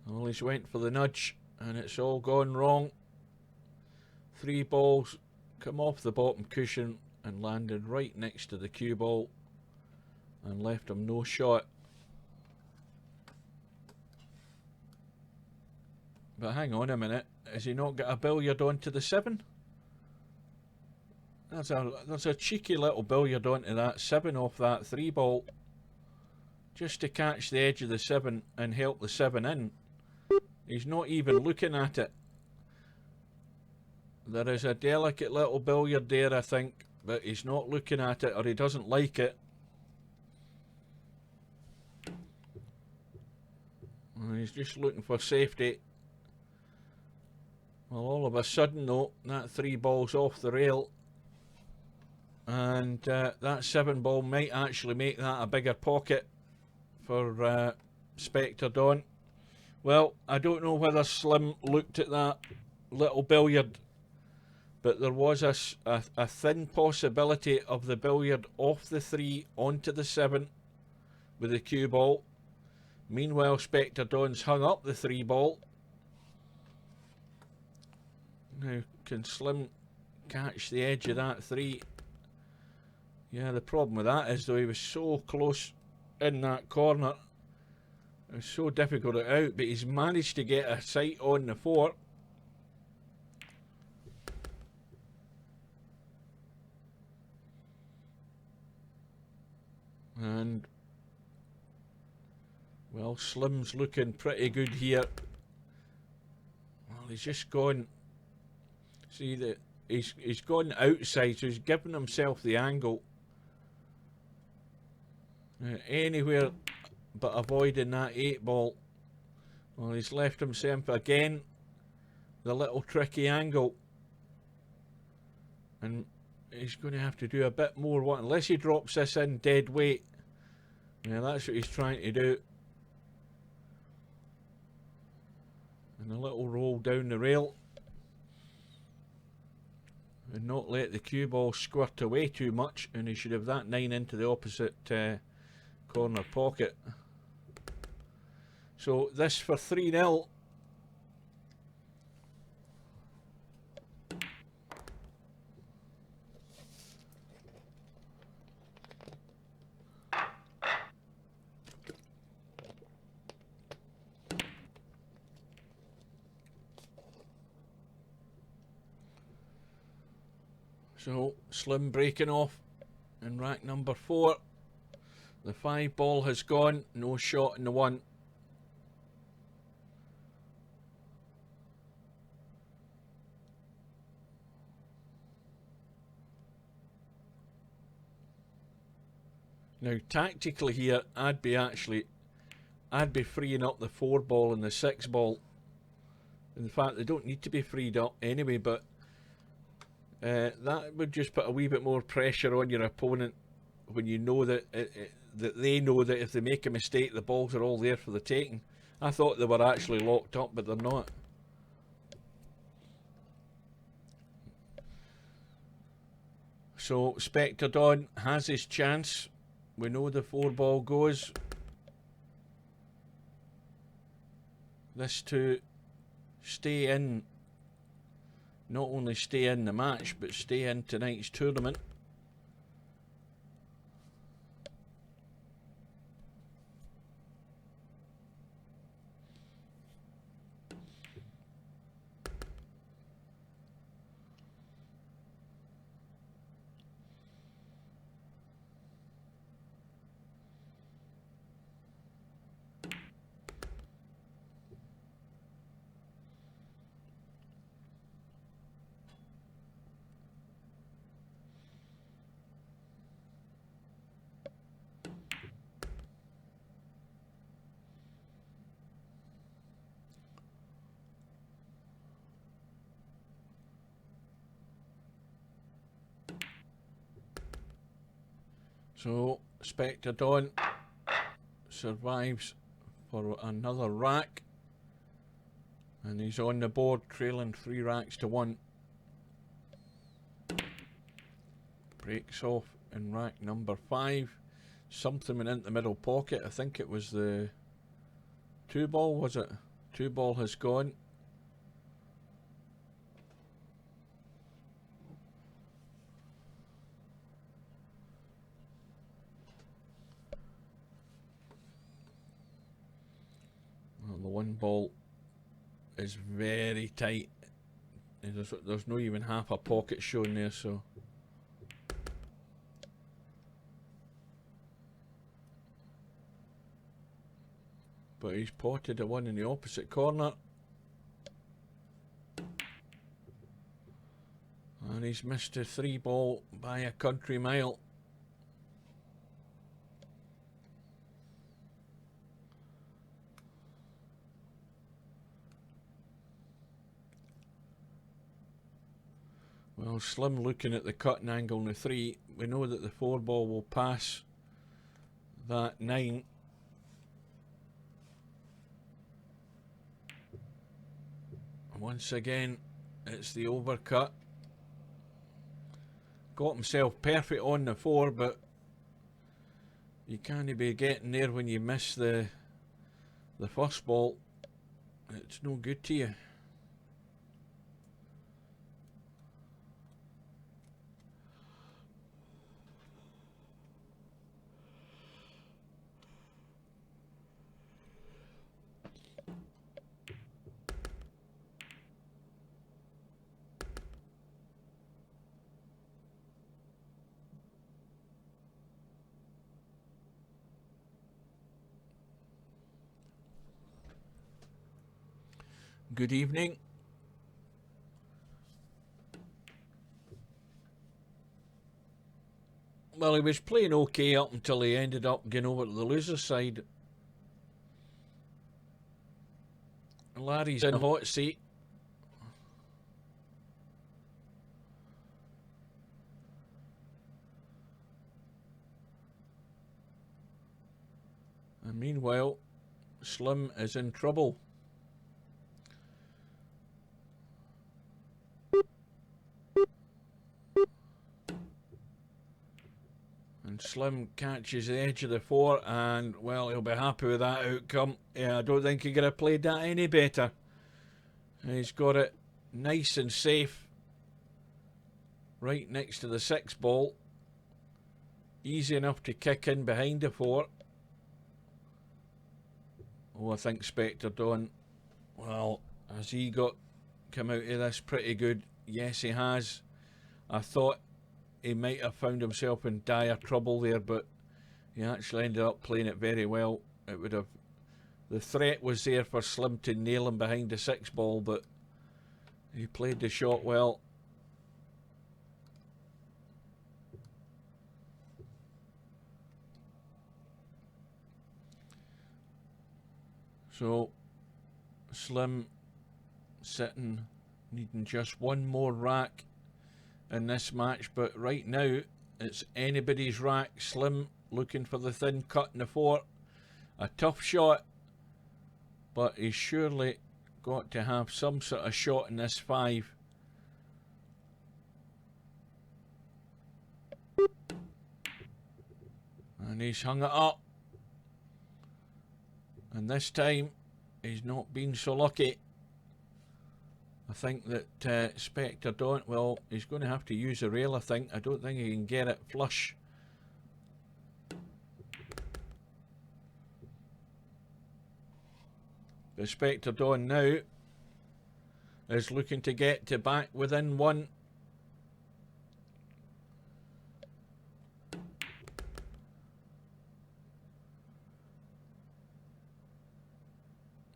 Well, he's went for the nudge, and it's all gone wrong. 3 balls come off the bottom cushion and landed right next to the cue ball and left him no shot. But hang on a minute, has he not got a billiard onto the 7? There's a cheeky little billiard onto that 7 off that 3 ball, just to catch the edge of the 7 and help the 7 in. He's not even looking at it. There is a delicate little billiard there, I think, but he's not looking at it, or he doesn't like it. And he's just looking for safety. Well, all of a sudden, though, that 3 ball's off the rail. And that 7 ball might actually make that a bigger pocket for Spectre Dawn. Well, I don't know whether Slim looked at that little billiard, but there was a thin possibility of the billiard off the 3 onto the 7 with the cue ball. Meanwhile, Spectre Dawn's hung up the 3 ball. Now, can Slim catch the edge of that 3? Yeah, the problem with that is, though, he was so close in that corner. It was so difficult to out, but he's managed to get a sight on the 4. And, well, Slim's looking pretty good here. Well, he's just gone. See that he's gone outside, so he's given himself the angle. Anywhere but avoiding that 8 ball. Well, he's left himself again the little tricky angle. And he's going to have to do a bit more work, unless he drops this in dead weight. Yeah, that's what he's trying to do. And a little roll down the rail. And not let the cue ball squirt away too much, and he should have that 9 into the opposite corner pocket. So this for 3-0. So Slim breaking off in rack number 4. The 5 ball has gone, no shot in the 1. Now tactically here, I'd be freeing up the 4 ball and the 6 ball. In fact, they don't need to be freed up anyway, but that would just put a wee bit more pressure on your opponent when you know that that they know that if they make a mistake, the balls are all there for the taking. I thought they were actually locked up, but they're not. So Spectre Dawn has his chance. We know the 4 ball goes. This to stay in, not only stay in the match, but stay in tonight's tournament. So Spectre Dawn survives for another rack, and he's on the board trailing 3 racks to 1. Breaks off in rack number 5. Something went into the middle pocket. I think it was the 2 ball, was it? 2 ball has gone. Well, the 1 ball is very tight. There's not even half a pocket shown there, so but he's potted a 1 in the opposite corner, and he's missed a 3 ball by a country mile. Well, Slim looking at the cutting angle on the 3. We know that the 4 ball will pass that 9. Once again, it's the overcut. Got himself perfect on the 4, but you can't be getting there when you miss the first ball. It's no good to you. Good evening. Well, he was playing okay up until he ended up getting over to the loser's side. Larry's in the hot seat. And meanwhile, Slim is in trouble. And Slim catches the edge of the 4, and well, he'll be happy with that outcome. Yeah, I don't think he could have played that any better. He's got it nice and safe right next to the 6 ball. Easy enough to kick in behind the 4. Oh, I think Spectre Dawn, well, has he come out of this pretty good? Yes, he has. I thought he might have found himself in dire trouble there, but he actually ended up playing it very well. It would have, the threat was there for Slim to nail him behind the 6 ball, but he played the shot well. So Slim sitting, needing just one more rack in this match, but right now it's anybody's rack. Slim looking for the thin cut in the 4. A tough shot, but he's surely got to have some sort of shot in this 5. And he's hung it up. And this time he's not been so lucky. I think that Spectre Dawn, well, he's going to have to use a rail, I think. I don't think he can get it flush. The Spectre Dawn now is looking to get to back within 1.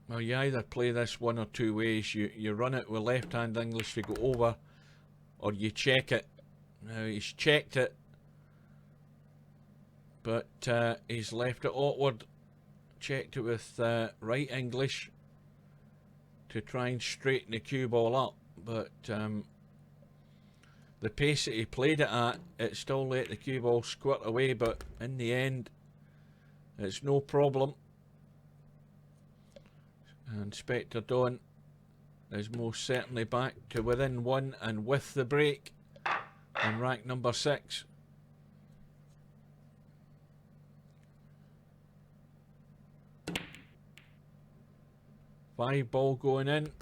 Well, you either play this one or two ways. You run it with left-hand English to go over, or you check it. Now, he's checked it, but he's left it awkward. Checked it with right English to try and straighten the cue ball up, but the pace that he played it at, it still let the cue ball squirt away, but in the end, it's no problem. And Spectre Dawn is most certainly back to within 1 and with the break on rack number 6. Five ball going in.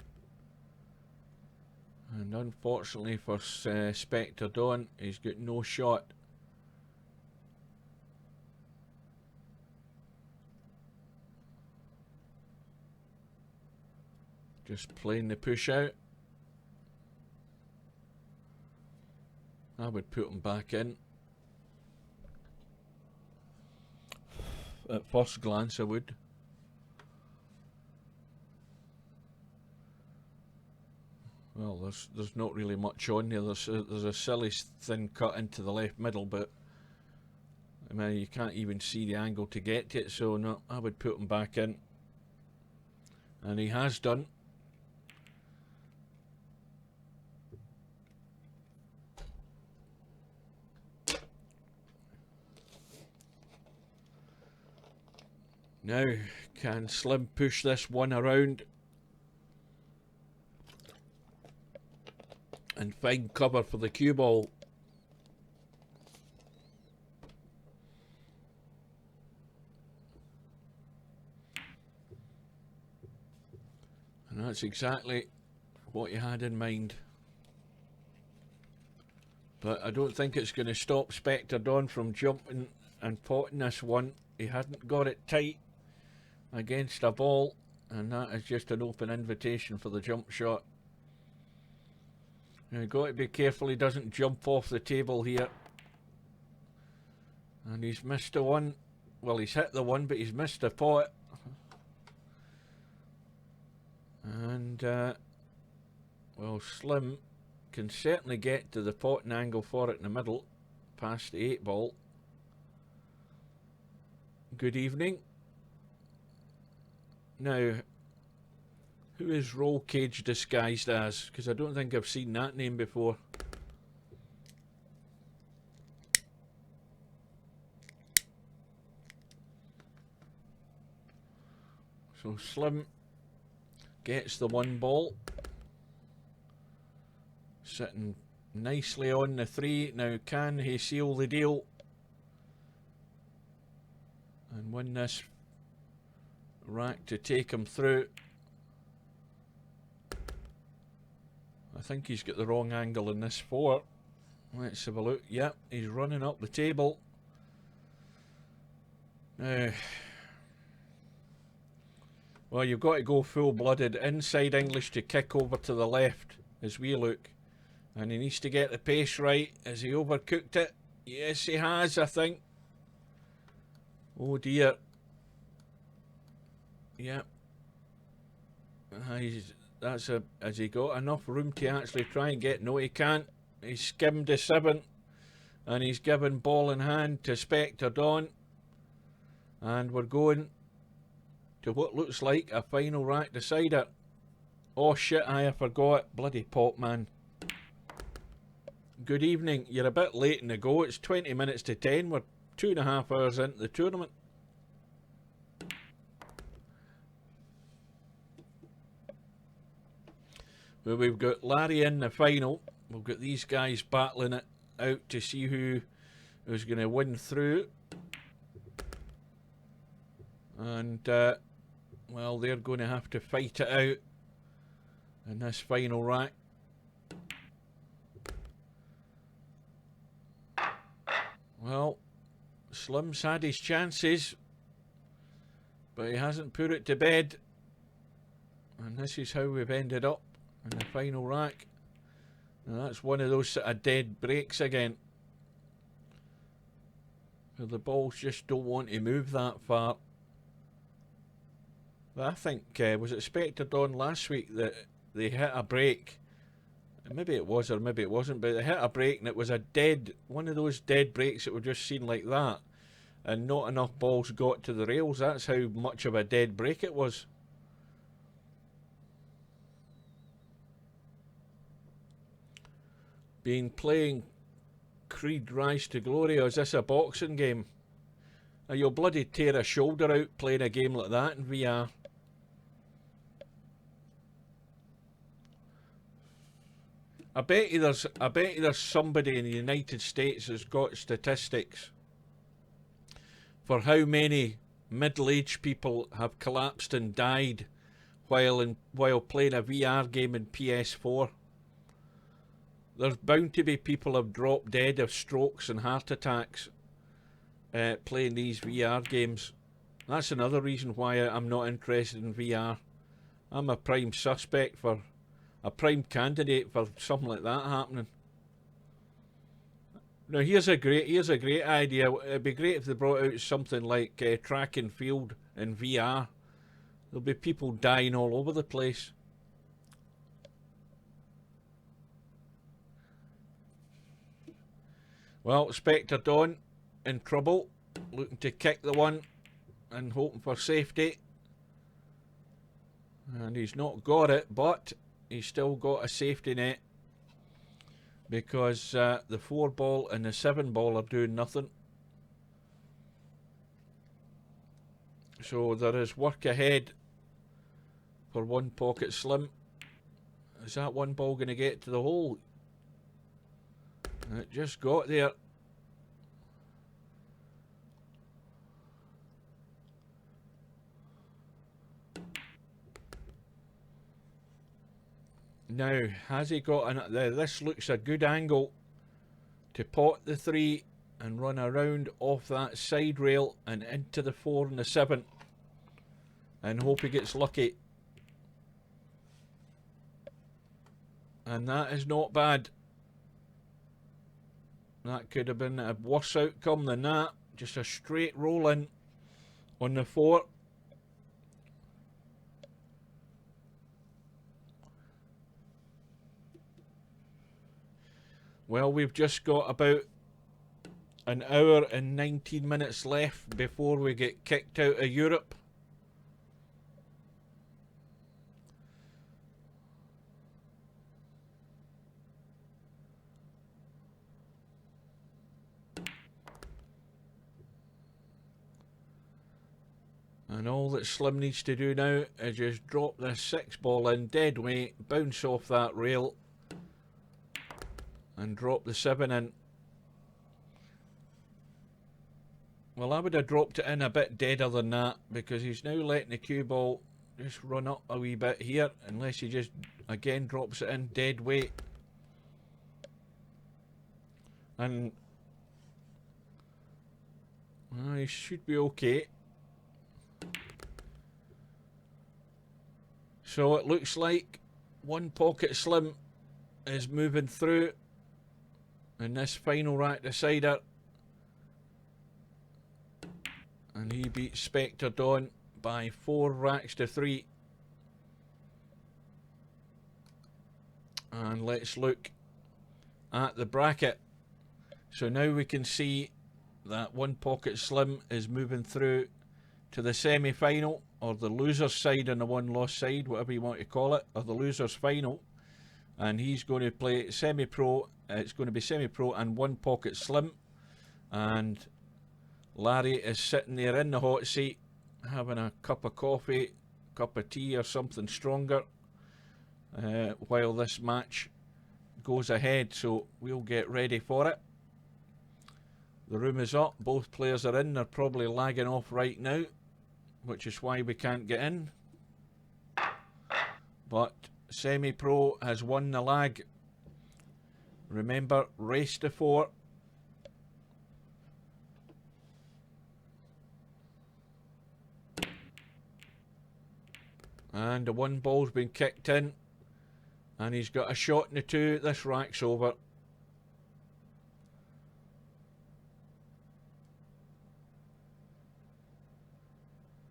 And unfortunately for Spectre Dawn, he's got no shot. Just playing the push out. I would put him back in. At first glance I would. Well, there's not really much on there. There's a silly thin cut into the left middle, but I mean, you can't even see the angle to get to it, so no, I would put him back in. And he has done. Now, can Slim push this one around and find cover for the cue ball? And that's exactly what he had in mind. But I don't think it's going to stop Spectre Dawn from jumping and potting this one. He hadn't got it tight against a ball, and that is just an open invitation for the jump shot. Now you've got to be careful he doesn't jump off the table here. And he's missed the one. Well, he's hit the one, but he's missed the pot. And well, Slim can certainly get to the potting angle for it in the middle, past the 8 ball. Good evening. Now, who is Roll Cage disguised as? Because I don't think I've seen that name before. So Slim gets the 1 ball. Sitting nicely on the 3. Now, can he seal the deal? and win this rack to take him through. I think he's got the wrong angle in this 4. Let's have a look. Yep, he's running up the table. Now, well, you've got to go full-blooded inside English to kick over to the left as we look. And he needs to get the pace right. Has he overcooked it? Yes, he has, I think. Oh dear. Yep. Has he got enough room to actually try and get? No, he can't. He's skimmed the 7. And he's given ball in hand to Spectre Dawn. And we're going to what looks like a final rack decider. Oh shit, I forgot. Bloody pot, man. Good evening. You're a bit late in the go. It's 20 minutes to 10. We're 2.5 hours into the tournament. Well, we've got Larry in the final. We've got these guys battling it out to see who's going to win through. And, well, they're going to have to fight it out in this final rack. Well, Slim's had his chances, but he hasn't put it to bed. And this is how we've ended up in the final rack. Now that's one of those sort of dead breaks again, where the balls just don't want to move that far. But I think, was it Spectre Dawn last week that they hit a break? Maybe it was or maybe it wasn't, but they hit a break and it was one of those dead breaks that were just seen like that, and not enough balls got to the rails. That's how much of a dead break it was. Been playing Creed Rise to Glory, or is this a boxing game? You'll bloody tear a shoulder out playing a game like that in VR. I bet you there's somebody in the United States that's got statistics for how many middle-aged people have collapsed and died while playing a VR game in PS4. There's bound to be people who have dropped dead of strokes and heart attacks playing these VR games. That's another reason why I'm not interested in VR. I'm a prime suspect for a prime candidate for something like that happening. Now here's a great idea. It'd be great if they brought out something like track and field in VR. There'll be people dying all over the place. Well, Spectre Dawn in trouble, looking to kick the one and hoping for safety. And he's not got it, but he's still got a safety net, because the 4 ball and the 7 ball are doing nothing. So there is work ahead for One Pocket Slim. Is that 1 ball going to get to the hole? It just got there. Now, has he got this looks a good angle to pot the 3 and run around off that side rail and into the 4 and the 7 and hope he gets lucky. And that is not bad. That could have been a worse outcome than that. Just a straight roll in on the 4. Well, we've just got about an hour and 19 minutes left before we get kicked out of Europe. And all that Slim needs to do now is just drop this 6 ball in dead weight, bounce off that rail, and drop the 7 in. Well, I would have dropped it in a bit deader than that, because he's now letting the cue ball just run up a wee bit here, unless he just again drops it in dead weight. And he should be okay. So it looks like One Pocket Slim is moving through in this final rack decider, and he beats Spectre Dawn by 4 racks to 3. And let's look at the bracket. So now we can see that One Pocket Slim is moving through to the semi-final, or the loser's side and the one-loss side, whatever you want to call it, or the loser's final. And he's going to play semi-pro. It's going to be semi-pro and One Pocket Slim. And Larry is sitting there in the hot seat, having a cup of coffee, cup of tea or something stronger, while this match goes ahead. So we'll get ready for it. The room is up, both players are in. They're probably lagging off right now, which is why we can't get in. But Semi-Pro has won the lag. Remember, race to 4. And the 1 ball's been kicked in, and he's got a shot in the 2. This rack's over.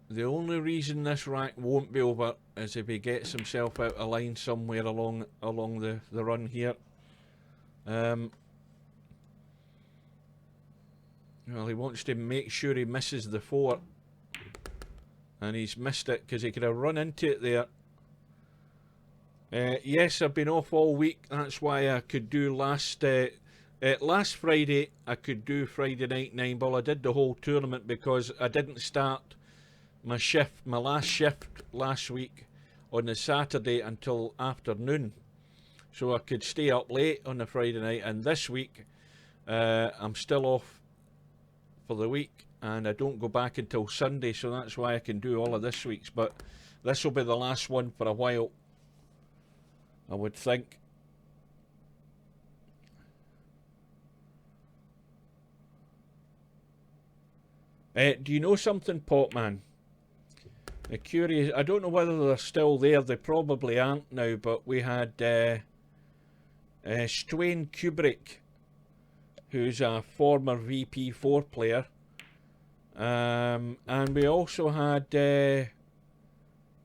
The only reason this rack won't be over is if he gets himself out of line somewhere along the run here. Well, he wants to make sure he misses the 4, and he's missed it because he could have run into it there. Yes, I've been off all week. That's why I could do last Friday. I could do Friday night 9 ball. I did the whole tournament because I didn't start my last shift last week on the Saturday until afternoon, so I could stay up late on the Friday night. And this week I'm still off for the week, and I don't go back until Sunday, so that's why I can do all of this week's. But this will be the last one for a while, I would think. Do you know something, Potman? Curious, I don't know whether they're still there. They probably aren't now, but we had Stuane Kubrick, who's a former VP4 player, and we also had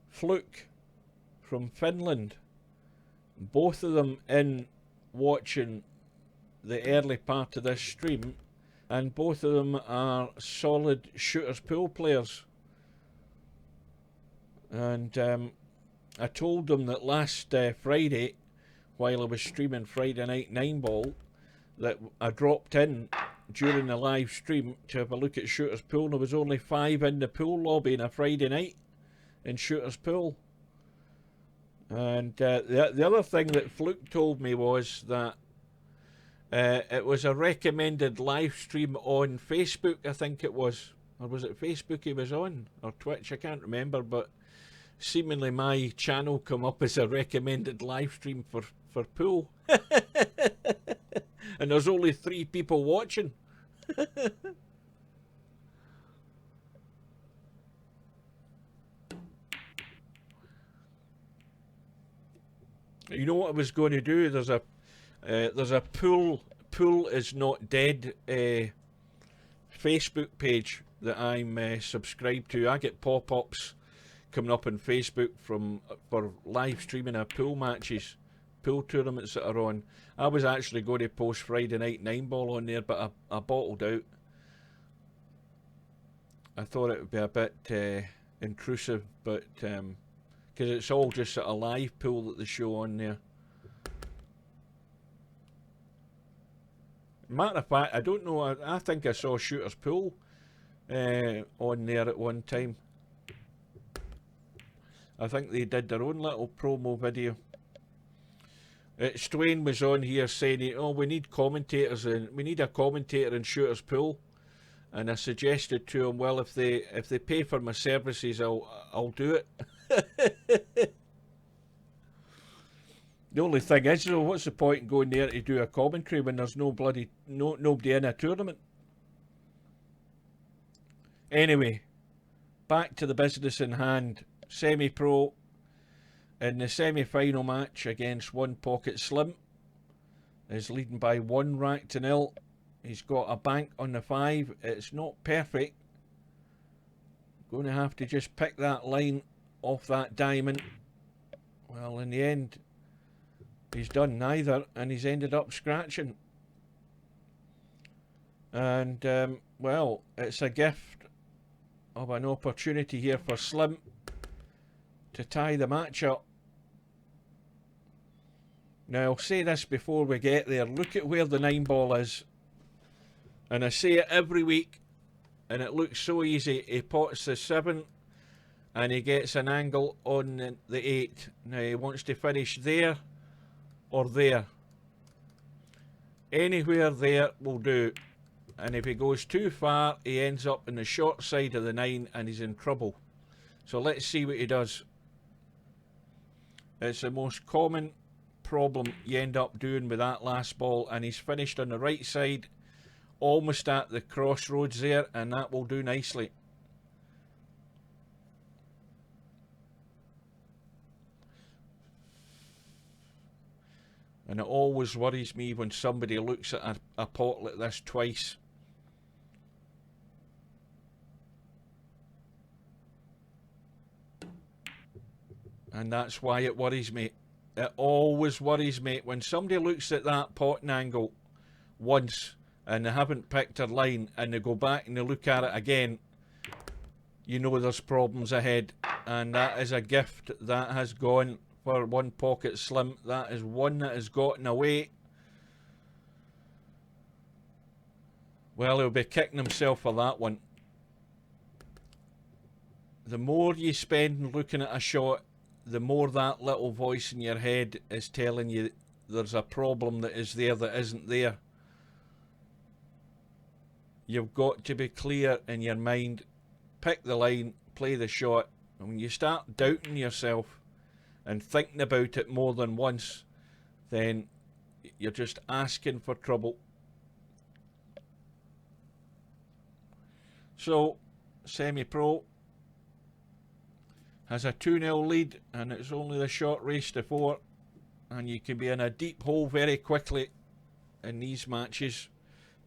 Fluke from Finland. Both of them in watching the early part of this stream, and both of them are solid Shooters Pool players. And I told them that last Friday, while I was streaming Friday night 9 ball, that I dropped in during the live stream to have a look at Shooters Pool. There was only 5 in the pool lobby on a Friday night in Shooters Pool. And the other thing that Fluke told me was that it was a recommended live stream on Facebook, I think it was. Or was it Facebook he was on? Or Twitch, I can't remember, but seemingly my channel come up as a recommended live stream for pool. And there's only 3 people watching. You know what I was going to do? There's a pool is not dead Facebook page that I'm subscribed to. I get pop-ups coming up on Facebook for live streaming of pool matches, pool tournaments that are on. I was actually going to post Friday night 9 ball on there, but I bottled out. I thought it would be a bit intrusive, but because it's all just sort of live pool that they show on there. Matter of fact, I don't know. I think I saw Shooters Pool on there at one time. I think they did their own little promo video. Stuane was on here saying, "Oh, we need commentators, and we need a commentator in Shooters Pool." and I suggested to him, well, if they pay for my services, I'll do it. The only thing is, though, what's the point in going there to do a commentary when there's nobody in a tournament? Anyway, back to the business in hand. Semi-pro in the semi-final match against One Pocket Slim is leading by 1 rack to 0. He's got a bank on the 5. It's not perfect. Going to have to just pick that line off that diamond. Well, in the end, he's done neither, and he's ended up scratching. And, well, it's a gift of an opportunity here for Slim to tie the match up. Now, I'll say this before we get there. Look at where the 9 ball is. And I say it every week, and it looks so easy. He pots the 7, and he gets an angle on the 8. Now, he wants to finish there or there. Anywhere there will do. And if he goes too far, he ends up in the short side of the 9, and he's in trouble. So let's see what he does. It's the most common problem you end up doing with that last ball, and he's finished on the right side, almost at the crossroads there, and that will do nicely. And it always worries me when somebody looks at a pot like this twice. And that's why it worries me. It always worries me when somebody looks at that potting angle once and they haven't picked a line, and they go back and they look at it again. You know there's problems ahead, and that is a gift that has gone for One Pocket Slim. That is one that has gotten away. Well, he'll be kicking himself for that one. The more you spend looking at a shot, the more that little voice in your head is telling you there's a problem that is there that isn't there. You've got to be clear in your mind, pick the line, play the shot, and when you start doubting yourself and thinking about it more than once, then you're just asking for trouble. So, semi-pro has a 2-0 lead, and it's only the short race to 4, and you can be in a deep hole very quickly in these matches,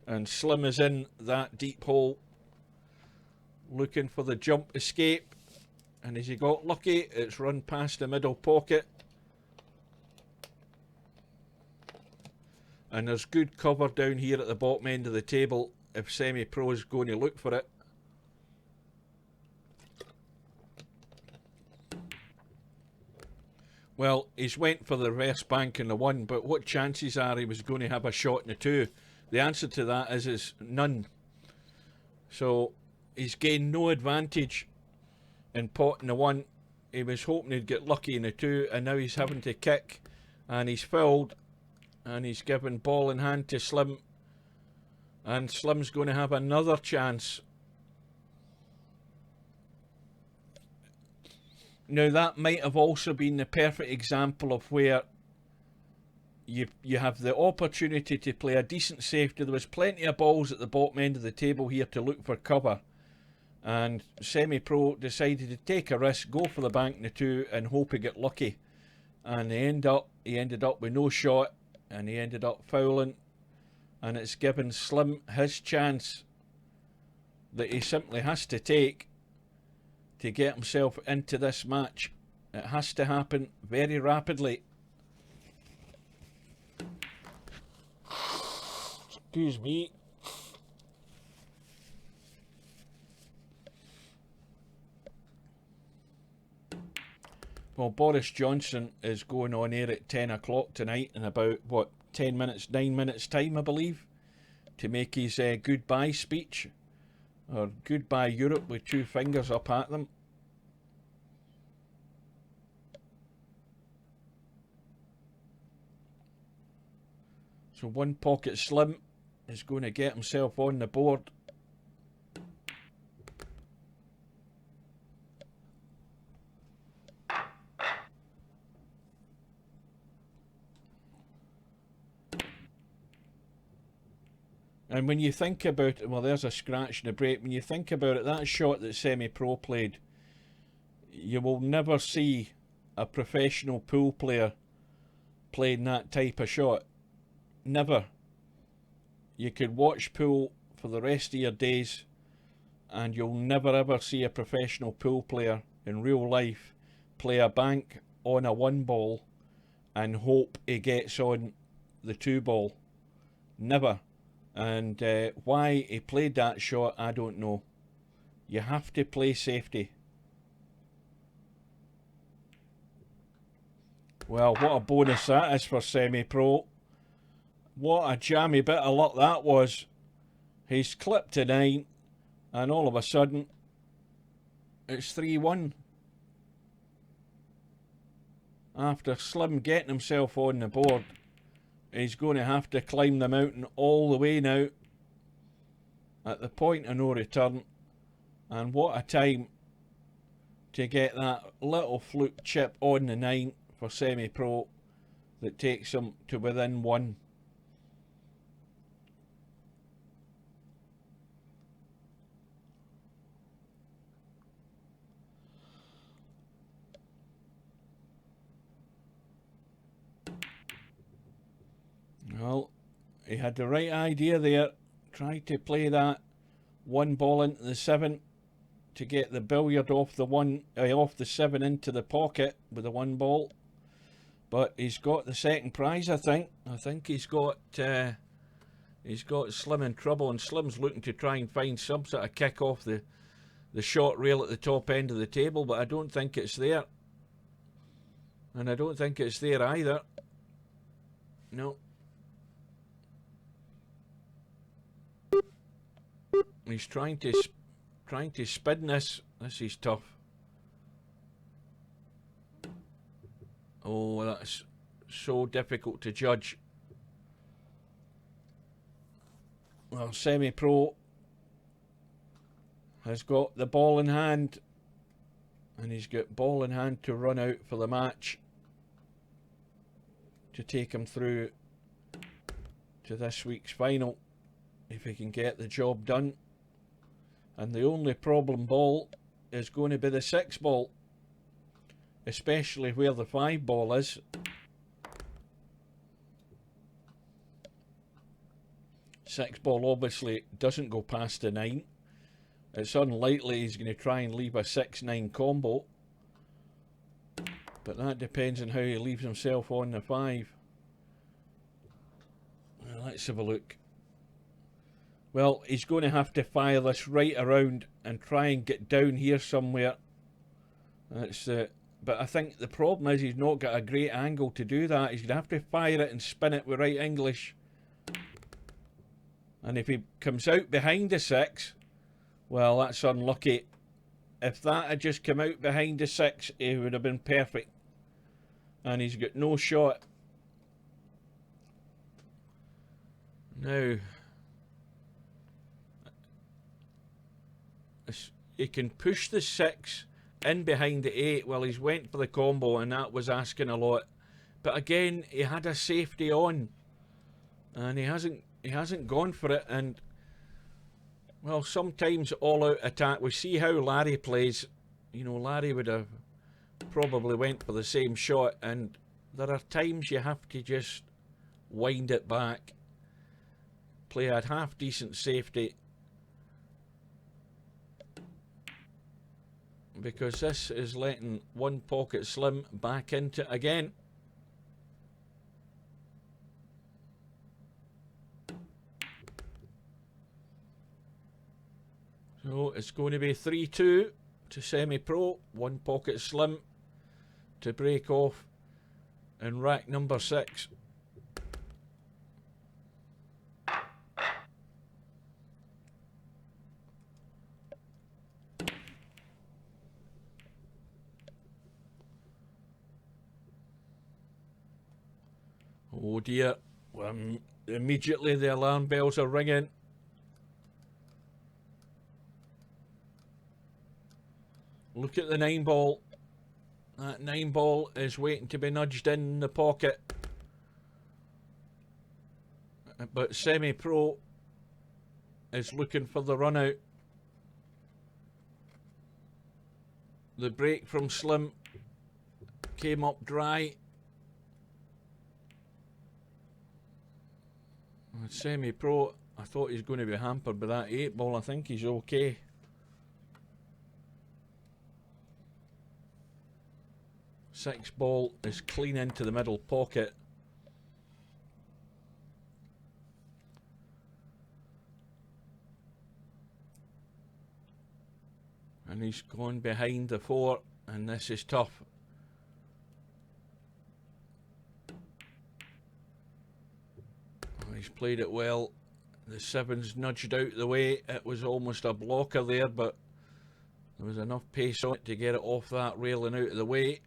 and Slim is in that deep hole looking for the jump escape, and as he got lucky, it's run past the middle pocket, and there's good cover down here at the bottom end of the table if semi-pro is going to look for it. Well, he's went for the reverse bank in the 1, but what chances are he was going to have a shot in the 2? The answer to that is none. So he's gained no advantage in potting the 1. He was hoping he'd get lucky in the 2, and now he's having to kick, and he's filled, and he's given ball in hand to Slim, and Slim's going to have another chance. Now, that might have also been the perfect example of where you have the opportunity to play a decent safety. There was plenty of balls at the bottom end of the table here to look for cover, and semi-pro decided to take a risk, go for the bank in the 2, and hope he get lucky. And he ended up with no shot, and he ended up fouling, and it's given Slim his chance that he simply has to take to get himself into this match. It has to happen very rapidly. Excuse me. Well, Boris Johnson is going on air at 10 o'clock tonight in about, 9 minutes time, I believe, to make his goodbye speech, or goodbye Europe with 2 fingers up at them. So One Pocket Slim is going to get himself on the board. And when you think about it, well, there's a scratch and a break. When you think about it, that shot that Semi-Pro played, you will never see a professional pool player playing that type of shot. Never. You could watch pool for the rest of your days and you'll never ever see a professional pool player in real life play a bank on a 1 ball and hope he gets on the 2 ball. Never. And why he played that shot, I don't know. You have to play safety. Well, what a bonus that is for Semi-Pro. What a jammy bit of luck that was. He's clipped to 9 and all of a sudden it's 3-1. After Slim getting himself on the board, he's going to have to climb the mountain all the way now at the point of no return. And what a time to get that little fluke chip on the 9 for Semi-Pro that takes him to within 1. Well, he had the right idea there. Tried to play that 1 ball into the 7 to get the billiard off the 7 into the pocket with the 1 ball. But he's got the second prize, I think. I think he's got Slim in trouble, and Slim's looking to try and find some sort of kick off the short rail at the top end of the table, but I don't think it's there. And I don't think it's there either. No. He's trying to spin this. This is tough. Oh, that's so difficult to judge. Well, Semi-Pro has got the ball in hand, and he's got ball in hand to run out for the match to take him through to this week's final if he can get the job done. And the only problem ball is going to be the 6 ball, especially where the 5 ball is. Six ball obviously doesn't go past the 9. It's unlikely he's going to try and leave a 6-9 combo, but that depends on how he leaves himself on the 5. Well, let's have a look. Well, he's going to have to fire this right around and try and get down here somewhere. But I think the problem is he's not got a great angle to do that. He's going to have to fire it and spin it with right English. And if he comes out behind the 6, well, that's unlucky. If that had just come out behind the 6, it would have been perfect. And he's got no shot. Now, he can push the 6 in behind the 8. Well, he's went for the combo, and that was asking a lot. But again, he had a safety on, and he hasn't gone for it. And well, sometimes all-out attack. We see how Larry plays. You know, Larry would have probably went for the same shot, and there are times you have to just wind it back. Play a half-decent safety, because this is letting one pocket Slim back into it again. So it's going to be 3-2 to Semi-Pro. One pocket Slim to break off in rack number 6. Oh dear, immediately the alarm bells are ringing. Look at the 9 ball. That 9 ball is waiting to be nudged in the pocket. But Semi-Pro is looking for the run out. The break from Slim came up dry. Semi-Pro, I thought he's going to be hampered by that 8 ball. I think he's okay. Six ball is clean into the middle pocket. And he's gone behind the 4, and this is tough. He's played it well. The 7's nudged out the way. It was almost a blocker there, but there was enough pace on it to get it off that rail and out of the way.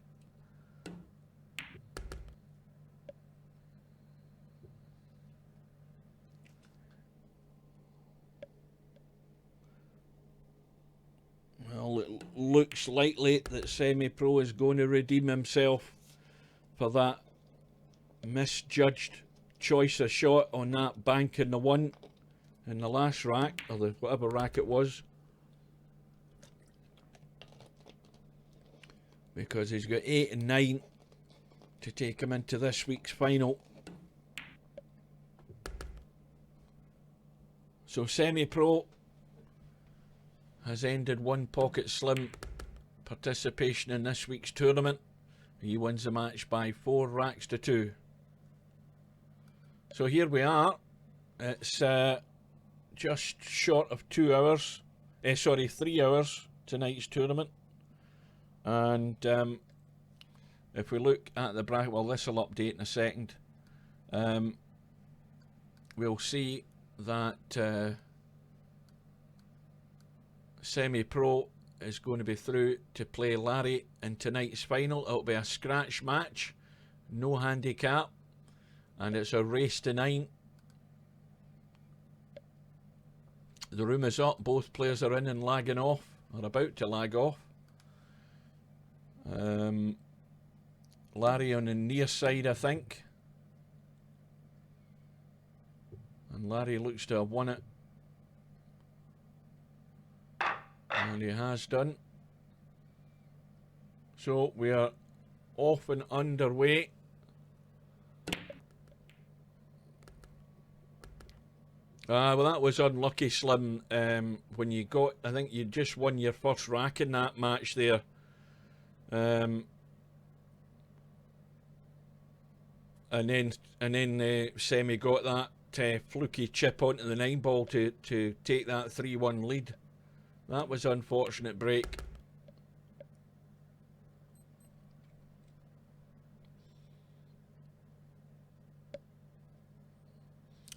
Well, it looks likely that Semi-Pro is going to redeem himself for that misjudged choice of shot on that bank in the 1 in the last rack, or the whatever rack it was, because he's got 8 and 9 to take him into this week's final. So Semi-Pro has ended one Pocket Slim participation in this week's tournament. He wins the match by 4 racks to 2. So here we are. It's just short of 2 hours. 3 hours tonight's tournament. And if we look at the bracket, well, this will update in a second. We'll see that Semi-Pro is going to be through to play Larry in tonight's final. It'll be a scratch match, no handicap, and it's a race to 9. The room is up, both players are in and lagging off, or about to lag off. Larry on the near side, I think, and Larry looks to have won it, and he has done. So we are off and underway. Well, that was unlucky, Slim. When you got, I think you just won your first rack in that match there. And then Semi got that fluky chip onto the 9 ball to take that 3-1 lead. That was an unfortunate break.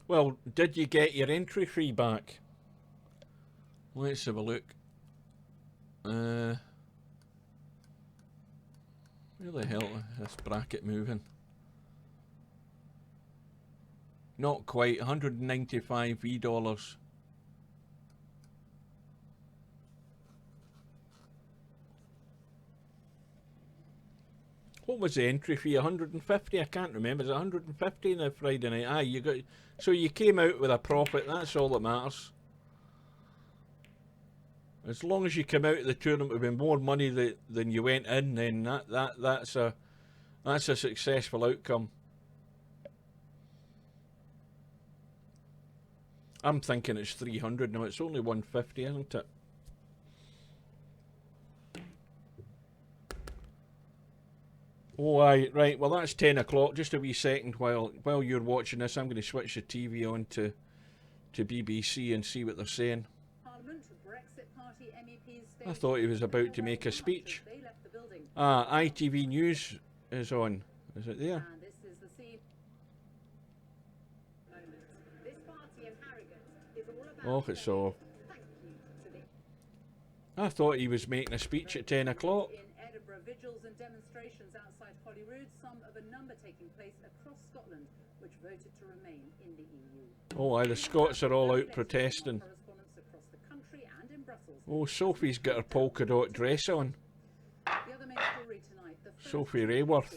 Well, did you get your entry fee back? Let's have a look. Where the hell is this bracket moving? Not quite. $195. What was the entry fee? 150? I can't remember. Is it 150 on the Friday night? Aye, you got. So you came out with a profit. That's all that matters. As long as you come out of the tournament with more money than you went in, then that's a successful outcome. I'm thinking it's 300 now. It's only 150, isn't it? Oh, aye, right. Well, that's 10 o'clock. Just a wee second while you're watching this. I'm going to switch the TV on to BBC and see what they're saying. I thought he was about to make a speech. ITV News is on. Is it there? Oh, it's off. I thought he was making a speech at 10 o'clock. Vigils and demonstrations outside Holyrood, some of a number taking place across Scotland, which voted to remain in the EU. Oh, aye, the Scots are all out protesting. Oh, Sophie's got her polka dot dress on. Sophie Rayworth.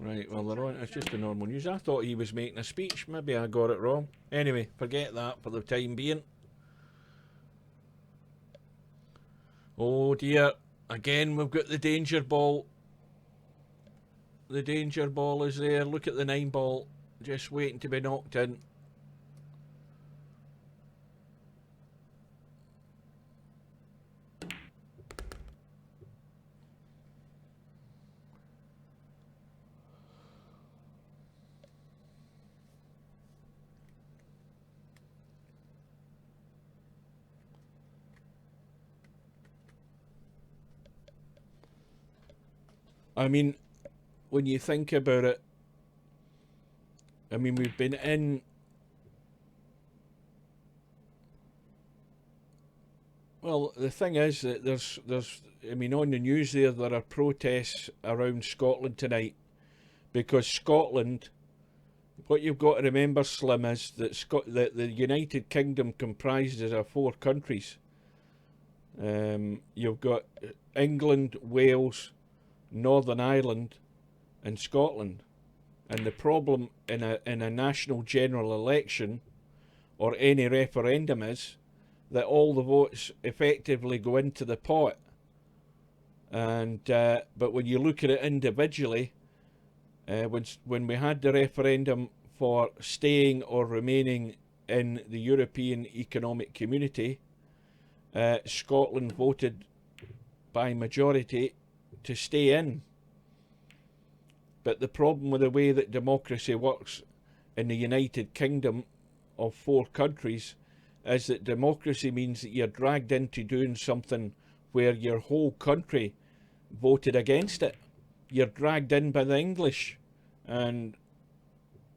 Right, well, they're on. It's just the normal news. I thought he was making a speech. Maybe I got it wrong. Anyway, forget that for the time being. Oh dear. Again, we've got the danger ball. The danger ball is there. Look at the 9 ball. Just waiting to be knocked in. I mean, when you think about it, I mean, we've been in. Well, the thing is that there's, I mean, on the news there are protests around Scotland tonight because Scotland. What you've got to remember, Slim, is that the United Kingdom comprises of 4 countries. You've got England, Wales, Northern Ireland, and Scotland. And the problem in a national general election or any referendum is that all the votes effectively go into the pot. And but when you look at it individually, when we had the referendum for staying or remaining in the European Economic Community, Scotland voted by majority to stay in. But the problem with the way that democracy works in the United Kingdom of 4 countries is that democracy means that you're dragged into doing something where your whole country voted against it. You're dragged in by the English, and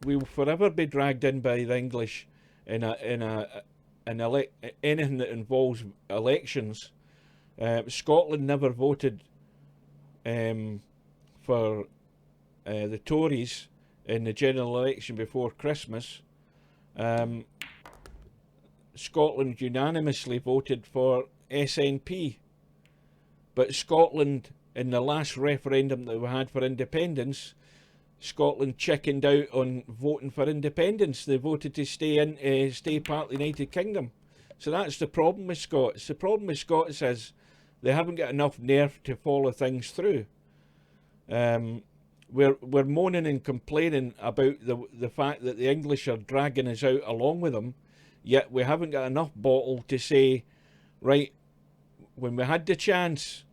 we will forever be dragged in by the English in anything that involves elections. Scotland never voted for the Tories in the general election before Christmas. Scotland unanimously voted for SNP, but Scotland, in the last referendum that we had for independence, Scotland chickened out on voting for independence. They voted to stay part of the United Kingdom. So that's the problem with Scots. The problem with Scots is they haven't got enough nerve to follow things through. We're moaning and complaining about the fact that the English are dragging us out along with them, yet we haven't got enough bottle to say, right, when we had the chance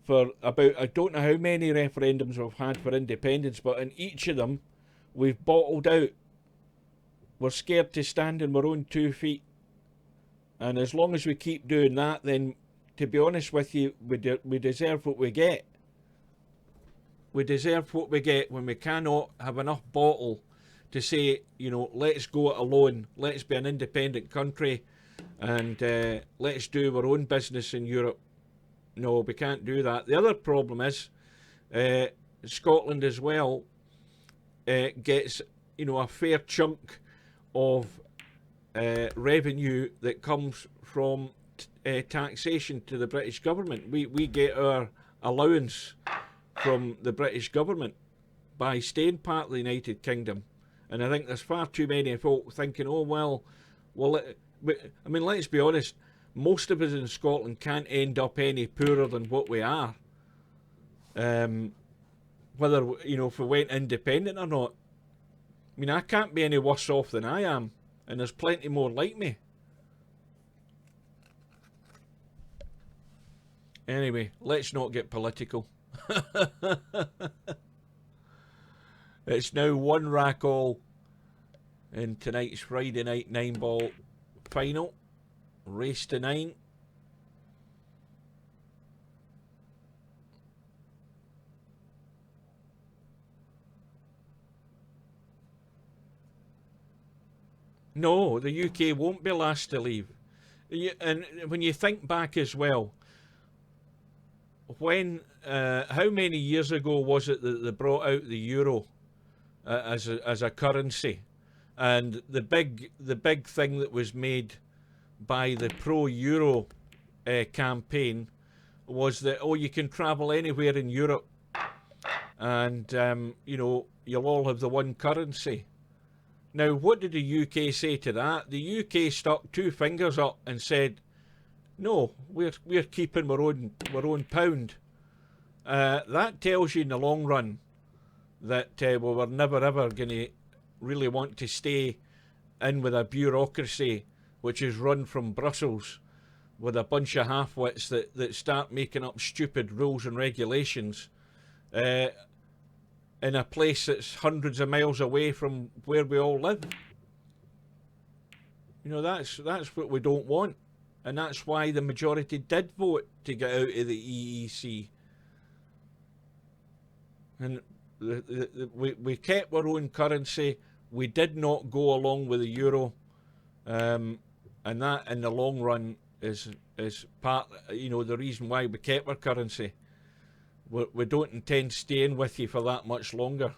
for about, I don't know how many referendums we've had for independence, but in each of them we've bottled out. We're scared to stand on our own 2 feet, and as long as we keep doing that, then to be honest with you, we deserve what we get. We deserve what we get when we cannot have enough bottle to say, you know, let's go it alone, let's be an independent country, and let's do our own business in Europe. No, we can't do that. The other problem is Scotland as well gets, you know, a fair chunk of revenue that comes from taxation to the British government. We get our allowance from the British government by staying part of the United Kingdom. And I think there's far too many folk thinking, oh, well, I mean, let's be honest, most of us in Scotland can't end up any poorer than what we are. Whether, you know, if we went independent or not. I mean, I can't be any worse off than I am, and there's plenty more like me. Anyway, let's not get political. It's now 1-all in tonight's Friday night 9-ball final. Race to 9. No, the UK won't be last to leave. And when you think back as well, when how many years ago was it that they brought out the euro as a currency, and the big thing that was made by the pro-euro campaign was that, oh, you can travel anywhere in Europe, and you know, you'll all have the one currency. Now, what did the UK say to that? The UK stuck two fingers up and said, "No, we're keeping our own pound." That tells you in the long run that we were never ever going to really want to stay in with a bureaucracy which is run from Brussels, with a bunch of half-wits that start making up stupid rules and regulations in a place that's hundreds of miles away from where we all live. You know, that's what we don't want, and that's why the majority did vote to get out of the EEC. And we kept our own currency. We did not go along with the euro, and that in the long run is part, you know, the reason why we kept our currency. We don't intend staying with you for that much longer.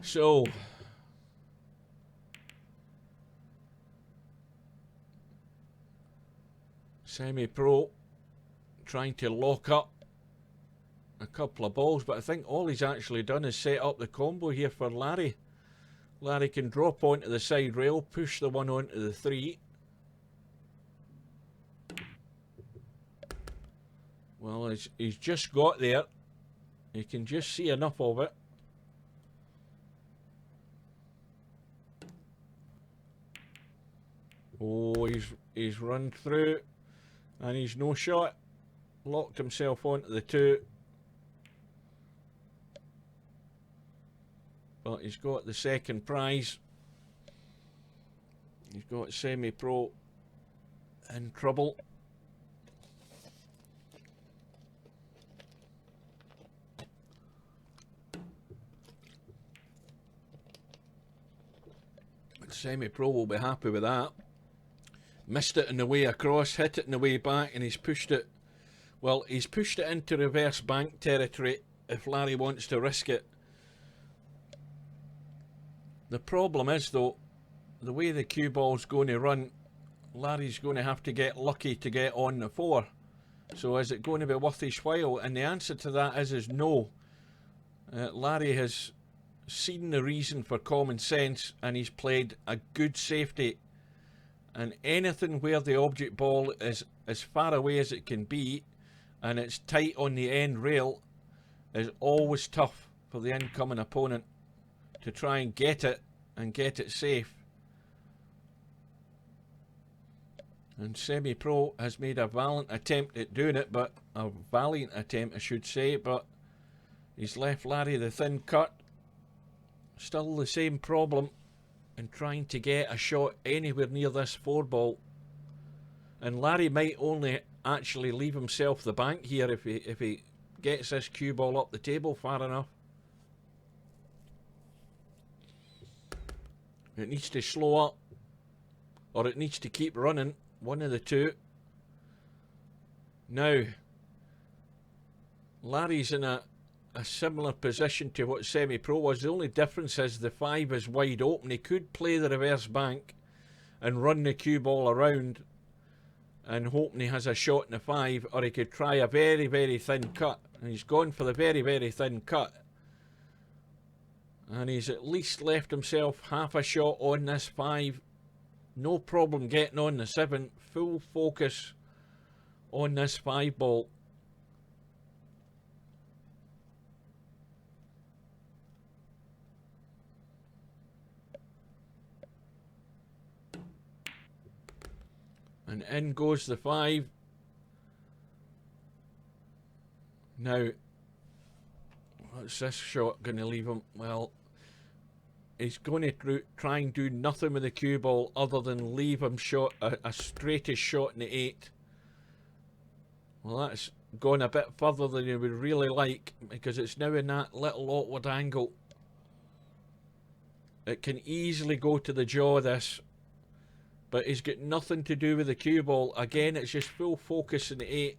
So, Semi-Pro trying to lock up a couple of balls, but I think all he's actually done is set up the combo here for Larry. Larry can drop onto the side rail, push the one onto the 3. Well, he's just got there. You can just see enough of it. Oh, he's run through, and he's no shot. Locked himself onto the 2. But he's got the second prize. He's got Semi-Pro in trouble. But Semi-Pro will be happy with that. Missed it in the way across, hit it in the way back, and he's pushed it. Well, he's pushed it into reverse bank territory if Larry wants to risk it. The problem is, though, the way the cue ball's going to run, Larry's going to have to get lucky to get on the 4. So is it going to be worth his while? And the answer to that is no. Larry has seen the reason for common sense, and he's played a good safety. And anything where the object ball is as far away as it can be, and it's tight on the end rail, is always tough for the incoming opponent to try and get it safe. And Semi-Pro has made a valiant attempt at doing it, but a valiant attempt, I should say, but he's left Larry the thin cut. Still the same problem in trying to get a shot anywhere near this 4 ball. And Larry might only actually leave himself the bank here if he gets this cue ball up the table far enough. It needs to slow up, or it needs to keep running, one of the two. Now, Larry's in a similar position to what Semi-Pro was. The only difference is the 5 is wide open. He could play the reverse bank and run the cue ball around and hoping he has a shot in the 5, or he could try a very, very thin cut. And he's gone for the very, very thin cut. And he's at least left himself half a shot on this 5. No problem getting on the 7. Full focus on this 5 ball. And in goes the 5. Now, what's this shot going to leave him? Well, he's going to try and do nothing with the cue ball other than leave him shot a straightest shot in the 8. Well, that's gone a bit further than you would really like, because it's now in that little awkward angle. It can easily go to the jaw, this, but he's got nothing to do with the cue ball. Again, it's just full focus in the 8.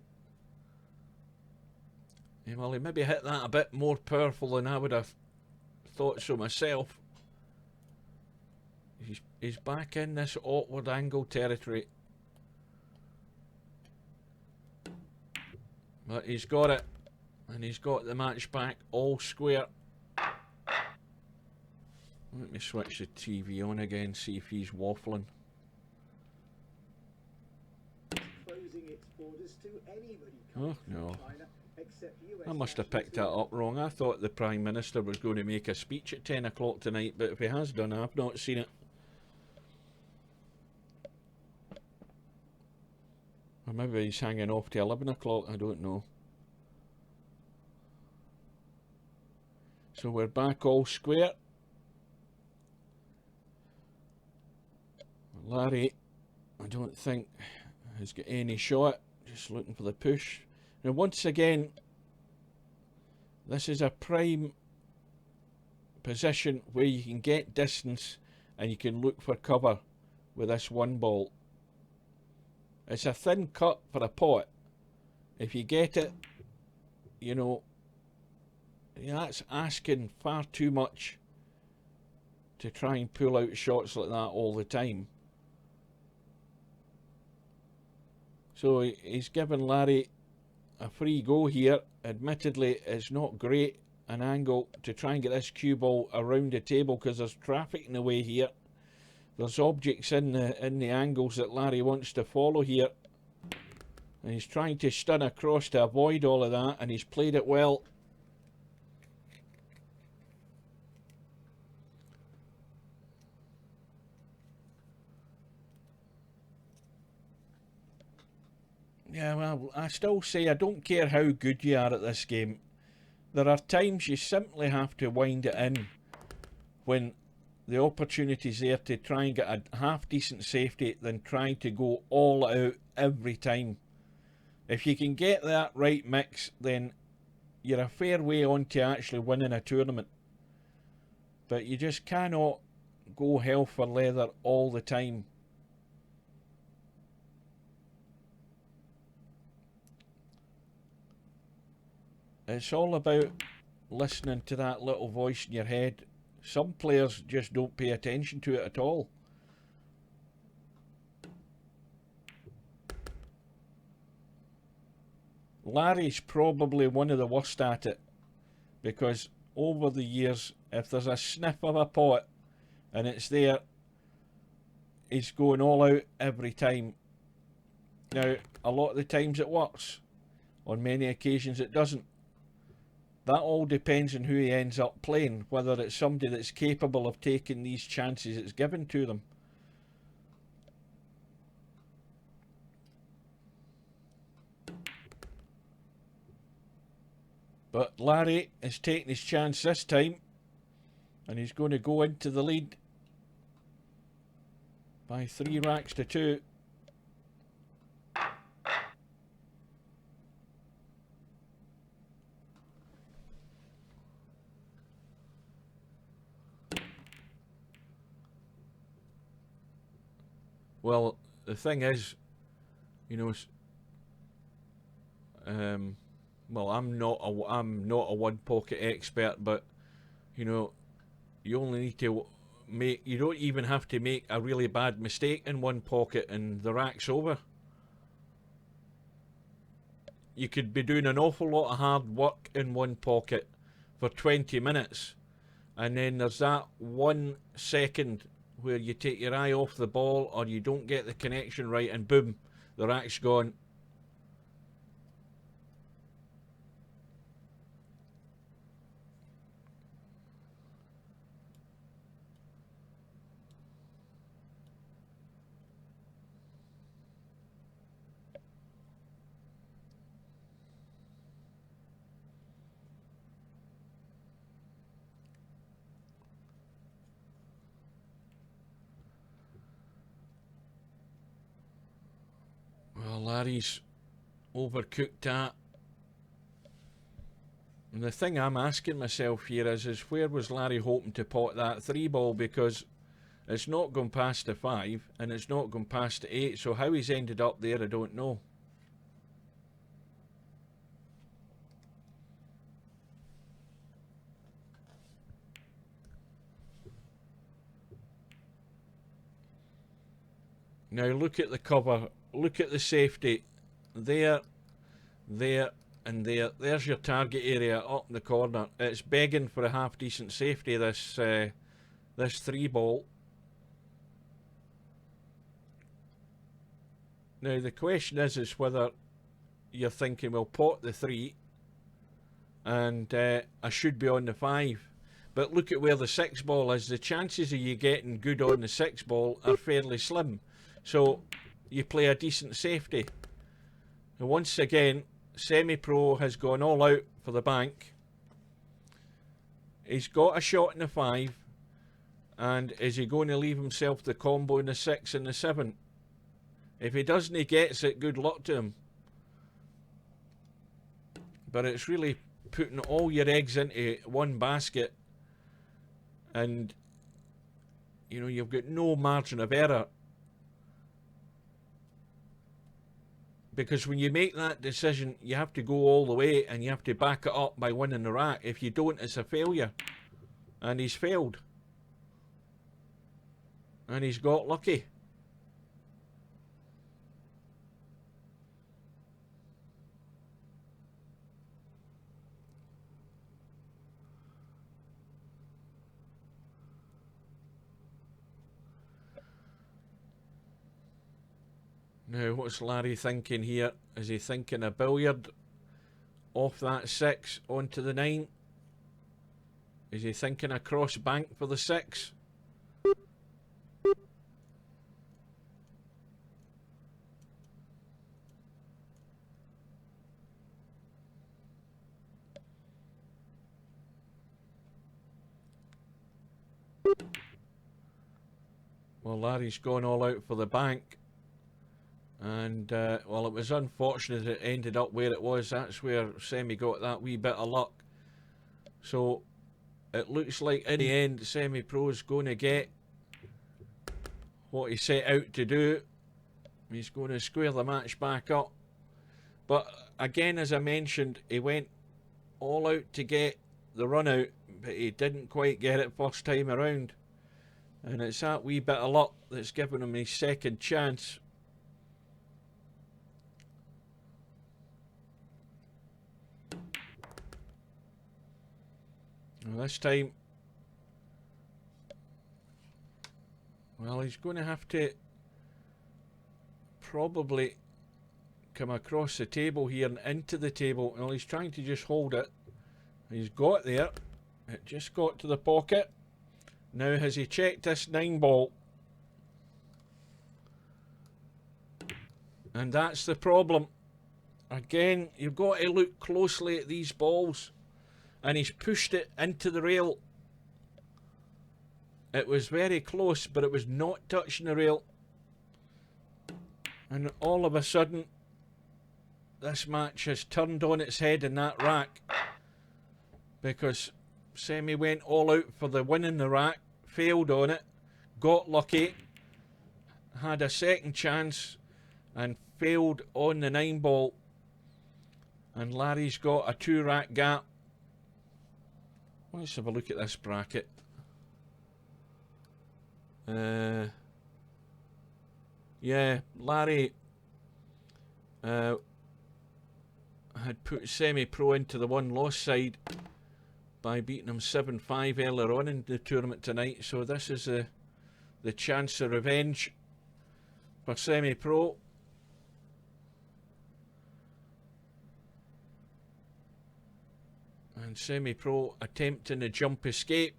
And well, he maybe hit that a bit more powerful than I would have thought so myself. He's back in this awkward angle territory. But he's got it. And he's got the match back all square. Let me switch the TV on again, see if he's waffling. Closing its borders to anybody Oh, coming from no. China, except US I must have nationals picked who that up wrong. I thought the Prime Minister was going to make a speech at 10 o'clock tonight, but if he has done, I've not seen it. Or maybe he's hanging off to 11 o'clock, I don't know. So we're back all square. Larry, I don't think has got any shot. Just looking for the push. Now once again, this is a prime position where you can get distance and you can look for cover with this one ball. It's a thin cut for a pot. If you get it, you know, that's asking far too much to try and pull out shots like that all the time. So he's given Larry a free go here. Admittedly, it's not great an angle to try and get this cue ball around the table because there's traffic in the way here. There's objects in the angles that Larry wants to follow here. And he's trying to stun across to avoid all of that, and he's played it well. Yeah, well, I still say I don't care how good you are at this game. There are times you simply have to wind it in when the opportunity's there to try and get a half-decent safety than trying to go all out every time. If you can get that right mix, then you're a fair way on to actually winning a tournament. But you just cannot go hell for leather all the time. It's all about listening to that little voice in your head. Some players just don't pay attention to it at all. Larry's probably one of the worst at it, because over the years, if there's a sniff of a pot and it's there, he's going all out every time. Now, a lot of the times it works. On many occasions it doesn't. That all depends on who he ends up playing, whether it's somebody that's capable of taking these chances it's given to them. But Larry is taking his chance this time, and he's going to go into the lead by 3 racks to 2. Well, the thing is, you know, well, I'm not a one pocket expert, but you know, you only need to you don't even have to make a really bad mistake in one pocket and the rack's over. You could be doing an awful lot of hard work in one pocket for 20 minutes, and then there's that 1 second where you take your eye off the ball or you don't get the connection right, and boom, the rack's gone. Well, Larry's overcooked that. And the thing I'm asking myself here is where was Larry hoping to pot that 3 ball, because it's not gone past the 5 and it's not gone past the 8, so how he's ended up there I don't know. Now look at the cover, look at the safety. There, there, and there. There's your target area up in the corner. It's begging for a half decent safety, this this 3-ball. Now the question is whether you're thinking, well, pot the 3 and I should be on the 5. But look at where the 6-ball is. The chances of you getting good on the 6-ball are fairly slim. So you play a decent safety. And once again, Semi-Pro has gone all out for the bank. He's got a shot in the 5. And is he going to leave himself the combo in the 6 and the 7? If he doesn't, he gets it. Good luck to him. But it's really putting all your eggs into one basket. And, you know, you've got no margin of error. Because when you make that decision, you have to go all the way and you have to back it up by winning the rack. If you don't, it's a failure. And he's failed. And he's got lucky. Now, what's Larry thinking here? Is he thinking a billiard off that 6 onto the 9? Is he thinking a cross bank for the 6? Well, Larry's gone all out for the bank. And, well, it was unfortunate it ended up where it was. That's where Semi got that wee bit of luck. So, it looks like in the end, Semi-Pro's going to get what he set out to do. He's going to square the match back up. But, again, as I mentioned, he went all out to get the run out, but he didn't quite get it first time around. And it's that wee bit of luck that's given him his second chance. Well, this time, well, he's going to have to probably come across the table here and into the table. Well, he's trying to just hold it. He's got there. It just got to the pocket. Now, has he checked this 9-ball? And that's the problem. Again, you've got to look closely at these balls. And he's pushed it into the rail. It was very close, but it was not touching the rail. And all of a sudden, this match has turned on its head in that rack. Because Semi went all out for the win in the rack, failed on it, got lucky, had a second chance, and failed on the 9-ball. And Larry's got a 2-rack gap. Let's have a look at this bracket. Yeah, Larry had put Semi-Pro into the one-loss side by beating him 7-5 earlier on in the tournament tonight. So this is the chance of revenge for Semi-Pro. And Semi-Pro attempting a jump escape.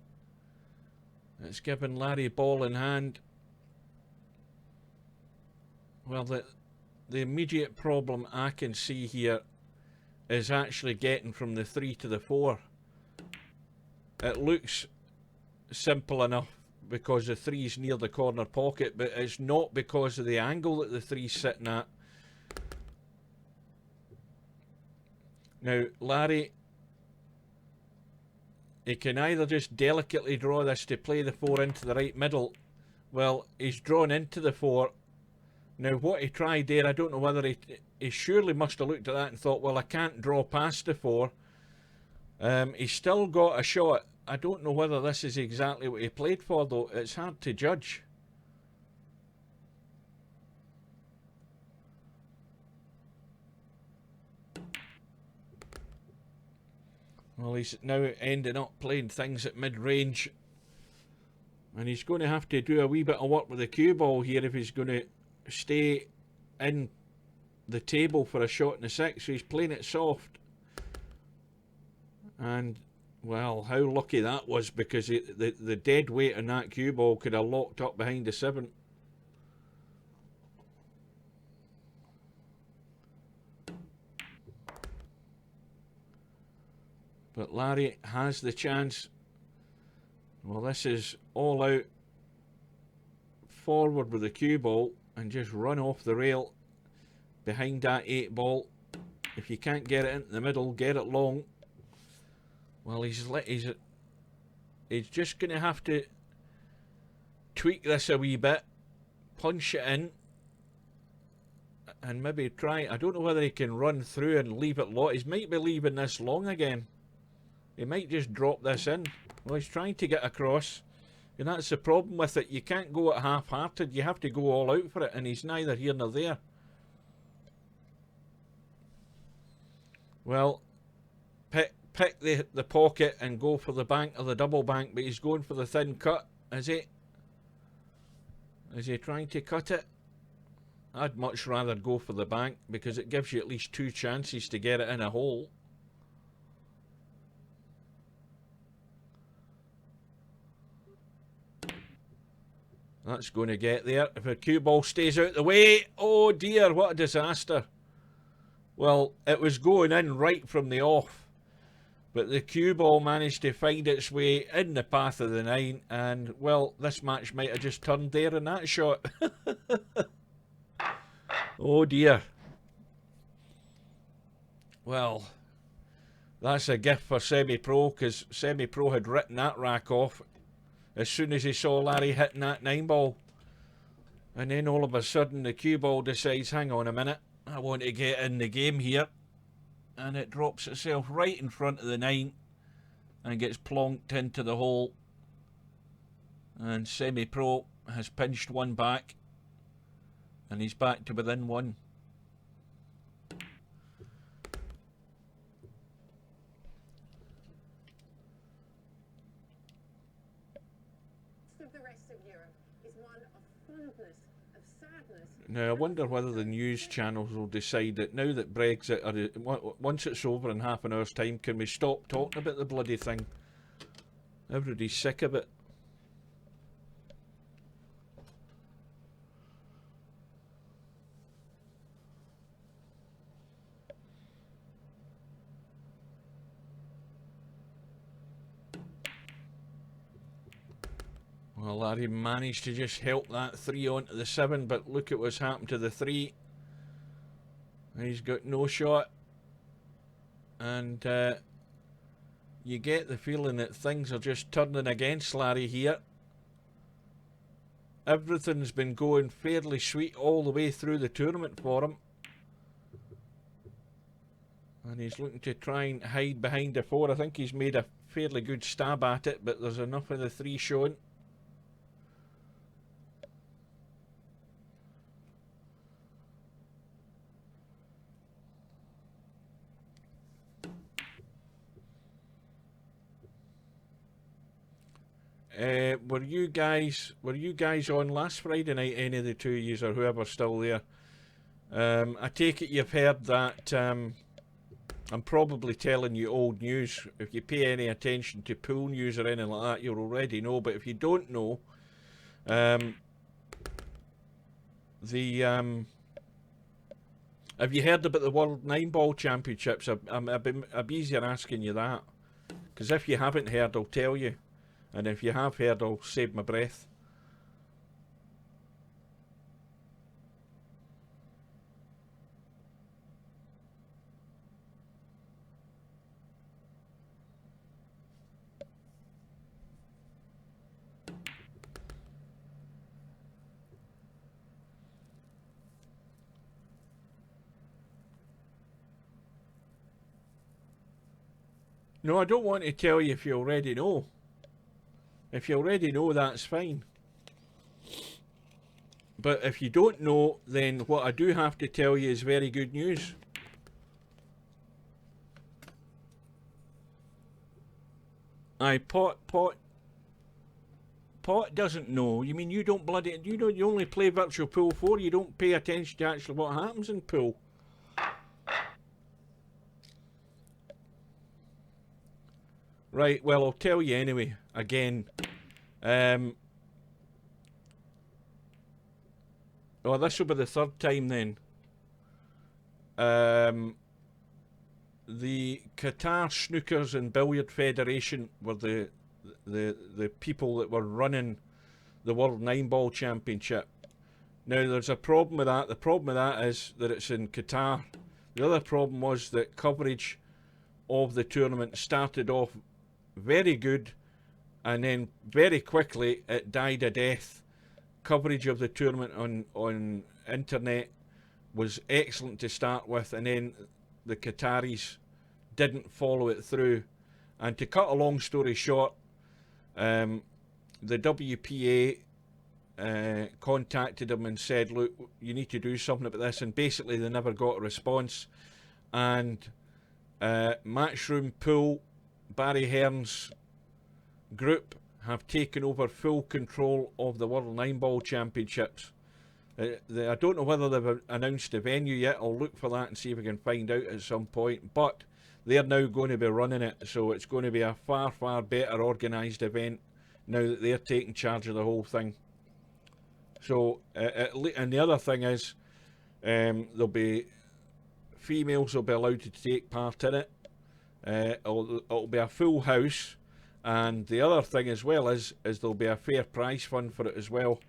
It's given Larry ball in hand. Well, the immediate problem I can see here is actually getting from the 3 to the 4. It looks simple enough because the 3's near the corner pocket, but it's not because of the angle that the 3's sitting at. Now, Larry, he can either just delicately draw this to play the 4 into the right middle. Well, he's drawn into the 4. Now, what he tried there, I don't know whether he surely must have looked at that and thought, well, I can't draw past the 4. He's still got a shot. I don't know whether this is exactly what he played for, though. It's hard to judge. Well, he's now ending up playing things at mid-range. And he's going to have to do a wee bit of work with the cue ball here if he's going to stay in the table for a shot in the 6. So he's playing it soft. And, well, how lucky that was, because the dead weight on that cue ball could have locked up behind the 7. But Larry has the chance. Well, this is all out forward with the cue ball and just run off the rail behind that 8 ball. If you can't get it into the middle, get it long. Well, he's just going to have to tweak this a wee bit, punch it in, and maybe try. I don't know whether he can run through and leave it long. He might be leaving this long again. He might just drop this in. Well, he's trying to get across, and that's the problem with it. You can't go at half-hearted. You have to go all out for it, and he's neither here nor there. Well, pick the pocket and go for the bank or the double bank, but he's going for the thin cut, is he? Is he trying to cut it? I'd much rather go for the bank, because it gives you at least 2 chances to get it in a hole. That's going to get there. If a cue ball stays out the way, oh dear, what a disaster. Well, it was going in right from the off, but the cue ball managed to find its way in the path of the 9, and, well, this match might have just turned there in that shot. Oh dear. Well, that's a gift for Semi-Pro, because Semi-Pro had written that rack off as soon as he saw Larry hitting that 9 ball. And then all of a sudden the cue ball decides, hang on a minute, I want to get in the game here. And it drops itself right in front of the 9 and gets plonked into the hole. And Semi-Pro has pinched one back, and he's back to within 1. Of the rest of Europe is one of fondness, of sadness. Now, I wonder whether the news channels will decide that now that Brexit, once it's over in half an hour's time, can we stop talking about the bloody thing? Everybody's sick of it. Well, Larry managed to just help that 3 onto the 7, but look at what's happened to the 3. He's got no shot. And you get the feeling that things are just turning against Larry here. Everything's been going fairly sweet all the way through the tournament for him. And he's looking to try and hide behind the 4. I think he's made a fairly good stab at it, but there's enough of the 3 showing. Were you guys on last Friday night, any of the 2 yous or whoever's still there? I take it you've heard that I'm probably telling you old news. If you pay any attention to pool news or anything like that, you'll already know. But if you don't know, have you heard about the World 9-Ball Championships? I'd be easier asking you that. Because if you haven't heard, I'll tell you. And if you have heard, I'll save my breath. No, I don't want to tell you if you already know. If you already know, that's fine. But if you don't know, then what I do have to tell you is very good news. Aye, Pot doesn't know. You mean you don't you only play Virtual Pool 4, you don't pay attention to actually what happens in pool. Right, well, I'll tell you anyway, again. Oh, this will be the third time then. The Qatar Snookers and Billiard Federation were the people that were running the World 9-Ball Championship. Now, there's a problem with that. The problem with that is that it's in Qatar. The other problem was that coverage of the tournament started off very good, and then very quickly it died a death. Coverage of the tournament on internet was excellent to start with, and then the Qataris didn't follow it through. And to cut a long story short, the WPA contacted them and said, look, you need to do something about this, and basically they never got a response. And Matchroom Pool, Barry Hearn's group, have taken over full control of the World 9-Ball Championships. I don't know whether they've announced a venue yet. I'll look for that and see if we can find out at some point, but they're now going to be running it, so it's going to be a far, far better organised event now that they're taking charge of the whole thing. So, and the other thing is, there'll be females will be allowed to take part in it. It'll be a full house, and the other thing as well is there'll be a fair prize fund for it as well.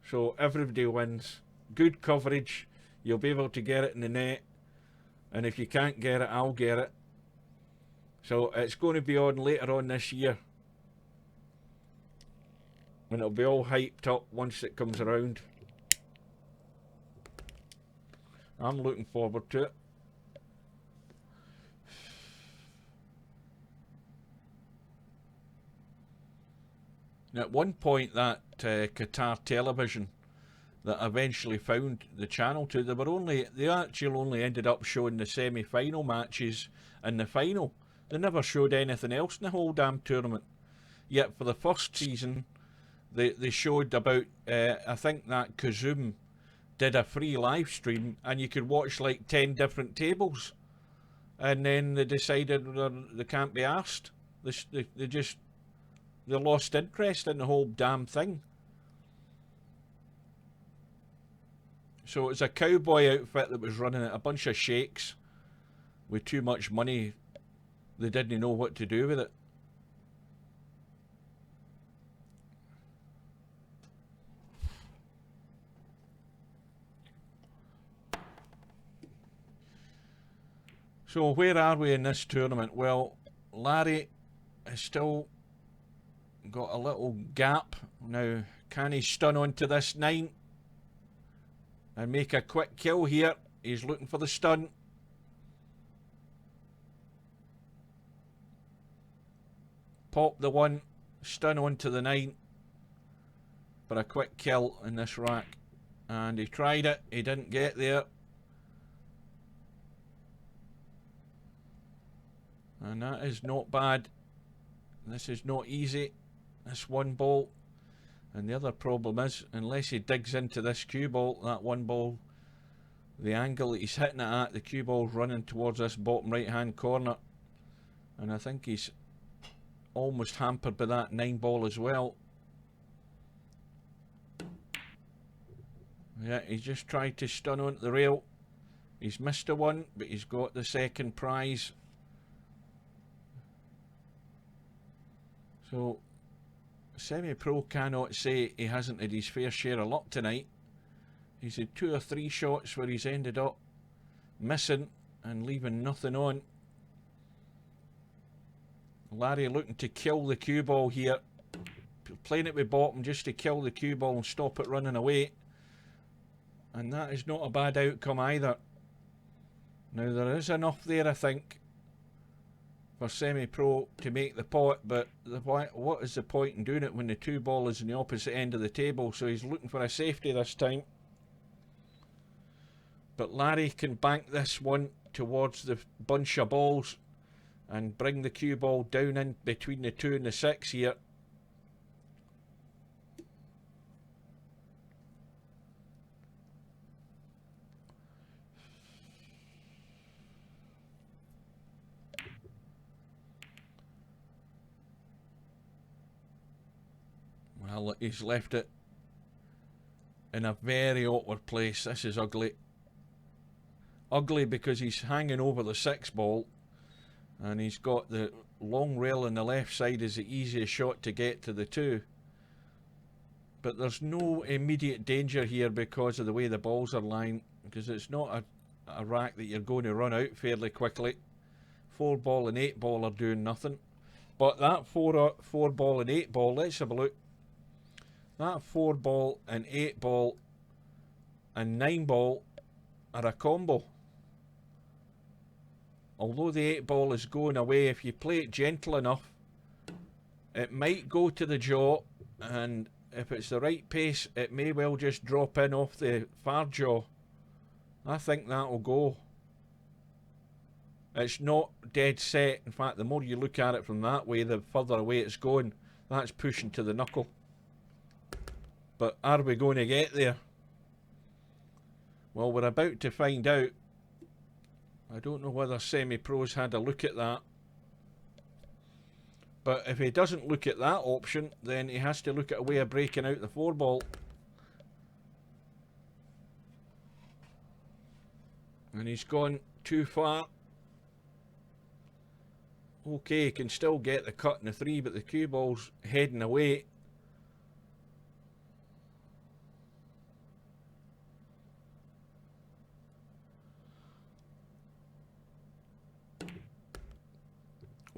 So everybody wins. Good coverage. You'll be able to get it in the net, and if you can't get it, I'll get it. So it's going to be on later on this year, and it'll be all hyped up once it comes around. I'm looking forward to it. Now, at one point, that Qatar Television that eventually found the channel to, they actually only ended up showing the semi-final matches and the final. They never showed anything else in the whole damn tournament. Yet for the first season, they showed about, I think that Kazum did a free live stream, and you could watch like 10 different tables. And then they decided they can't be asked. They lost interest in the whole damn thing. So it was a cowboy outfit that was running it, a bunch of sheikhs with too much money. They didn't know what to do with it. So where are we in this tournament? Well, Larry has still got a little gap. Now, can he stun onto this 9 and make a quick kill here? He's looking for the stun. Pop the 1, stun onto the 9 for a quick kill in this rack. And he tried it, he didn't get there. And that is not bad. This is not easy. This 1 ball. And the other problem is, unless he digs into this cue ball, that 1 ball, the angle that he's hitting it at, the cue ball's running towards this bottom right hand corner. And I think he's almost hampered by that 9 ball as well. Yeah, he's just tried to stun onto the rail. He's missed a 1, but he's got the second prize. So, Semi-Pro cannot say he hasn't had his fair share of luck tonight. He's had 2 or 3 shots where he's ended up missing and leaving nothing on. Larry looking to kill the cue ball here. Playing it with bottom just to kill the cue ball and stop it running away. And that is not a bad outcome either. Now there is enough there, I think, for Semi-Pro to make the pot, but what is the point in doing it when the 2 ball is in the opposite end of the table? So he's looking for a safety this time. But Larry can bank this one towards the bunch of balls and bring the cue ball down in between the 2 and the 6 here. Well, he's left it in a very awkward place. This is ugly. Ugly because he's hanging over the 6 ball, and he's got the long rail on the left side is the easiest shot to get to the 2. But there's no immediate danger here because of the way the balls are lying, because it's not a rack that you're going to run out fairly quickly. 4 ball and 8 ball are doing nothing. But that 4 ball and 8 ball, let's have a look. That 4 ball and 8 ball and 9 ball are a combo. Although the 8 ball is going away, if you play it gentle enough, it might go to the jaw, and if it's the right pace, it may well just drop in off the far jaw. I think that'll go. It's not dead set. In fact, the more you look at it from that way, the further away it's going. That's pushing to the knuckle. But are we going to get there? Well, we're about to find out. I don't know whether Semi-Pro's had a look at that. But if he doesn't look at that option, then he has to look at a way of breaking out the 4 ball. And he's gone too far. Okay, he can still get the cut in the 3, but the cue ball's heading away.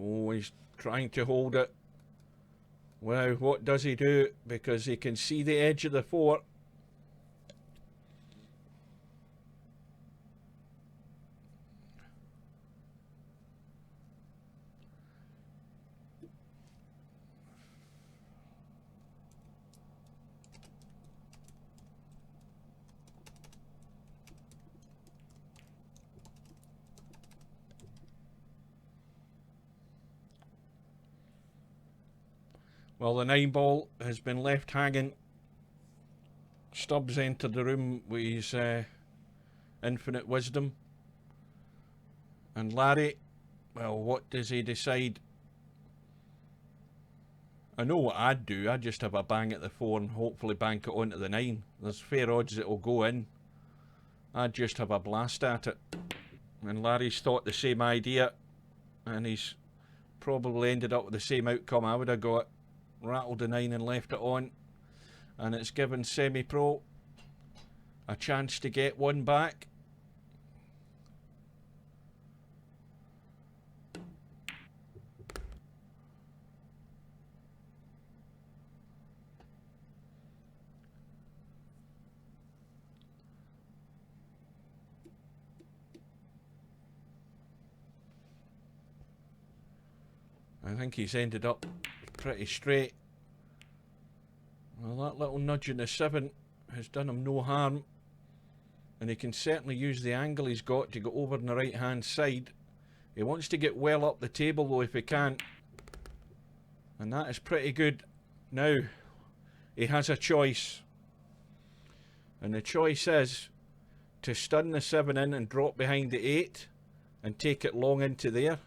Oh, he's trying to hold it. Well, what does he do? Because he can see the edge of the 4. Well, the 9 ball has been left hanging. Stubbs entered the room with his infinite wisdom. And Larry, well, what does he decide? I know what I'd do. I'd just have a bang at the 4 and hopefully bank it onto the 9. There's fair odds it will go in. I'd just have a blast at it. And Larry's thought the same idea, and he's probably ended up with the same outcome I would have got. Rattled the 9 and left it on, and it's given Semi-Pro a chance to get one back. I think he's ended up pretty straight. Well, that little nudge in the 7 has done him no harm, and he can certainly use the angle he's got to go over on the right hand side. He wants to get well up the table though if he can, and that is pretty good. Now he has a choice, and the choice is to stun the 7 in and drop behind the 8 and take it long into there.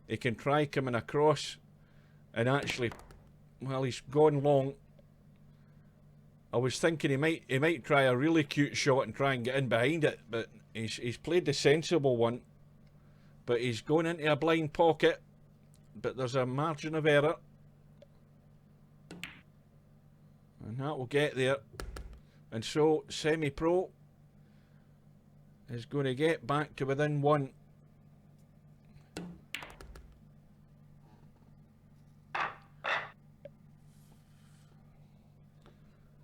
He can try coming across and actually, well, he's gone long. I was thinking he might try a really cute shot and try and get in behind it, but he's played the sensible one. But he's going into a blind pocket, but there's a margin of error, and that will get there. And so Semi-Pro is going to get back to within 1.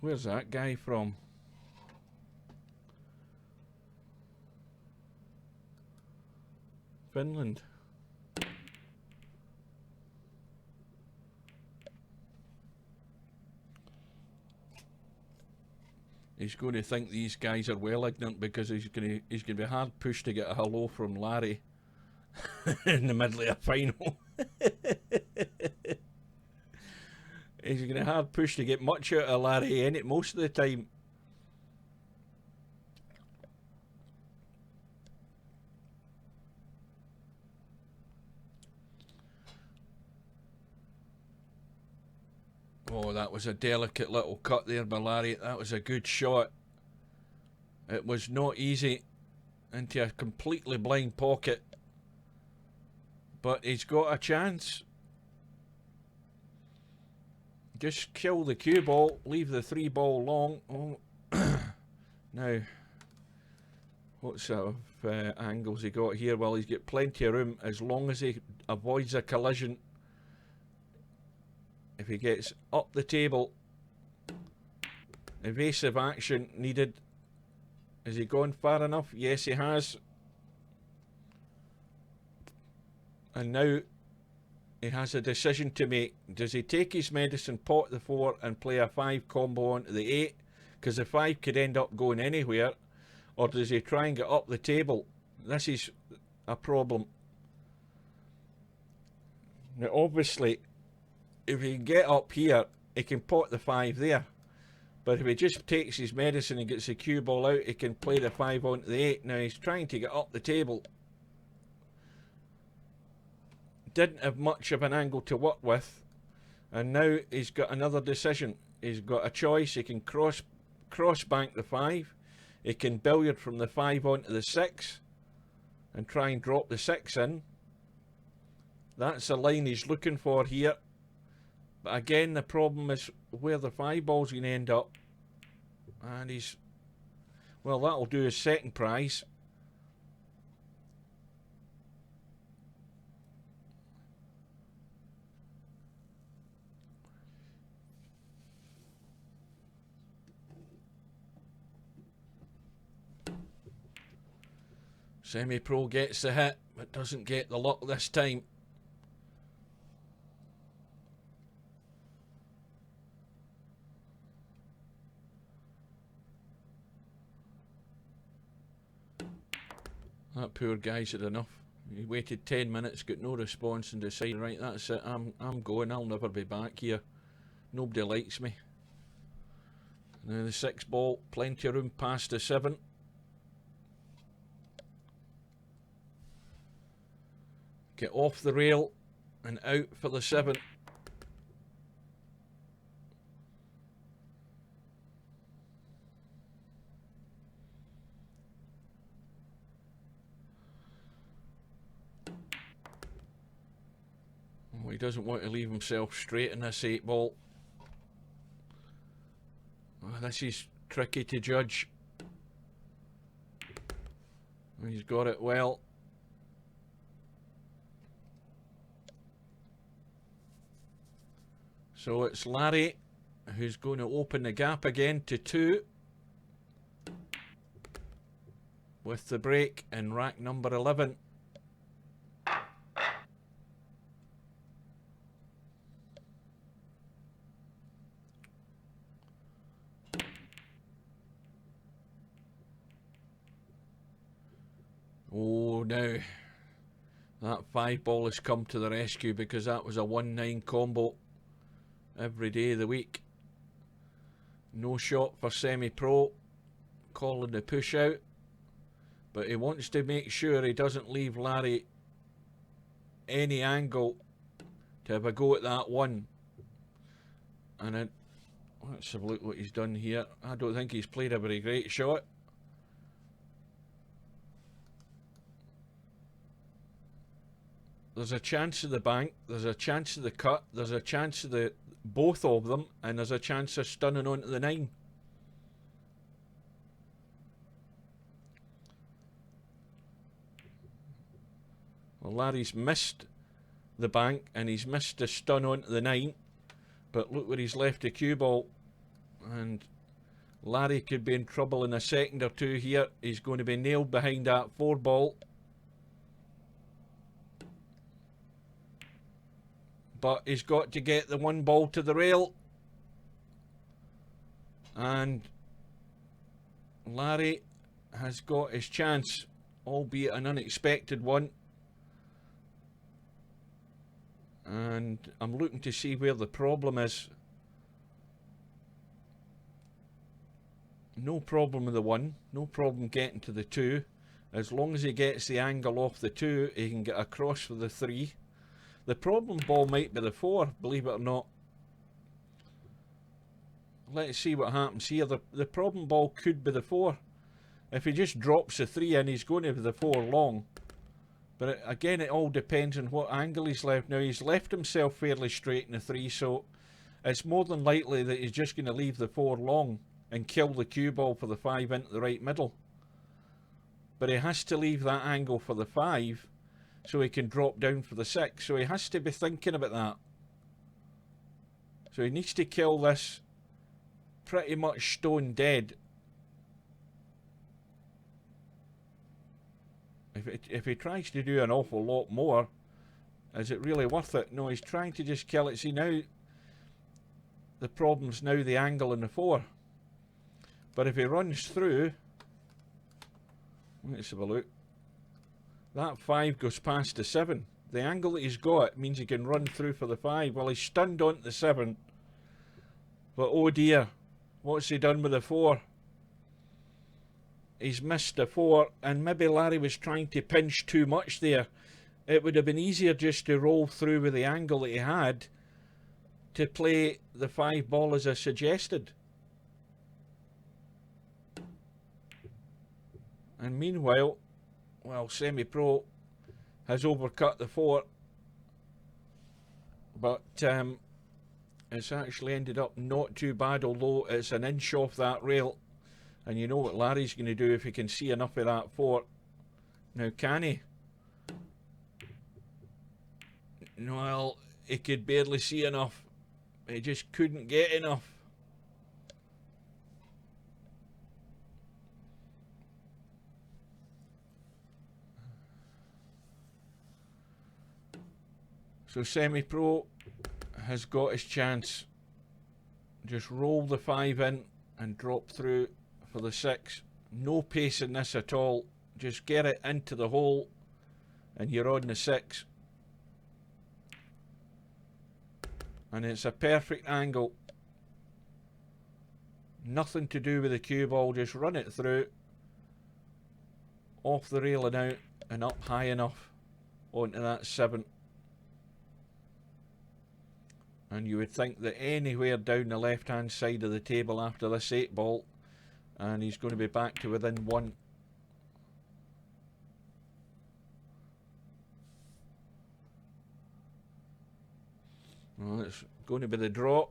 Where's that guy from? Finland. He's going to think these guys are well ignorant, because he's going to be hard pushed to get a hello from Larry. in the middle of a final. He's going to hard push to get much out of Larry in it most of the time. Oh, that was a delicate little cut there by Larry. That was a good shot. It was not easy into a completely blind pocket. But he's got a chance. Just kill the cue ball, leave the 3 ball long. Oh. Now, what sort of angles he got here? Well, he's got plenty of room as long as he avoids a collision. If he gets up the table, evasive action needed. Has he gone far enough? Yes, he has. And now he has a decision to make. Does he take his medicine, pot the 4 and play a 5 combo onto the 8? Because the 5 could end up going anywhere. Or does he try and get up the table? This is a problem. Now obviously, if he can get up here, he can pot the 5 there. But if he just takes his medicine and gets the cue ball out, he can play the 5 onto the 8. Now he's trying to get up the table. Didn't have much of an angle to work with, and now he's got another decision. He's got a choice. He can cross bank the 5, he can billiard from the 5 onto the 6 and try and drop the 6 in. That's the line he's looking for here, but again the problem is where the 5 ball's going to end up, and he's, well, that'll do his second prize. Semi-Pro gets the hit, but doesn't get the luck this time. That poor guy's had enough. He waited 10 minutes, got no response, and decided, right, that's it, I'm going, I'll never be back here. Nobody likes me. Now the 6 ball, plenty of room past the 7. Get off the rail and out for the 7. Oh, he doesn't want to leave himself straight in this 8 ball. Oh, this is tricky to judge. He's got it well. So it's Larry who's going to open the gap again to 2 with the break in rack number 11. Oh, now that 5 ball has come to the rescue, because that was a 1-9 combo. Every day of the week. No shot for Semi-Pro, calling the push out, but he wants to make sure he doesn't leave Larry any angle to have a go at that 1. And let's have a look what he's done here. I don't think he's played a very great shot. There's a chance of the bank, there's a chance of the cut, there's a chance of the both of them, and there's a chance of stunning onto the 9. Well, Larry's missed the bank and he's missed the stun onto the 9, but look where he's left the cue ball, and Larry could be in trouble in a second or 2 here. He's going to be nailed behind that 4 ball. But he's got to get the 1 ball to the rail. And Larry has got his chance, albeit an unexpected one. And I'm looking to see where the problem is. No problem with the 1, no problem getting to the 2. As long as he gets the angle off the 2, he can get across for the 3. The problem ball might be the 4, believe it or not. Let's see what happens here. The problem ball could be the 4. If he just drops the 3 in, he's going to be the 4 long. But again, it all depends on what angle he's left. Now, he's left himself fairly straight in the 3, so it's more than likely that he's just going to leave the 4 long and kill the cue ball for the 5 into the right middle. But he has to leave that angle for the 5 so he can drop down for the 6. So he has to be thinking about that. So he needs to kill this pretty much stone dead. If he tries to do an awful lot more, is it really worth it? No, he's trying to just kill it. See, now the problem's now the angle in the 4. But if he runs through, let's have a look. That 5 goes past the 7. The angle that he's got means he can run through for the 5. Well, he's stunned onto the 7. But oh dear, what's he done with the 4? He's missed the 4, and maybe Larry was trying to pinch too much there. It would have been easier just to roll through with the angle that he had to play the 5 ball as I suggested. And meanwhile, well, Semi-Pro has overcut the 4, but it's actually ended up not too bad, although it's an inch off that rail. And you know what Larry's going to do if he can see enough of that 4. Now, can he? Well, he could barely see enough. He just couldn't get enough. So Semi-Pro has got his chance. Just roll the 5 in and drop through for the 6. No pace in this at all. Just get it into the hole and you're on the 6. And it's a perfect angle. Nothing to do with the cue ball. Just run it through. Off the rail and out and up high enough onto that 7. And you would think that anywhere down the left hand side of the table after this 8 ball, and he's going to be back to within 1. Well, it's going to be the draw.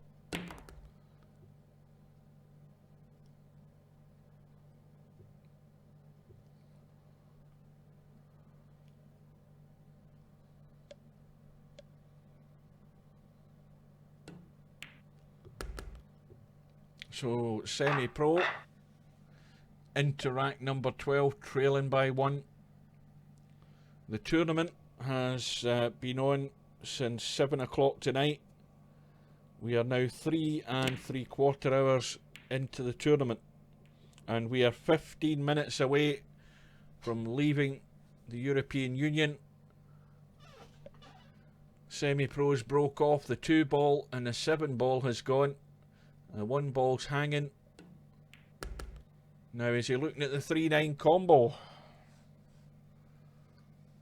So Semi-Pro into rack number 12, trailing by 1. The tournament has been on since 7 o'clock tonight. We are now 3 3/4 hours into the tournament, and we are 15 minutes away from leaving the European Union. Semi-Pros broke off. The 2 ball and the 7 ball has gone. The 1 ball's hanging. Now, is he looking at the 3-9 combo?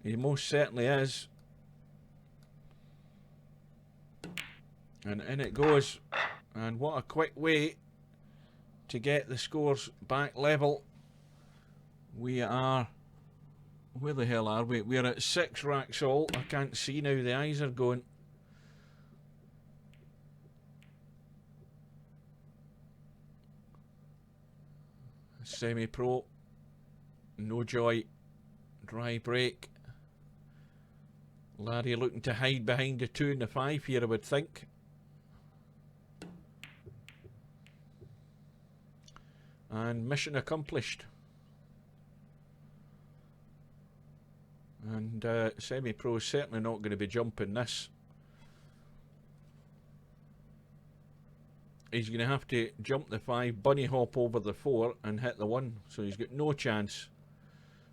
He most certainly is. And in it goes. And what a quick way to get the scores back level. We are... Where the hell are we? We're at 6 racks all. I can't see now. The eyes are going. Semi-Pro, no joy, dry break. Larry looking to hide behind the 2 and the 5 here, I would think. And mission accomplished. And Semi-Pro is certainly not going to be jumping this. He's going to have to jump the 5, bunny hop over the 4 and hit the 1. So he's got no chance.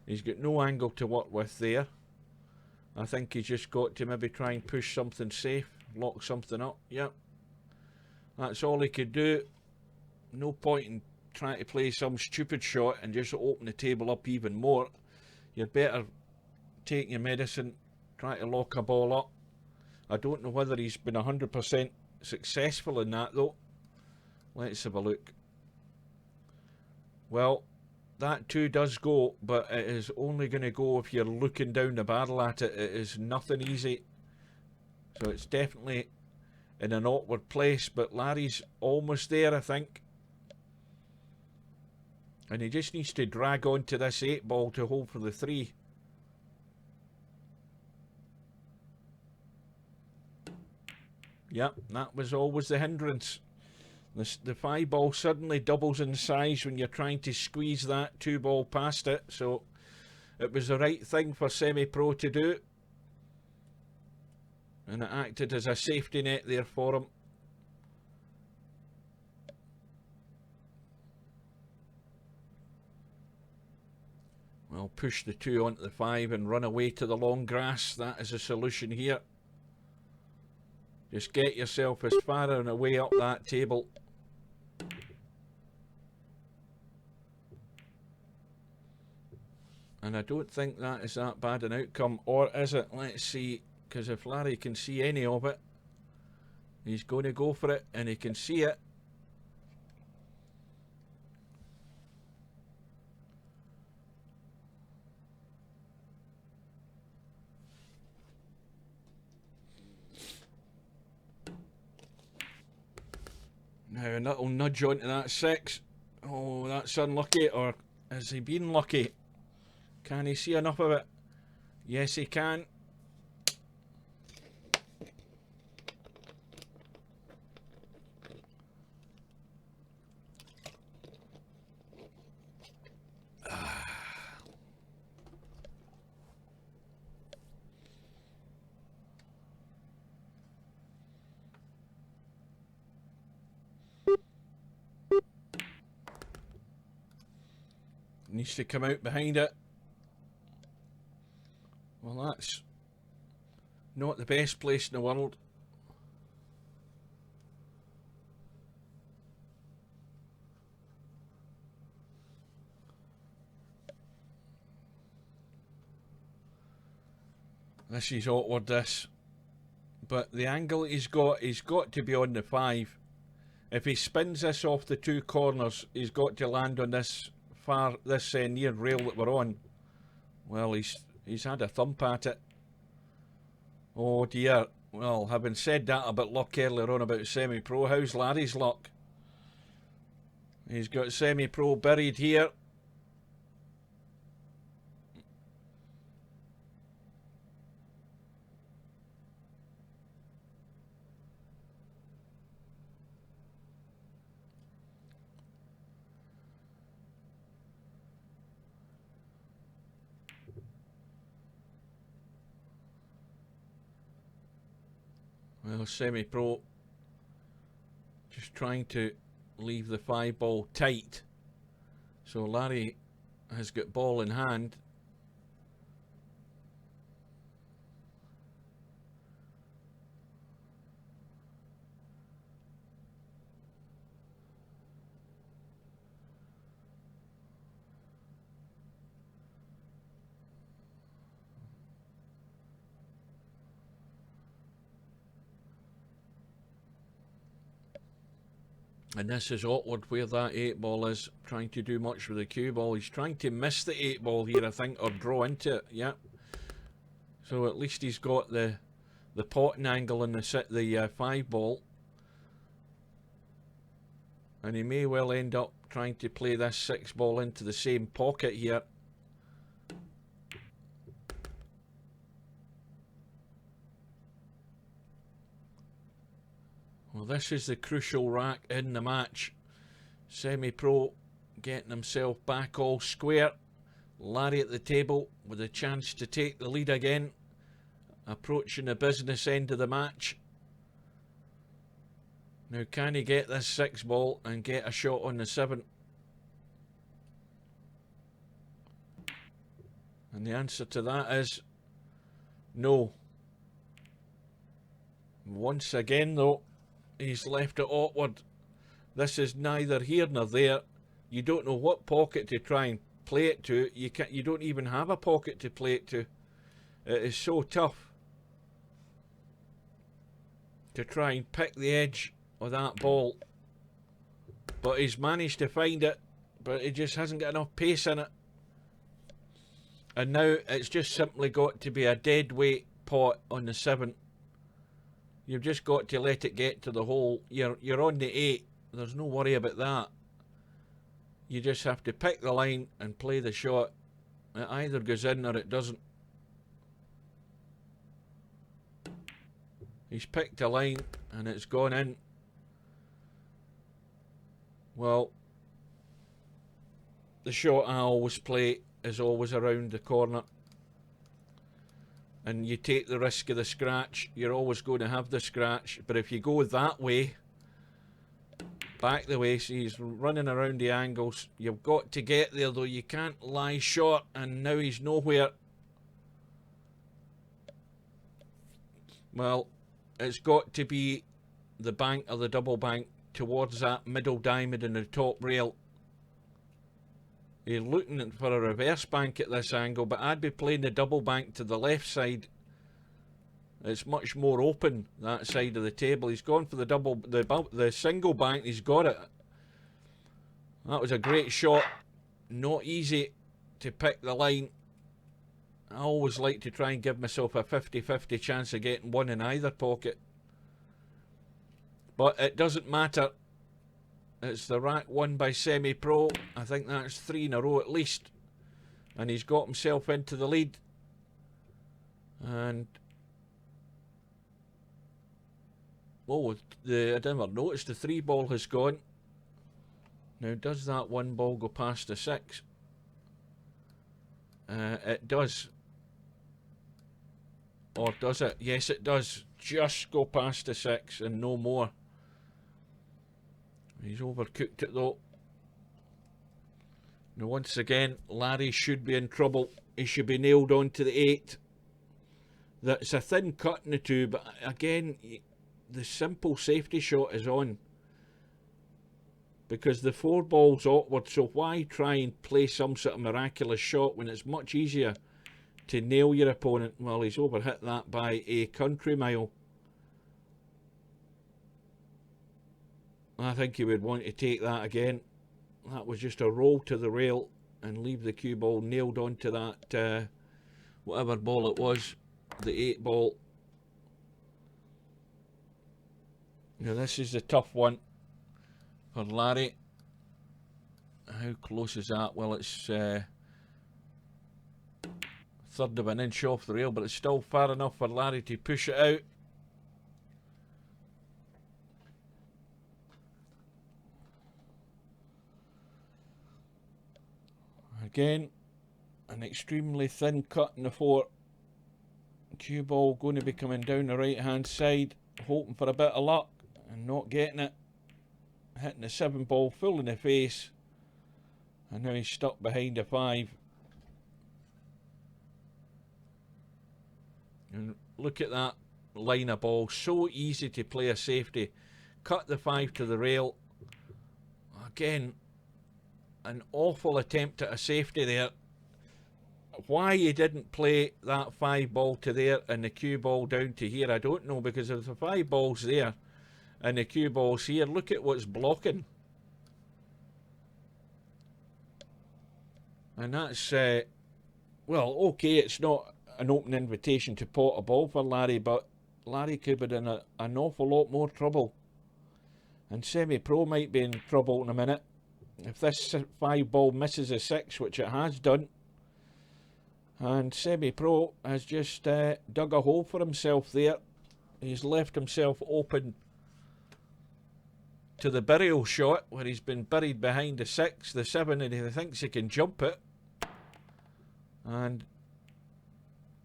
He's got no angle to work with there. I think he's just got to maybe try and push something safe, lock something up. Yep. That's all he could do. No point in trying to play some stupid shot and just open the table up even more. You'd better take your medicine, try to lock a ball up. I don't know whether he's been 100% successful in that though. Let's have a look. Well, that 2 does go, but it is only going to go if you're looking down the barrel at it. It is nothing easy. So it's definitely in an awkward place, but Larry's almost there, I think. And he just needs to drag on to this 8 ball to hold for the 3. Yep, that was always the hindrance. The 5 ball suddenly doubles in size when you're trying to squeeze that 2 ball past it. So it was the right thing for Semi-Pro to do. And it acted as a safety net there for him. Well, push the 2 onto the 5 and run away to the long grass. That is a solution here. Just get yourself as far and away up that table. And I don't think that is that bad an outcome, or is it? Let's see, because if Larry can see any of it, he's going to go for it, and he can see it. Now a little nudge onto that 6. Oh, that's unlucky, or has he been lucky? Can he see enough of it? Yes, he can. Needs to come out behind it. Well, that's not the best place in the world. This is awkward, this. But the angle he's got to be on the 5. If he spins this off the 2 corners, he's got to land on this near rail that we're on. Well, he's had a thump at it. Oh dear. Well, having said that about luck earlier on about Semi-Pro, how's Larry's luck? He's got Semi-Pro buried here. Well, Semi-Pro just trying to leave the 5 ball tight. So Larry has got ball in hand. And this is awkward where that 8 ball is, trying to do much with the cue ball. He's trying to miss the 8 ball here, I think, or draw into it. Yeah. So at least he's got the potting angle in the 5 ball. And he may well end up trying to play this 6 ball into the same pocket here. Well, this is the crucial rack in the match. Semi-Pro getting himself back all square. Larry at the table with a chance to take the lead again. Approaching the business end of the match. Now, can he get this 6 ball and get a shot on the 7? And the answer to that is No. Once again, though, he's left it awkward. This is neither here nor there. You don't know what pocket to try and play it to. You don't even have a pocket to play it to. It is so tough to try and pick the edge of that ball. But he's managed to find it, but he just hasn't got enough pace in it. And now it's just simply got to be a dead weight pot on the 7. You've just got to let it get to the hole. You're on the 8. There's no worry about that. You just have to pick the line and play the shot. It either goes in or it doesn't. He's picked a line and it's gone in. Well, the shot I always play is always around the corner. And you take the risk of the scratch. You're always going to have the scratch. But if you go that way, back the way, so he's running around the angles. You've got to get there, though. You can't lie short, and now he's nowhere. Well, it's got to be the bank or the double bank towards that middle diamond in the top rail. You're looking for a reverse bank at this angle, but I'd be playing the double bank to the left side. It's much more open, that side of the table. He's gone for the single bank. He's got it. That was a great shot. Not easy to pick the line. I always like to try and give myself a 50-50 chance of getting one in either pocket. But it doesn't matter. It's the rack won by Semi-Pro. I think that's 3 in a row at least. And he's got himself into the lead. And oh, I never noticed the 3 ball has gone. Now, does that 1 ball go past the 6? It does. Or does it? Yes, it does. Just go past the 6 and no more. He's overcooked it though. Now, once again, Larry should be in trouble. He should be nailed onto the 8. That's a thin cut in the 2, but again, the simple safety shot is on. Because the 4 ball's awkward, so why try and play some sort of miraculous shot when it's much easier to nail your opponent? Well, he's overhit that by a country mile. I think he would want to take that again. That was just a roll to the rail and leave the cue ball nailed onto that, whatever ball it was, the 8 ball. Now this is the tough one for Larry. How close is that? Well, it's 1/3 of an inch off the rail, but it's still far enough for Larry to push it out. Again, an extremely thin cut in the 4. Cue ball going to be coming down the right hand side, hoping for a bit of luck and not getting it. Hitting the 7 ball full in the face, and now he's stuck behind a 5. And look at that line of ball, so easy to play a safety. Cut the 5 to the rail. Again, an awful attempt at a safety there. Why he didn't play that 5 ball to there and the cue ball down to here, I don't know, because if the 5 ball's there and the cue ball's here, look at what's blocking. And that's, well, okay, it's not an open invitation to pot a ball for Larry, but Larry could be in an awful lot more trouble. And Semi-Pro might be in trouble in a minute. If this 5 ball misses a 6, which it has done, and Semi-Pro has just dug a hole for himself there. He's left himself open to the burial shot, where he's been buried behind the 6, the 7, and he thinks he can jump it. And,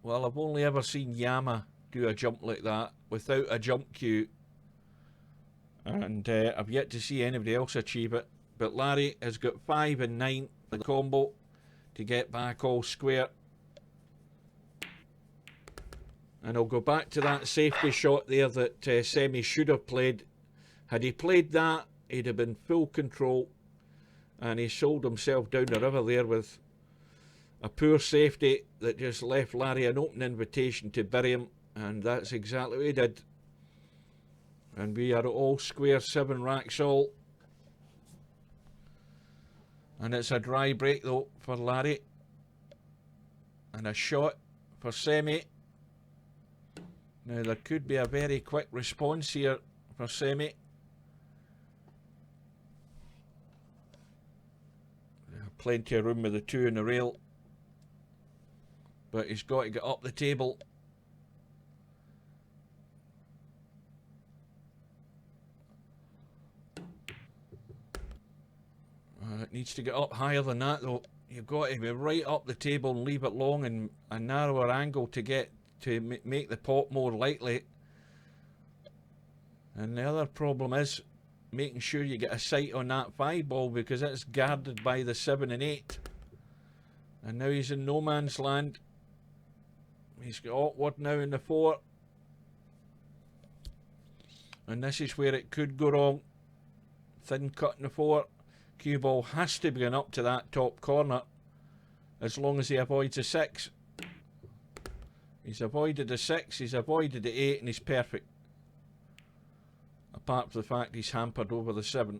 well, I've only ever seen Yama do a jump like that without a jump cue. And I've yet to see anybody else achieve it. But Larry has got 5 and 9, the combo, to get back all square. And I'll go back to that safety shot there that Semi should have played. Had he played that, he'd have been full control. And he sold himself down the river there with a poor safety that just left Larry an open invitation to bury him. And that's exactly what he did. And we are all square, 7 racks all. And it's a dry break though for Larry. And a shot for Semi. Now there could be a very quick response here for Semi. Plenty of room with the 2 in the rail. But he's got to get up the table. It needs to get up higher than that though. You've got to be right up the table and leave it long and a narrower angle to get to make the pot more likely. And the other problem is making sure you get a sight on that 5 ball because it's guarded by the 7 and 8. And now he's in no man's land. He's got awkward now in the 4. And this is where it could go wrong. Thin cut in the 4. Cue ball has to be going up to that top corner as long as he avoids the 6. He's avoided the 6, he's avoided the 8 and he's perfect. Apart from the fact he's hampered over the 7.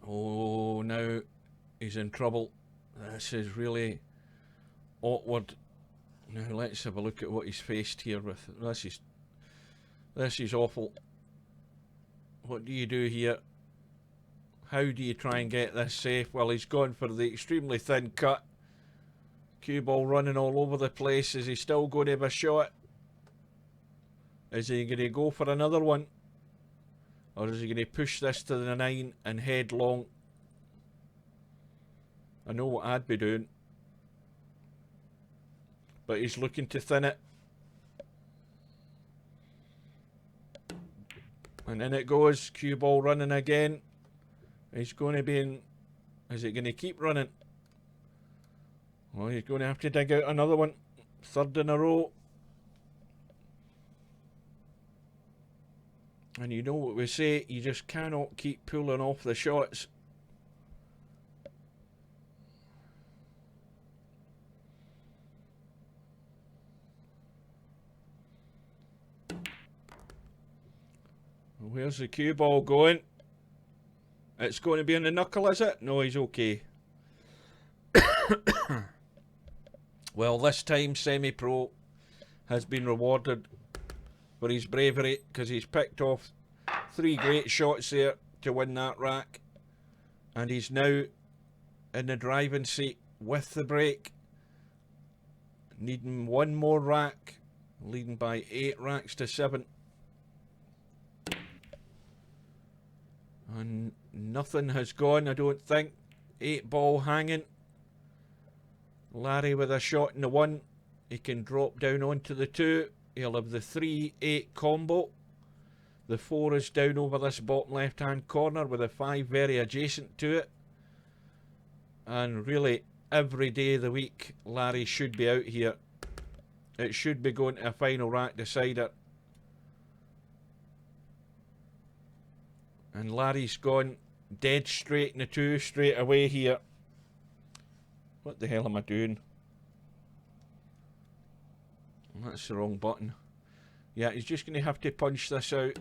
Oh, now he's in trouble. This is really awkward. Now let's have a look at what he's faced here with. This is awful. What do you do here? How do you try and get this safe? Well, he's gone for the extremely thin cut. Cue ball running all over the place. Is he still going to have a shot? Is he going to go for another one? Or is he going to push this to the 9 and head long? I know what I'd be doing. But he's looking to thin it. And in it goes. Cue ball running again. He's going to be in... Is it going to keep running? Well, he's going to have to dig out another one. 3rd in a row. And you know what we say, you just cannot keep pulling off the shots. Where's the cue ball going? It's going to be in the knuckle, is it? No, he's okay. Well, this time Semi-Pro has been rewarded for his bravery because he's picked off 3 great shots there to win that rack. And he's now in the driving seat with the break. Needing 1 more rack. Leading by 8 racks to 7. And nothing has gone, I don't think. 8 ball hanging. Larry with a shot in the 1. He can drop down onto the 2. He'll have the 3-8 combo. The 4 is down over this bottom left hand corner with a 5 very adjacent to it. And really every day of the week Larry should be out here. It should be going to a final rack decider. And Larry's gone dead straight in the 2 straight away here. What the hell am I doing? That's the wrong button. Yeah, he's just going to have to punch this out.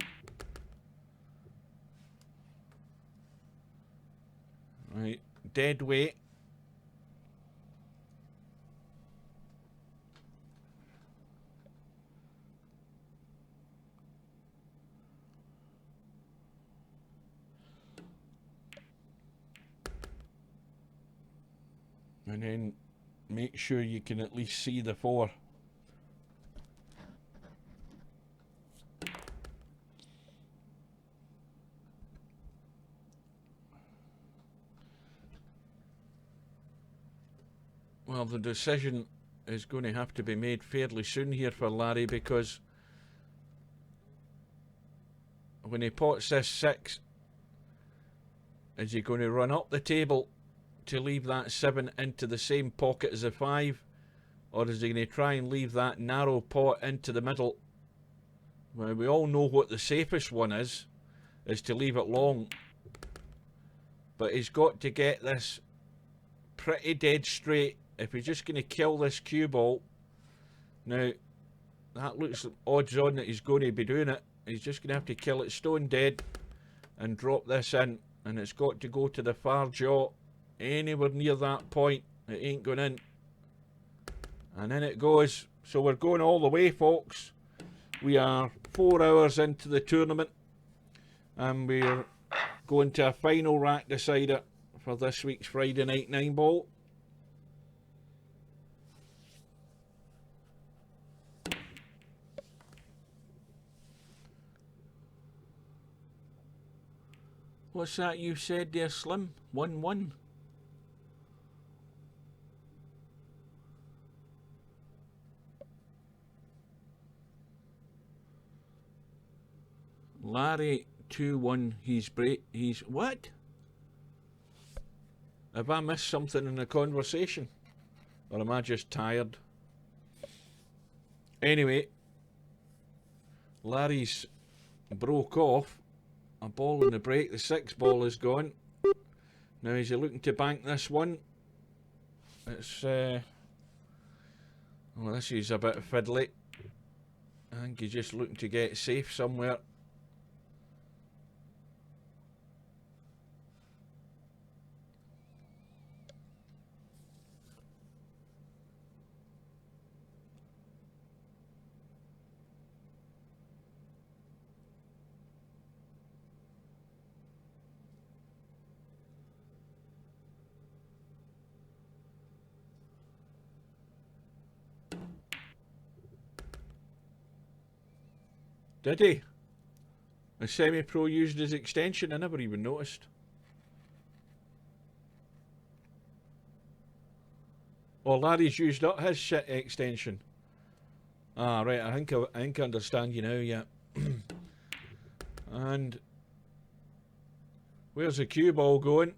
Right, dead weight. And then make sure you can at least see the 4. Well, the decision is going to have to be made fairly soon here for Larry because when he pots this 6, is he going to run up the table to leave that 7 into the same pocket as the 5? Or is he going to try and leave that narrow pot into the middle? Well, we all know what the safest one is to leave it long. But he's got to get this pretty dead straight if he's just going to kill this cue ball. Now, that looks odds on that he's going to be doing it. He's just going to have to kill it stone dead and drop this in. And it's got to go to the far jaw. Anywhere near that point, it ain't going in. And in it goes. So we're going all the way, folks. We are 4 hours into the tournament. And we're going to a final rack decider for this week's Friday Night 9-ball. What's that you said there, Slim? 1-1. Larry 2-1. He's what? Have I missed something in the conversation? Or am I just tired? Anyway, Larry's broke off. A ball in the break. The 6 ball is gone. Now is he looking to bank this one? It's well, this is a bit fiddly. I think he's just looking to get safe somewhere. Did he? A semi-pro used his extension? I never even noticed. Oh, Larry's used up his shit extension. Ah, right. I think I understand you now. Yeah. And where's the cue ball going?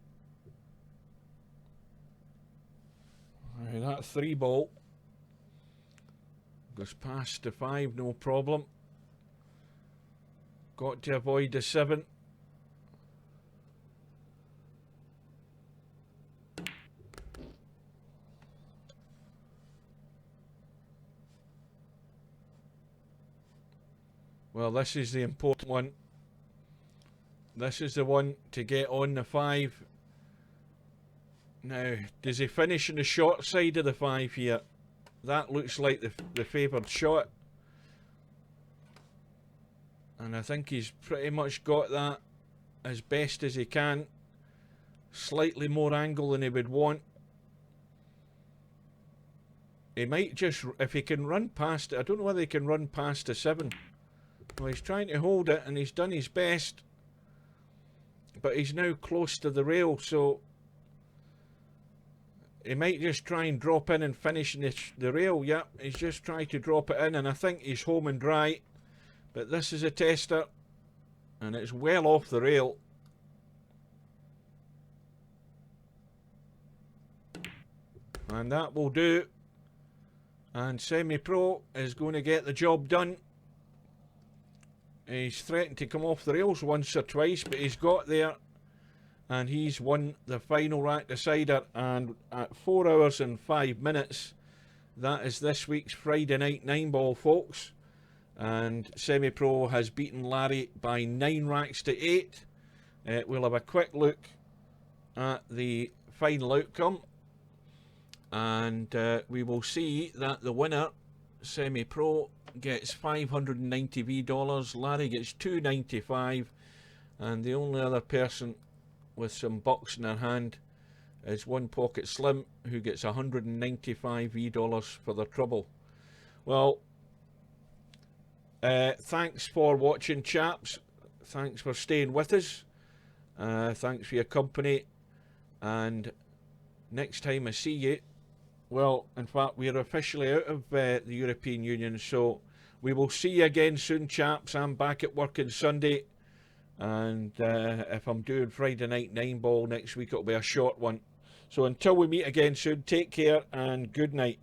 Right, that 3 ball goes past the 5, no problem. Got to avoid the 7. Well, this is the important one. This is the one to get on the 5. Now, does he finish on the short side of the 5 here? That looks like the favoured shot. And I think he's pretty much got that as best as he can. Slightly more angle than he would want. He might just, if he can run past it, I don't know whether he can run past the 7. Well, he's trying to hold it and he's done his best. But he's now close to the rail, so he might just try and drop in and finish the rail. Yep, he's just trying to drop it in and I think he's home and dry. But this is a tester, and it's well off the rail. And that will do. And Semi-Pro is going to get the job done. He's threatened to come off the rails once or twice, but he's got there. And he's won the final rack decider. And at 4 hours and 5 minutes, that is this week's Friday Night 9-ball, folks. And Semi-Pro has beaten Larry by 9 racks to 8. We'll have a quick look at the final outcome. And we will see that the winner, Semi-Pro, gets $590. Larry gets $295. And the only other person with some bucks in their hand is One Pocket Slim, who gets $195 for the trouble. Well, thanks for watching, chaps. Thanks for staying with us. Thanks for your company. And next time I see you, well, in fact, we're officially out of the European Union, so we will see you again soon, chaps. I'm back at work on Sunday. And if I'm doing Friday Night 9-ball next week, it'll be a short one. So until we meet again soon, take care and good night.